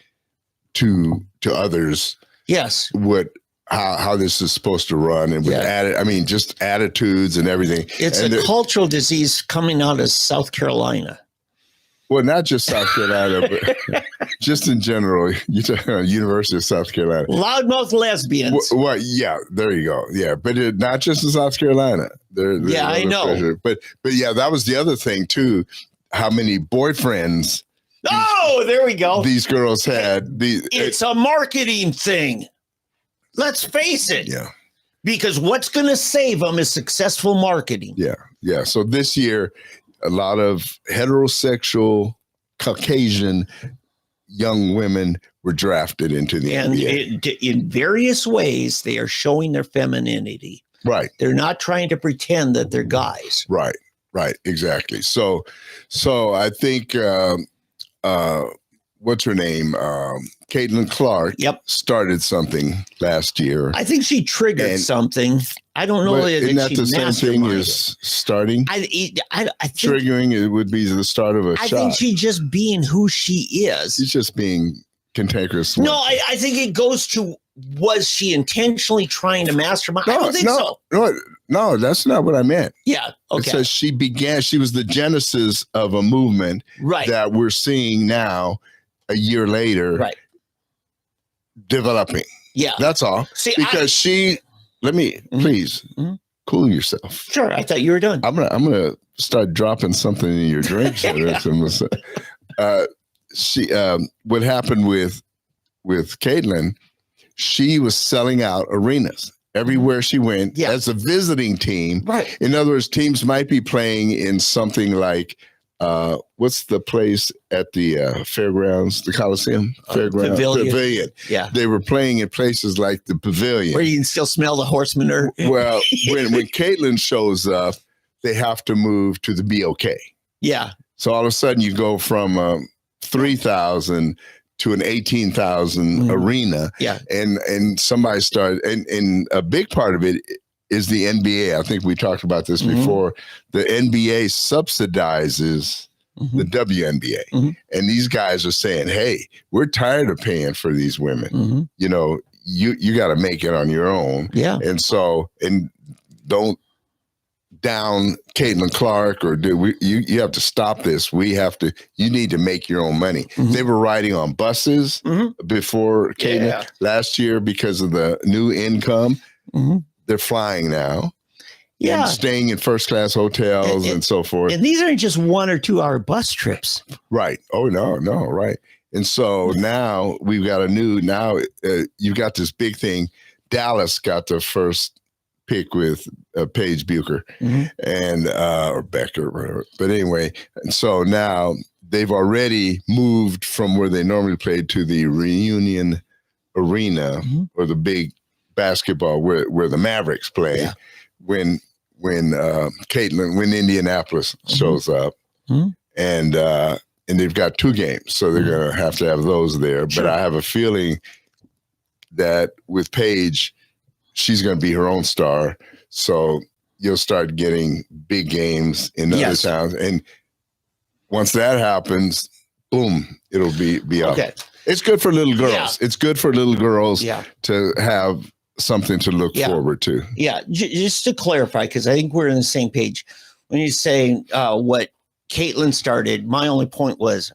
to others how this is supposed to run, and with just attitudes and everything. It's a cultural disease coming out of South Carolina. Well, not just South Carolina, but just in general. University of South Carolina. Loudmouth lesbians. Well, yeah, there you go. Yeah, but not just in South Carolina. I know. Pressure. But yeah, that was the other thing too. How many boyfriends? Oh, there we go. These girls had. It's a marketing thing. Let's face it. Yeah. Because what's going to save them is successful marketing. Yeah. So this year, a lot of heterosexual Caucasian young women were drafted into the NBA. In various ways, they are showing their femininity. Right. They're not trying to pretend that they're guys. Right. Exactly. So I think, what's her name? Caitlin Clark started something last year. I think she triggered something. I don't know. Isn't that the same thing as starting? I think triggering it would be the start of a shot. I think she's just being who she is. She's just being cantankerous. No, I think it goes to, was she intentionally trying to mastermind? I don't think so. No, that's not what I meant. Yeah. Okay. It says she was the genesis of a movement that we're seeing now a year later developing. Yeah. That's all. See, because please cool yourself. Sure. I thought you were done. I'm gonna start dropping something in your drinks. What happened with Caitlin, she was selling out arenas everywhere she went as a visiting team. Right. In other words, teams might be playing in something like what's the place at the fairgrounds, the Coliseum? Pavilion. Yeah. They were playing in places like the Pavilion. Where you can still smell the horse manure. Well, when Caitlin shows up, they have to move to the BOK. Yeah. So all of a sudden you go from 3,000 to an 18,000 arena. Yeah. And somebody started, and a big part of it is the NBA. I think we talked about this before. The NBA subsidizes the WNBA. And these guys are saying, hey, we're tired of paying for these women. You know, you got to make it on your own. Yeah. And so, and don't down Caitlin Clark or you have to stop this. You need to make your own money. They were riding on buses before Caitlin last year because of the new income. They're flying now. Yeah. And staying in first class hotels and so forth. And these aren't just 1 or 2 hour bus trips. Right. Oh, no, right. And so now we've got you've got this big thing. Dallas got the first pick with Paige Bucher and or Becker or whatever. But anyway, and so now they've already moved from where they normally played to the Reunion Arena or the big basketball where the Mavericks play, when Indianapolis shows up, and they've got 2 games, so they're going to have those there. Sure. But I have a feeling that with Paige, she's going to be her own star, so you'll start getting big games in other towns, and once that happens, boom, it'll be up. Okay. It's good for little girls. Yeah. It's good for little girls to have something to look forward to. Yeah, just to clarify, because I think we're on the same page. When you say what Caitlin started, my only point was,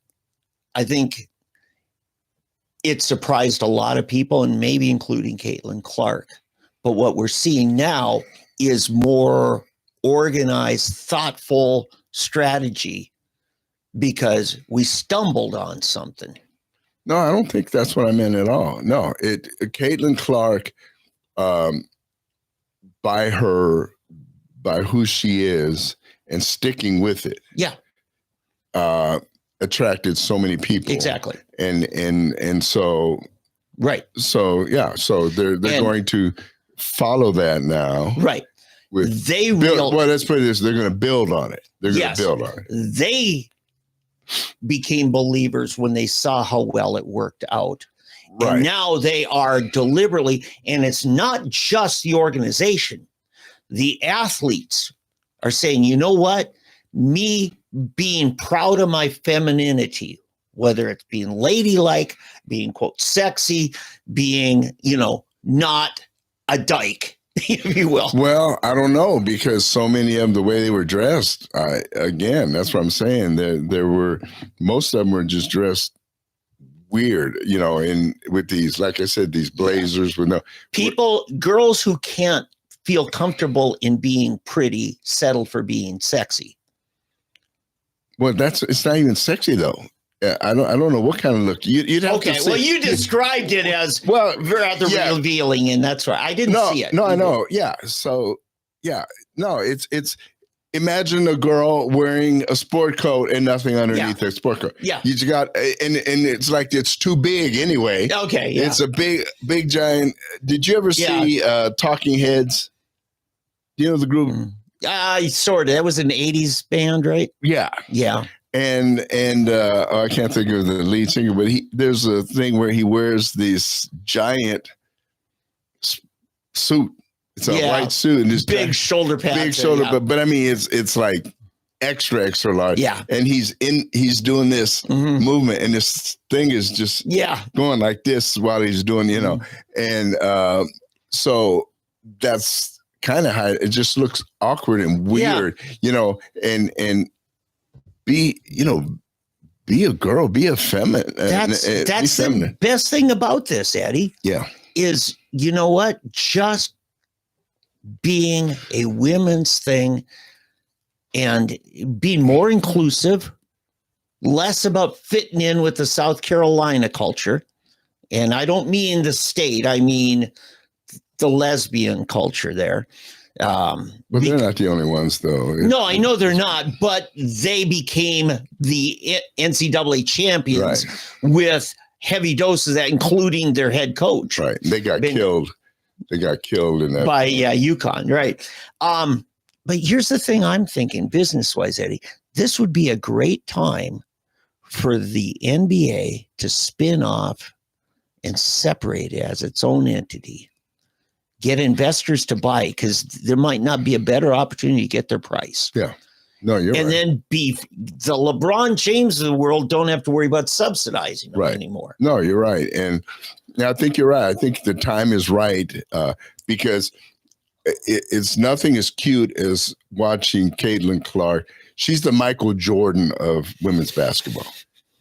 I think it surprised a lot of people, and maybe including Caitlin Clark. But what we're seeing now is more organized, thoughtful strategy because we stumbled on something. No, I don't think that's what I meant at all. No, Caitlin Clark, by who she is and sticking with it. Yeah. Attracted so many people. Exactly. And so. Right. So, yeah. So they're going to follow that now. Right. Well, let's put it this. They're going to build on it. They're going to build on it. They became believers when they saw how well it worked out. Right. And now they are deliberately, and it's not just the organization. The athletes are saying, you know what? Me being proud of my femininity, whether it's being ladylike, being, quote, sexy, being, not a dyke, if you will. Well, I don't know, because so many of them, the way they were dressed, again, that's what I'm saying. There were, most of them were just dressed weird, with these, like I said, these blazers with girls who can't feel comfortable in being pretty settle for being sexy. Well, it's not even sexy though. I don't know what kind of look you'd have to see. Well, you described it as rather revealing, and that's right. I didn't see it. No, I know. Yeah. So no, it's imagine a girl wearing a sport coat and nothing underneath their sport coat. Yeah. You just got and it's like it's too big anyway. Okay. Yeah. It's a big giant. Did you ever see Talking Heads? Do you know the group? Sort of. That was an 80s band, right? Yeah. Yeah. And I can't think of the lead singer, but there's a thing where he wears this giant suit. It's a white suit and this big shoulder pads. Big shoulder, but I mean it's like extra large. Yeah. And he's doing this movement, and this thing is just going like this while he's doing, and so that's kind of how it just looks awkward and weird, and be a girl, be a feminine. That's the best thing about this, Eddie. Yeah. Is, you know what? Just being a women's thing and being more inclusive, less about fitting in with the South Carolina culture. And I don't mean the state, I mean the lesbian culture there. But they're not the only ones, though. No, I know they're not, but they became the NCAA champions with heavy doses of that, including their head coach. Right. They got killed. They got killed in that. By UConn, right. But here's the thing I'm thinking, business-wise, Eddie. This would be a great time for the NBA to spin off and separate it as its own entity. Get investors to buy, because there might not be a better opportunity to get their price. Yeah. No, you're right. And then the LeBron James of the world don't have to worry about subsidizing them anymore. No, you're right. And I think you're right. I think the time is right because it's nothing as cute as watching Caitlin Clark. She's the Michael Jordan of women's basketball.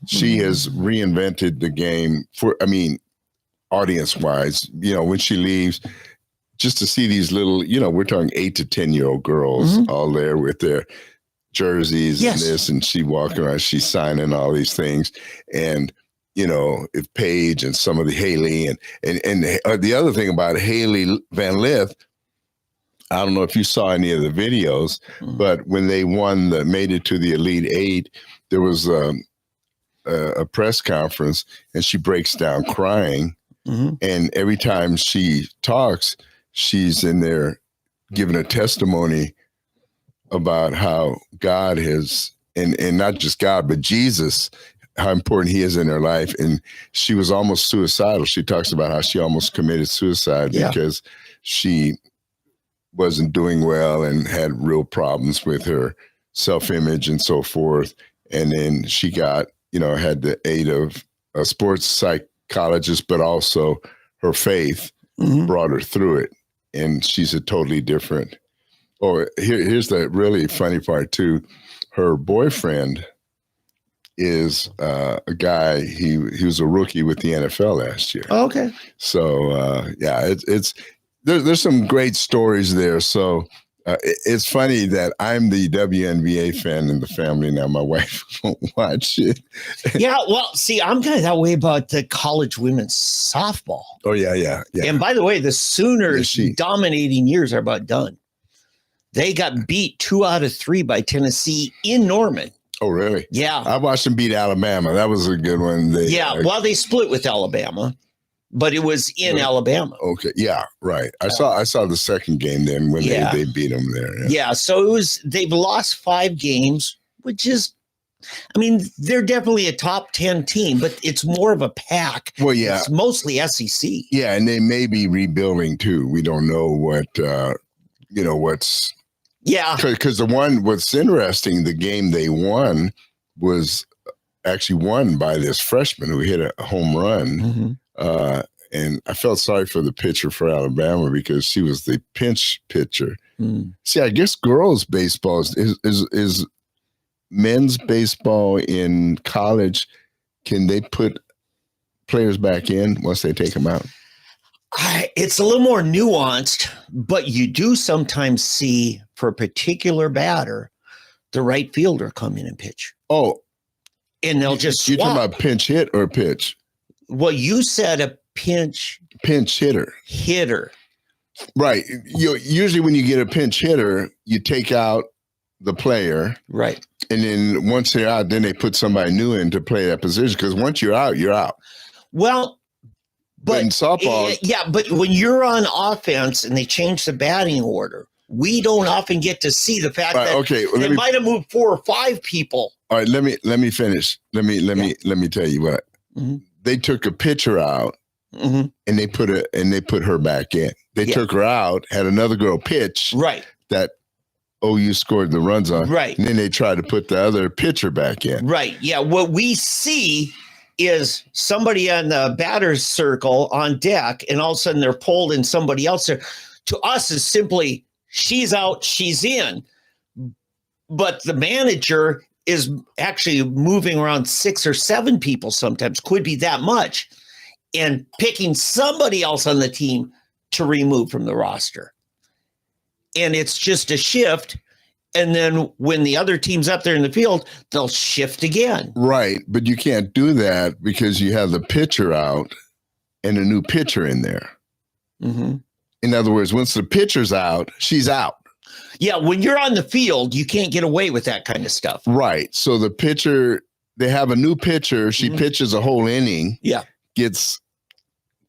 She has reinvented the game audience-wise, when she leaves. Just to see these little, we're talking 8 to 10-year-old girls all there with their jerseys and this, and she walking around, she's signing all these things. And, if Paige and some of the Haley and the other thing about Haley Van Lith, I don't know if you saw any of the videos, but when they made it to the Elite Eight, there was a press conference and she breaks down crying. And every time she talks, she's in there giving a testimony about how God has, and not just God, but Jesus, how important he is in her life. And she was almost suicidal. She talks about how she almost committed suicide because she wasn't doing well and had real problems with her self-image and so forth. And then she got, had the aid of a sports psychologist, but also her faith brought her through it. And she's a totally different. Oh, here's the really funny part too. Her boyfriend is a guy. He was a rookie with the NFL last year. Oh, okay. So there's some great stories there. So it's funny that I'm the WNBA fan in the family now. My wife won't watch it. Yeah, well, see, I'm kind of that way about the college women's softball. Oh yeah. And by the way, the Sooners' dominating years are about done. They got beat 2 out of 3 by Tennessee in Norman. Oh, really? Yeah. I watched them beat Alabama. That was a good one. They split with Alabama, but it was in Alabama. Okay. Yeah, right. I saw the second game then when they beat them there. Yeah. So they've lost 5 games, which is, they're definitely a top 10 team, but it's more of a pack. Well, yeah. It's mostly SEC. Yeah, and they may be rebuilding too. We don't know what's. Yeah. Because what's interesting, the game they won was actually won by this freshman who hit a home run. And I felt sorry for the pitcher for Alabama because she was the pinch pitcher. See, I guess girls' baseball is men's baseball in college. Can they put players back in once they take them out? It's a little more nuanced, but you do sometimes see for a particular batter, the right fielder come in and pitch. Oh, and they'll just swap. You're talking about pinch hit or pitch? Well, you said a pinch hitter. Right. Usually when you get a pinch hitter, you take out the player. Right. And then once they're out, then they put somebody new in to play that position. Because once you're out, you're out. Well, but in softball. Yeah, but when you're on offense and they change the batting order, we don't often get to see the fact that they might have moved 4 or 5 people. All right, let me finish. Let me tell you what. They took a pitcher out and they put her back in. They took her out, had another girl pitch. Right. That OU scored the runs on. Right. And then they tried to put the other pitcher back in. Right. Yeah. What we see is somebody on the batter's circle on deck, and all of a sudden they're pulled and somebody else there. To us is simply she's out, she's in. But the manager is actually moving around 6 or 7 people sometimes, could be that much, and picking somebody else on the team to remove from the roster. And it's just a shift. And then when the other team's up there in the field, they'll shift again. Right. But you can't do that because you have the pitcher out and a new pitcher in there. In other words, once the pitcher's out, she's out. Yeah. When you're on the field, you can't get away with that kind of stuff. Right. So the pitcher, they have a new pitcher. She pitches a whole inning. Yeah. Gets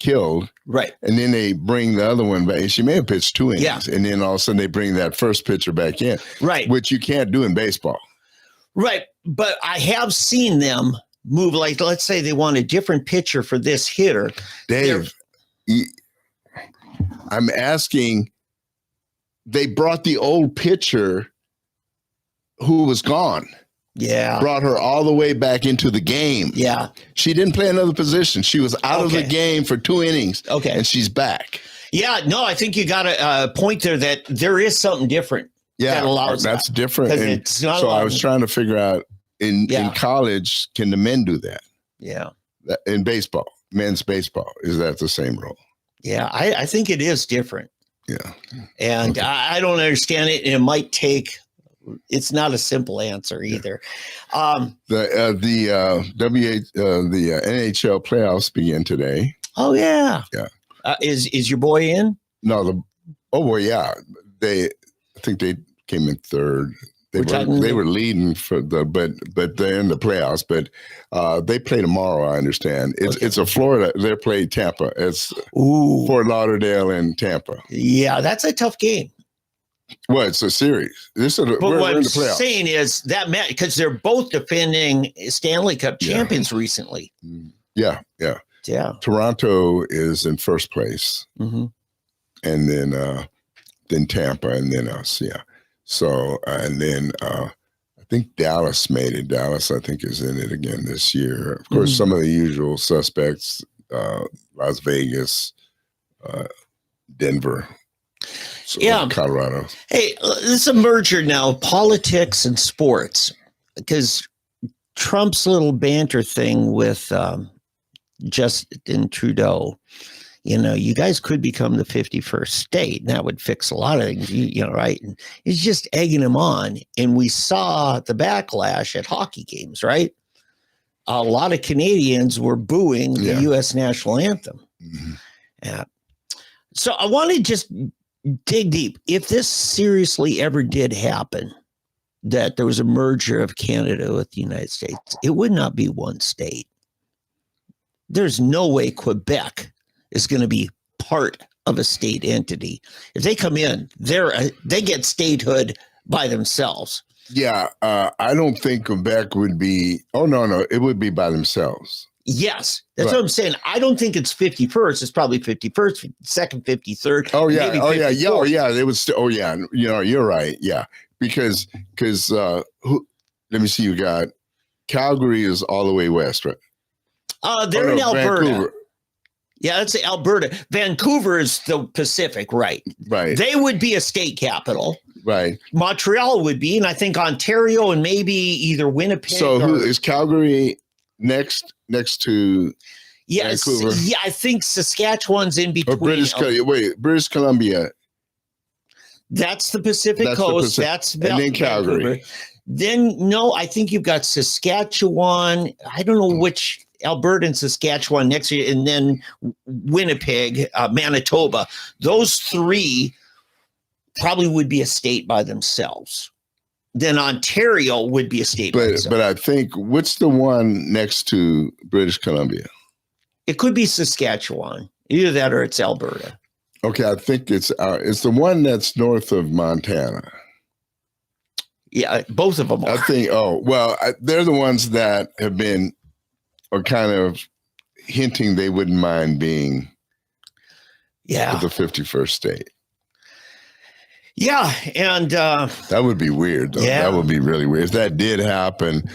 killed. Right. And then they bring the other one back. She may have pitched 2 innings. Yeah. And then all of a sudden they bring that first pitcher back in. Right. Which you can't do in baseball. Right. But I have seen them move, like, let's say they want a different pitcher for this hitter. Dave, I'm asking, they brought the old pitcher who was gone. Yeah. Brought her all the way back into the game. Yeah. She didn't play another position. She was out of the game for 2 innings. Okay. And she's back. Yeah. No, I think you got a point there that there is something different. Yeah. That allows that's different. And it's not so I was trying to figure out in college, can the men do that? Yeah. In baseball, men's baseball, is that the same role? Yeah. I think it is different. Yeah. And I don't understand it. And it might take, it's not a simple answer either. The NHL playoffs begin today. Oh yeah. Yeah. Is your boy in? No, I think they came in third. They were leading for but they're in the playoffs. But they play tomorrow. I understand. It's a Florida. They play Tampa. It's Fort Lauderdale and Tampa. Yeah, that's a tough game. Well, it's a series. But what I'm saying is that because they're both defending Stanley Cup champions recently. Yeah. Toronto is in first place, and then Tampa, and then us. Yeah. So and then I think Dallas made it. Dallas, I think, is in it again this year. Of course, some of the usual suspects: Las Vegas, Denver. Colorado. Hey, this is a merger now of politics and sports, because Trump's little banter thing with Justin Trudeau, you guys could become the 51st state, and that would fix a lot of things, right? And he's just egging him on. And we saw the backlash at hockey games, right? A lot of Canadians were booing the U.S. national anthem. Yeah. So I want to just dig deep. If this seriously ever did happen, that there was a merger of Canada with the United States, it would not be one state. There's no way Quebec is going to be part of a state entity. If they come in, they get statehood by themselves. Yeah, I don't think Quebec would be. Oh, no, it would be by themselves. Yes, that's what I'm saying. I don't think it's 51st. It's probably 51st, 2nd, 53rd. Oh yeah, They would still. Oh yeah, you're right. Yeah, because let me see. You got Calgary is all the way west, right? They're in Alberta. Vancouver. Yeah, that's Alberta. Vancouver is the Pacific, right? Right. They would be a state capital. Right. Montreal would be, and I think Ontario and maybe either Winnipeg. So who is Calgary? Next to Vancouver. Yeah, I think Saskatchewan's in between. British Columbia. That's the Pacific Coast. That's and then Calgary. Vancouver. Then I think you've got Saskatchewan. I don't know which, Alberta and Saskatchewan next year, and then Winnipeg, Manitoba. Those three probably would be a state by themselves. Then Ontario would be a state. But I think, what's the one next to British Columbia? It could be Saskatchewan. Either that or it's Alberta. Okay, I think it's the one that's north of Montana. Yeah, both of them are. I think, they're the ones that are kind of hinting they wouldn't mind being the 51st state. Yeah, and that would be weird, though. Yeah. That would be really weird. If that did happen,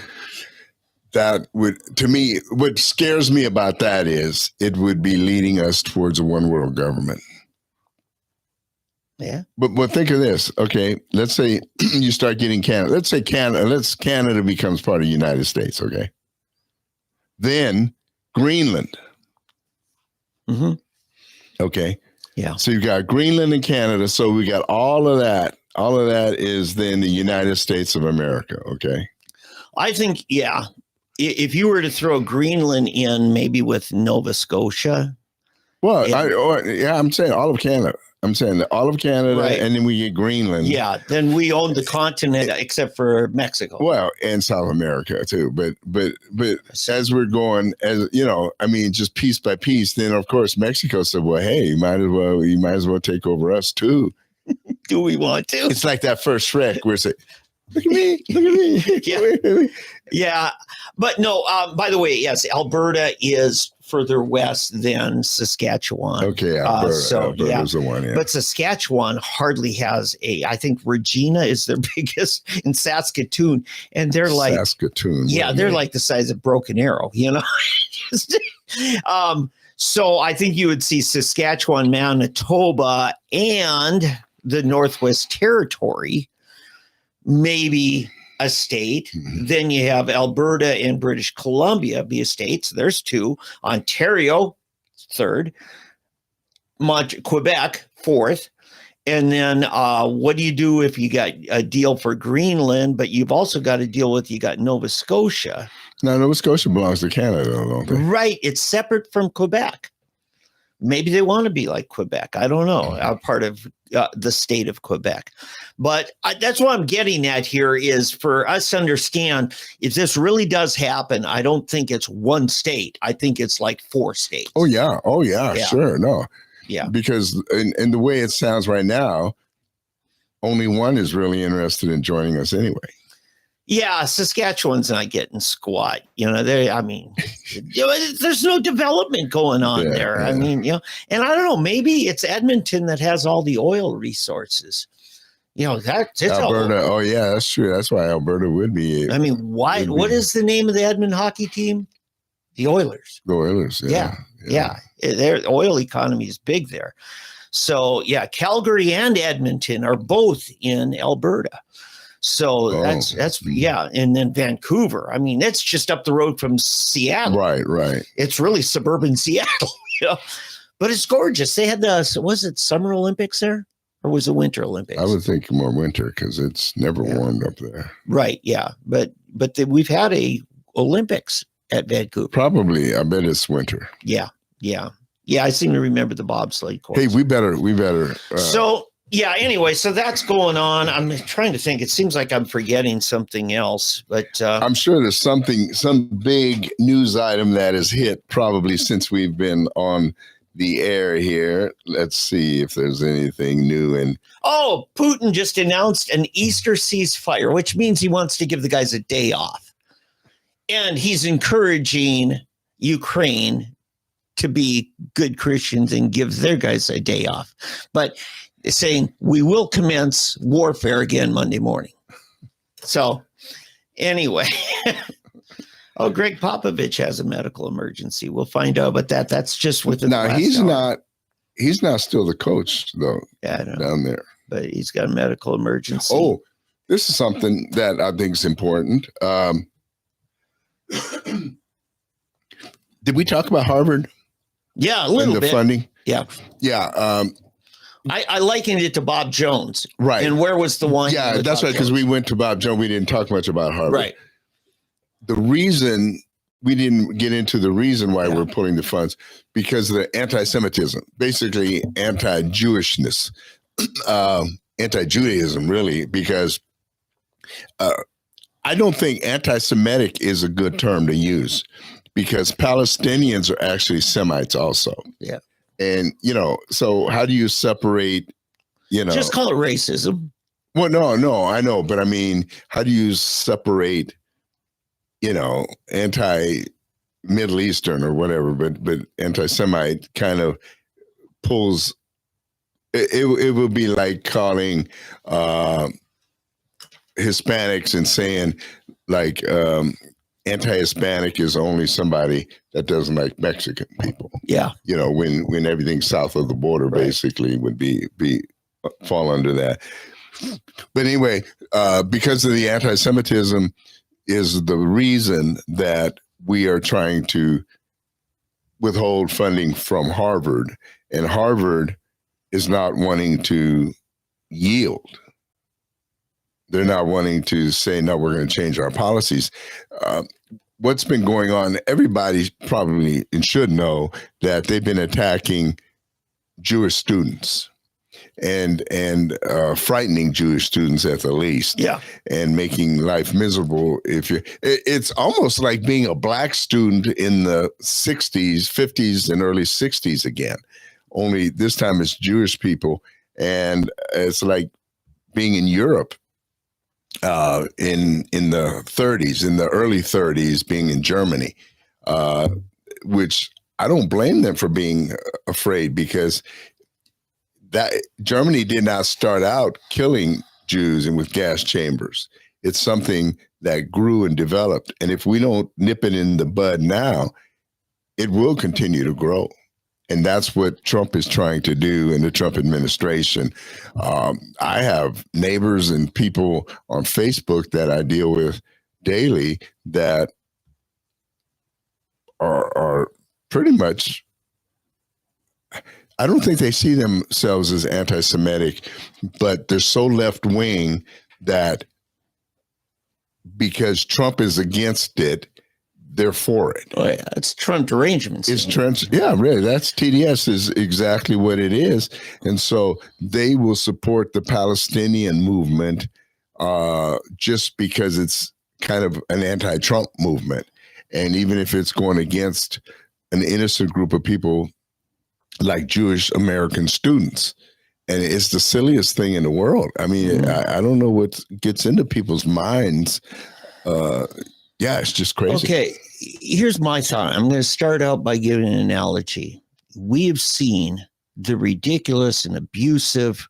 that would, to me, what scares me about that is it would be leading us towards a one world government. Yeah. But think of this. Okay, let's say you start getting Canada. Let's say Canada becomes part of the United States, okay? Then Greenland. Mm-hmm. Okay. Yeah. So you got Greenland and Canada. So we got all of that. All of that is then the United States of America. Okay. I think, if you were to throw Greenland in, maybe with Nova Scotia. Well, I'm saying all of Canada. I'm saying all of Canada, right. And then we get Greenland. Yeah, then we own the continent except for Mexico. Well, and South America too. But as we're going, just piece by piece, then of course Mexico said, "Well, hey, you might as well take over us too." Do we want to? It's like that first Shrek where it's like, "Look at me, look at me." Yeah, but no. By the way, yes, Alberta is further west than Saskatchewan. Okay, Alberta's the one. Yeah. But Saskatchewan hardly has I think Regina is their biggest, in Saskatoon, and they're like Saskatoon. Yeah, they're like the size of Broken Arrow, So I think you would see Saskatchewan, Manitoba, and the Northwest Territory, maybe a state. Mm-hmm. Then you have Alberta and British Columbia be a state. So there's two. Ontario, third. Quebec, fourth. And then what do you do if you got a deal for Greenland, but you've also got to deal with, you got Nova Scotia. Now, Nova Scotia belongs to Canada, don't they? Right. It's separate from Quebec. Maybe they want to be like Quebec. I don't know. Part of the state of Quebec. But that's what I'm getting at here is for us to understand if this really does happen, I don't think it's one state. I think it's like 4 states. Oh, yeah. Sure. No. Yeah. Because in the way it sounds right now, only one is really interested in joining us anyway. Yeah, Saskatchewan's not getting squat. There's no development going on there. Yeah. I mean, and I don't know, maybe it's Edmonton that has all the oil resources. That's Alberta. Oh, yeah, that's true. That's why Alberta would be. I mean, why? What is the name of the Edmonton hockey team? The Oilers. The Oilers, yeah. Their oil economy is big there. So, yeah, Calgary and Edmonton are both in Alberta. So that's and then Vancouver. I mean, that's just up the road from Seattle. Right. It's really suburban Seattle, but it's gorgeous. They had was it Summer Olympics there, or was it Winter Olympics? I would think more winter because it's never warmed up there. Right, yeah, but we've had a Olympics at Vancouver. Probably, I bet it's winter. Yeah. I seem to remember the bobsleigh course. Hey, we better. So. Yeah, anyway, so that's going on. I'm trying to think. It seems like I'm forgetting something else, but I'm sure there's some big news item that has hit probably since we've been on the air here. Let's see if there's anything new. Putin just announced an Easter ceasefire, which means he wants to give the guys a day off. And he's encouraging Ukraine to be good Christians and give their guys a day off. But saying we will commence warfare again Monday morning. So anyway, Greg Popovich has a medical emergency. We'll find out about that. That's just within the last hour. He's not still the coach though. Yeah, I know. Down there. But he's got a medical emergency. Oh, this is something that I think is important. Did we talk about Harvard? Yeah, a little bit. Funding? Yeah. Yeah. I likened it to Bob Jones. Right. And where was the one? Yeah, that's right, because we went to Bob Jones. We didn't talk much about Harvard. Right. The reason we didn't get into the reason why we're pulling the funds, because of the anti-Semitism, basically anti-Jewishness, anti-Judaism, really, because I don't think anti-Semitic is a good term to use, because Palestinians are actually Semites also. Yeah. And, so how do you separate, Just call it racism. Well, no, I know. But I mean, how do you separate, anti-Middle Eastern or whatever, but anti-Semite kind of pulls, it would be like calling Hispanics and saying like, anti-Hispanic is only somebody that doesn't like Mexican people. Yeah. When everything south of the border basically would be fall under that. But anyway, because of the anti-Semitism is the reason that we are trying to withhold funding from Harvard, and Harvard is not wanting to yield. They're not wanting to say, no, we're going to change our policies. What's been going on, everybody probably and should know that they've been attacking Jewish students and frightening Jewish students at the least. Yeah. And making life miserable. It's almost like being a black student in the 60s, 50s, and early 60s again. Only this time it's Jewish people. And it's like being in Europe. In the 30s, in the early 30s, being in Germany, which I don't blame them for being afraid, because that Germany did not start out killing Jews and with gas chambers. It's something that grew and developed, and if we don't nip it in the bud now, it will continue to grow. And that's what Trump is trying to do in the Trump administration. I have neighbors and people on Facebook that I deal with daily that are pretty much, I don't think they see themselves as anti-Semitic, but they're so left-wing that because Trump is against it, they're for it. Oh, yeah. It's Trump derangement. It's Trump. Yeah, really. That's TDS is exactly what it is. And so they will support the Palestinian movement just because it's kind of an anti-Trump movement. And even if it's going against an innocent group of people like Jewish American students. And it's the silliest thing in the world. I mean, I don't know what gets into people's minds. It's just crazy. Okay, here's my thought. I'm going to start out by giving an analogy. We have seen the ridiculous and abusive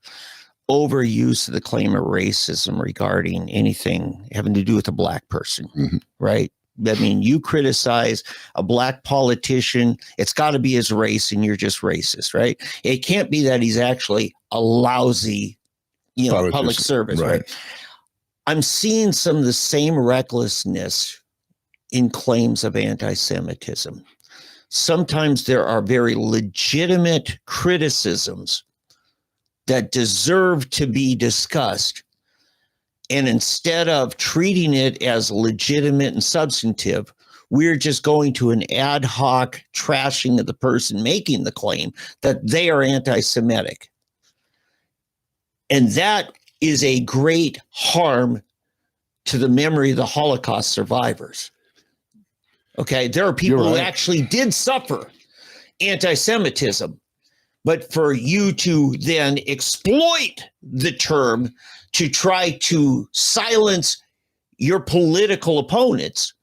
overuse of the claim of racism regarding anything having to do with a black person, right? I mean, you criticize a black politician, it's got to be his race and you're just racist, right? It can't be that he's actually a lousy, public service, right? I'm seeing some of the same recklessness in claims of anti-Semitism. Sometimes there are very legitimate criticisms that deserve to be discussed. And instead of treating it as legitimate and substantive, we're just going to an ad hoc trashing of the person making the claim that they are anti-Semitic. And that is a great harm to the memory of the Holocaust survivors. Okay, there are people who actually did suffer anti-Semitism, but for you to then exploit the term to try to silence your political opponents.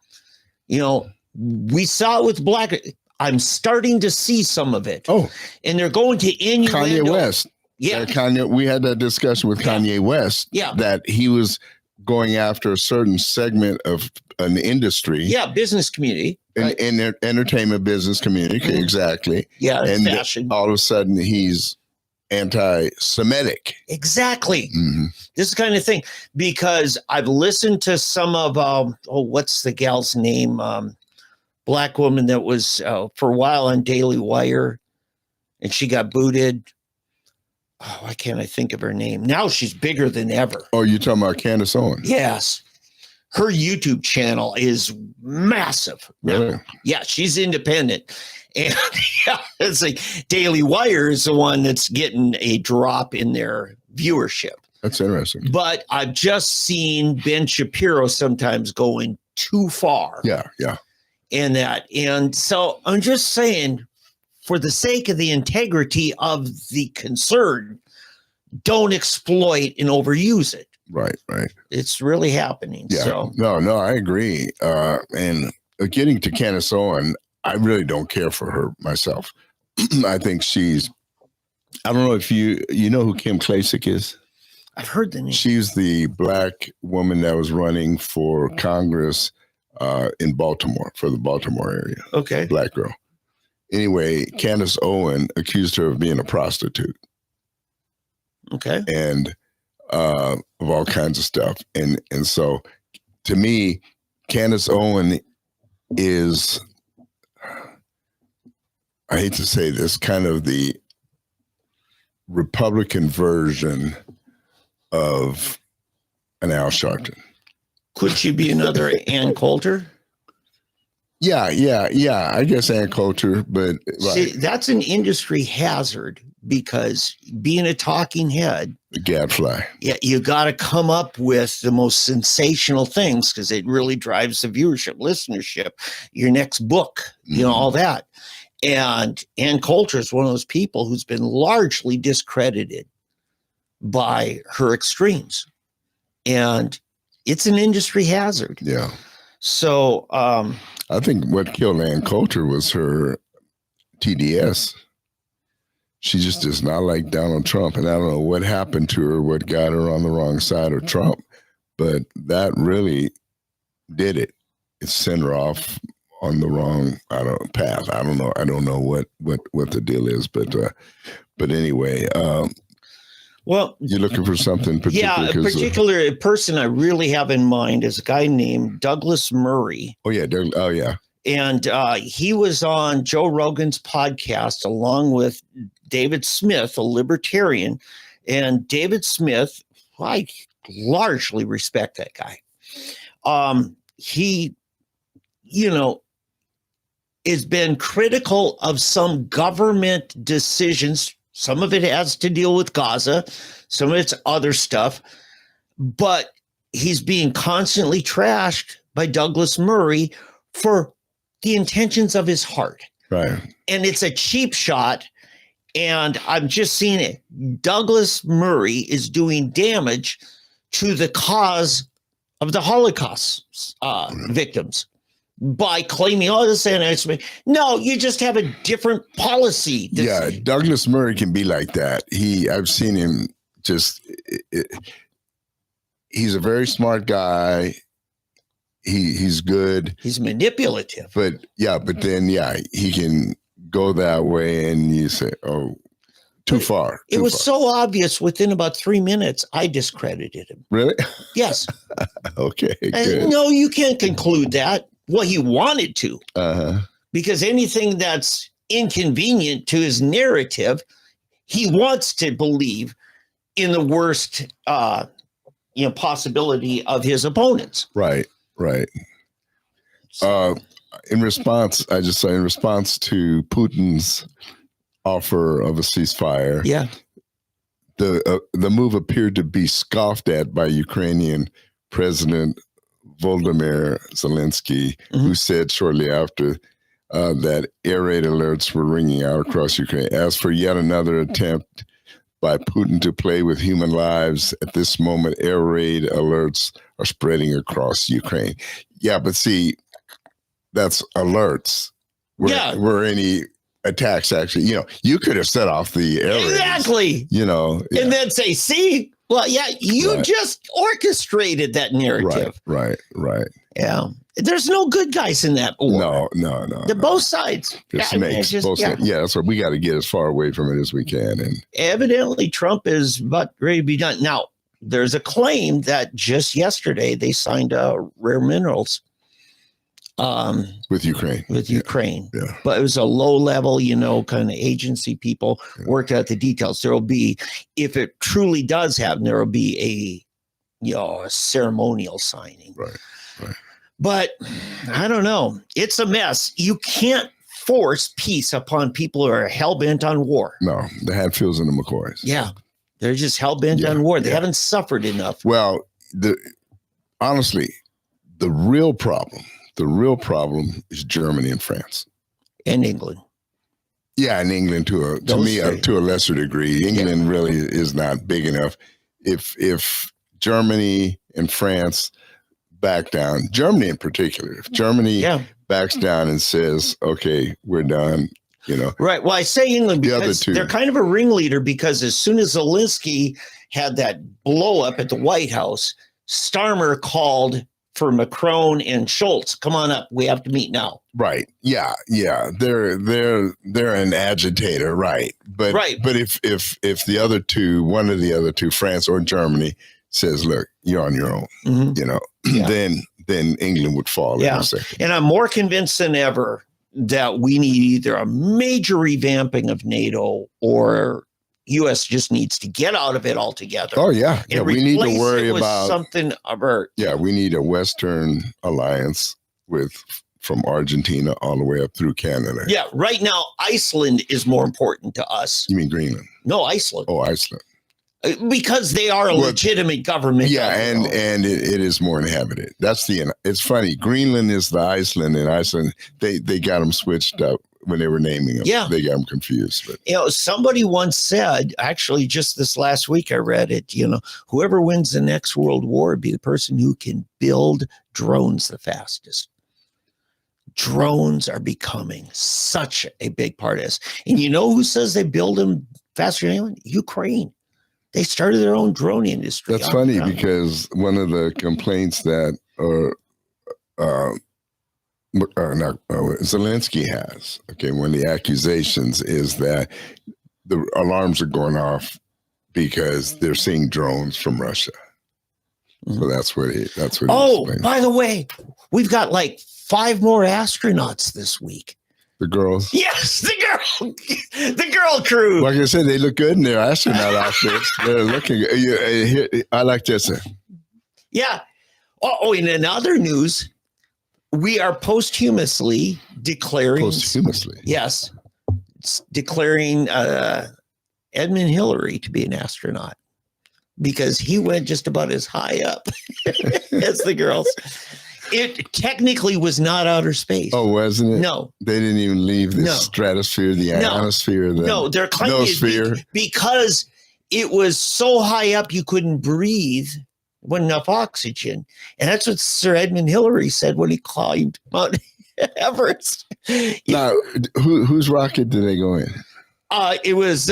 We saw it with black. I'm starting to see some of it. Oh, and they're going to innuendo. Kanye West. Yeah. Kanye. We had that discussion with Kanye West. Yeah. That he was going after a certain segment of an industry. Yeah. Business community. In the entertainment business community. Exactly. Yeah. And fashion. All of a sudden he's anti-Semitic. Exactly. This kind of thing, because I've listened to some of, what's the gal's name? Black woman that was for a while on Daily Wire and she got booted. Oh, why can't I think of her name? Now she's bigger than ever. Oh, you're talking about Candace Owens? Yes. Her YouTube channel is massive. Really? Yeah, she's independent. And it's like Daily Wire is the one that's getting a drop in their viewership. That's interesting. But I've just seen Ben Shapiro sometimes going too far. Yeah. And so I'm just saying, for the sake of the integrity of the concern, don't exploit and overuse it. Right. It's really happening. Yeah. So. No, I agree. And getting to Candace Owens, I really don't care for her myself. I think I don't know if you know who Kim Klacik is? I've heard the name. She's the black woman that was running for Congress in Baltimore, for the Baltimore area. Okay. Black girl. Anyway, Candace Owens accused her of being a prostitute. Okay. And of all kinds of stuff. And so to me, Candace Owens is, I hate to say this, kind of the Republican version of an Al Sharpton. Could she be another Ann Coulter? Yeah. I guess Ann Coulter, but see, that's an industry hazard because being a talking head, the gadfly. Yeah, you got to come up with the most sensational things because it really drives the viewership, listenership, your next book, all that. And Ann Coulter is one of those people who's been largely discredited by her extremes. And it's an industry hazard. Yeah. So I think what killed Ann Coulter was her TDS. She just does not like Donald Trump. And I don't know what happened to her, what got her on the wrong side of Trump. But that really did it. It sent her off on the wrong path. I don't know. I don't know what the deal is. But anyway, well, you're looking for something particular? Yeah, a particular person I really have in mind is a guy named Douglas Murray. Oh, yeah. Oh, yeah. And he was on Joe Rogan's podcast along with David Smith, a libertarian. And David Smith, I largely respect that guy. He, has been critical of some government decisions. Some of it has to deal with Gaza, some of it's other stuff, but he's being constantly trashed by Douglas Murray for the intentions of his heart. Right. And it's a cheap shot. And I'm just seeing it. Douglas Murray is doing damage to the cause of the Holocaust victims by claiming, oh, this anti-Semitic. No, you just have a different policy. Yeah, Douglas Murray can be like that. I've seen him just, he's a very smart guy. He's good. He's manipulative. But then he can go that way and you say, oh, too far. It was so obvious within about 3 minutes, I discredited him. Really? Yes. Okay, good. No, you can't conclude that. Well, he wanted to. Because anything that's inconvenient to his narrative, he wants to believe in the worst possibility of his opponents. Right. In response to Putin's offer of a ceasefire, the move appeared to be scoffed at by Ukrainian President Volodymyr Zelensky, who said shortly after that air raid alerts were ringing out across Ukraine. As for yet another attempt by Putin to play with human lives, at this moment, air raid alerts are spreading across Ukraine. Yeah, but see, that's alerts. Were any attacks actually? You could have set off the air raids. Exactly. And then say, see, well, you just orchestrated that narrative. Right. Yeah. There's no good guys in that war. No. They're both sides. Both sides. Yeah, that's what we got to get as far away from it as we can. And evidently, Trump is about ready to be done. Now, there's a claim that just yesterday they signed rare minerals with Ukraine. Yeah. But it was a low level, kind of agency people worked out the details. There will be, if it truly does happen, there will be a ceremonial signing. Right. But I don't know. It's a mess. You can't force peace upon people who are hell-bent on war. No, the Hatfields and the McCoys. Yeah. They're just hell-bent on war. They haven't suffered enough. Well, honestly, the real problem is Germany and France. And England. Yeah, and England to a lesser degree. England really is not big enough. If Germany and France back down, Germany in particular, if Germany backs down and says, okay, we're done, Right. Well, I say England because they're kind of a ringleader, because as soon as Zelensky had that blow up at the White House, Starmer called for Macron and Schultz. Come on up. We have to meet now. Right. Yeah. They're an agitator. Right. But if the other two, one of the other two, France or Germany, says, look, you're on your own, then England would fall in a second. And I'm more convinced than ever that we need either a major revamping of NATO, or U.S. just needs to get out of it altogether. Oh, yeah. We need to worry about something avert. Yeah, we need a Western alliance from Argentina all the way up through Canada. Yeah, right now, Iceland is more important to us. You mean Greenland? No, Iceland. Oh, Iceland. Because they are a legitimate government. Yeah, and it is more inhabited. It's funny. Greenland is the Iceland, and Iceland, they got them switched up when they were naming them. Yeah. They got them confused. But. Somebody once said, actually just this last week I read it, whoever wins the next world war would be the person who can build drones the fastest. Drones are becoming such a big part of this. And you know who says they build them faster than anyone? Ukraine. They started their own drone industry. That's funny, because one of the complaints that Zelensky has, one of the accusations is that the alarms are going off because they're seeing drones from Russia. Mm-hmm. So that's what he explained. By the way, we've got like 5 more astronauts this week. The girls? Yes, the girl crew. Like I said, they look good in their astronaut outfits. They're looking. I like this. Yeah. Oh, and in other news, We are posthumously declaring. Posthumously. Yes. Declaring Edmund Hillary to be an astronaut because he went just about as high up as the girls. It technically was not outer space. Oh, wasn't it? No. They didn't even leave the stratosphere, the ionosphere. No, they're claiming because it was so high up you couldn't breathe, wasn't enough oxygen. And that's what Sir Edmund Hillary said when he climbed Mount Everest. Now, whose rocket did they go in? It was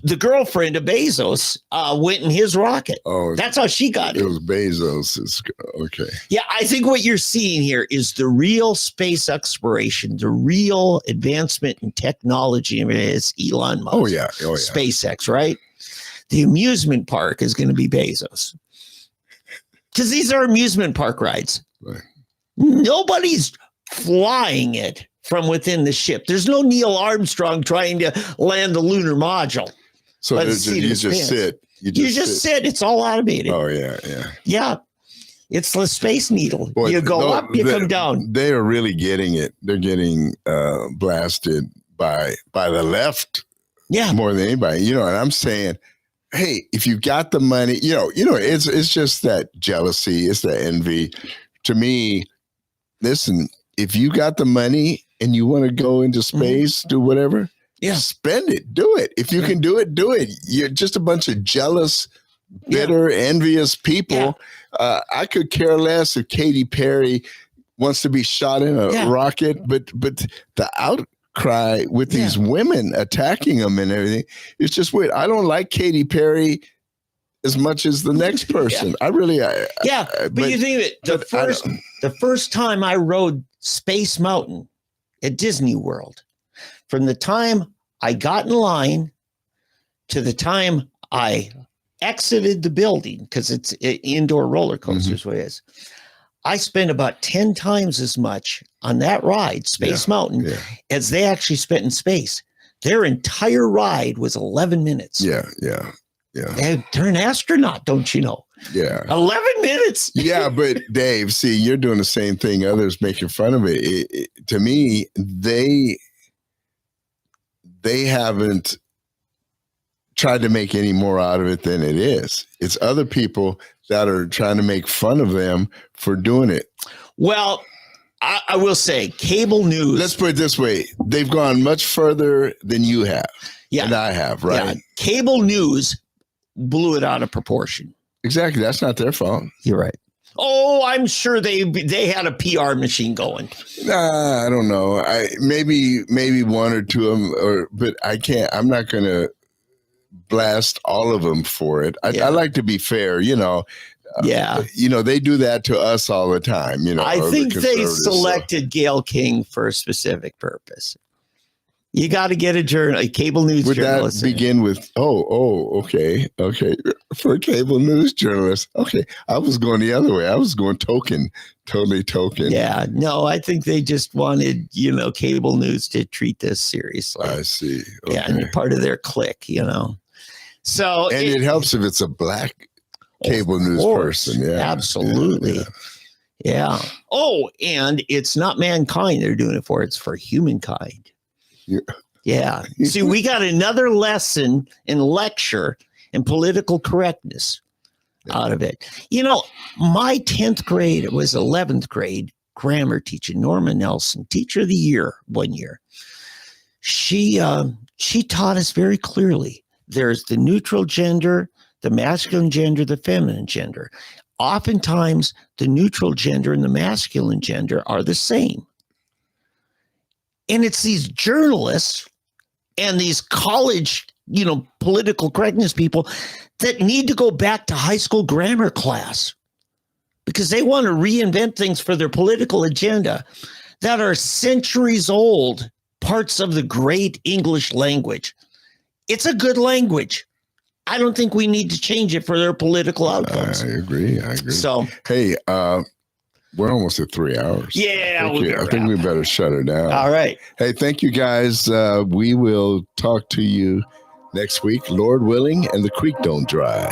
the girlfriend of Bezos went in his rocket. Oh, that's how she got it. It was Bezos. Okay. Yeah, I think what you're seeing here is the real space exploration, the real advancement in technology. I mean, it's Elon Musk. Oh yeah. SpaceX, right? The amusement park is going to be Bezos. Because these are amusement park rides. Right. Nobody's flying it from within the ship. There's no Neil Armstrong trying to land the lunar module. So you just sit. You just sit. It's all automated. Oh, yeah. Yeah. It's the Space Needle. Boy, you go up, you come down. They are really getting it. They're getting blasted by the left more than anybody. You know, and I'm saying, hey, if you got the money, you know, it's just that jealousy. It's the envy. To me, listen, if you got the money and you want to go into space, do whatever, spend it, do it. If you can do it, do it. You're just a bunch of jealous, bitter, envious people. I could care less if Katy Perry wants to be shot in a rocket, but the outcry with these women attacking them and everything, it's just weird. I don't like Katy Perry as much as the next person. I really, but you think of it, the first time I rode Space Mountain at Disney World, from the time I got in line to the time I exited the building, because it's indoor roller coasters, what it is, I spent about 10 times as much on that ride, Space Mountain, as they actually spent in space. Their entire ride was 11 minutes. Yeah. They're an astronaut, don't you know? Yeah. 11 minutes. Yeah, but Dave, see, you're doing the same thing. Others making fun of it. To me, they haven't tried to make any more out of it than it is. It's other people that are trying to make fun of them for doing it. Well, I will say cable news. Let's put it this way. They've gone much further than you have. Yeah. And I have, right? Yeah. Cable news blew it out of proportion. Exactly. That's not their fault. You're right. Oh, I'm sure they had a PR machine going. Nah, I don't know. Maybe one or two of them, but I can't. I'm not going to blast all of them for it. I like to be fair, you know. You know, they do that to us all the time. You know, I think they selected Gayle King for a specific purpose. You got to get a cable news journalist. Would that begin with, okay. For a cable news journalist. Okay. I was going the other way. I was going totally token. Yeah. No, I think they just wanted, cable news to treat this seriously. I see. Okay. Yeah. And part of their clique, So. And it helps if it's a black cable news person. Yeah. Absolutely. Yeah. Oh, and it's not mankind they're doing it for. It's for humankind. Yeah. See, we got another lesson in lecture and political correctness out of it. My 10th grade, it was 11th grade grammar teacher, Norma Nelson, teacher of the year, 1 year. She taught us very clearly. There's the neutral gender, the masculine gender, the feminine gender. Oftentimes, the neutral gender and the masculine gender are the same. And it's these journalists and these college, political correctness people that need to go back to high school grammar class because they want to reinvent things for their political agenda that are centuries old parts of the great English language. It's a good language. I don't think we need to change it for their political outcomes. I agree. So, hey, we're almost at 3 hours. Yeah. I think we better shut her down. All right. Hey, thank you guys. We will talk to you next week, Lord willing, and the creek don't dry.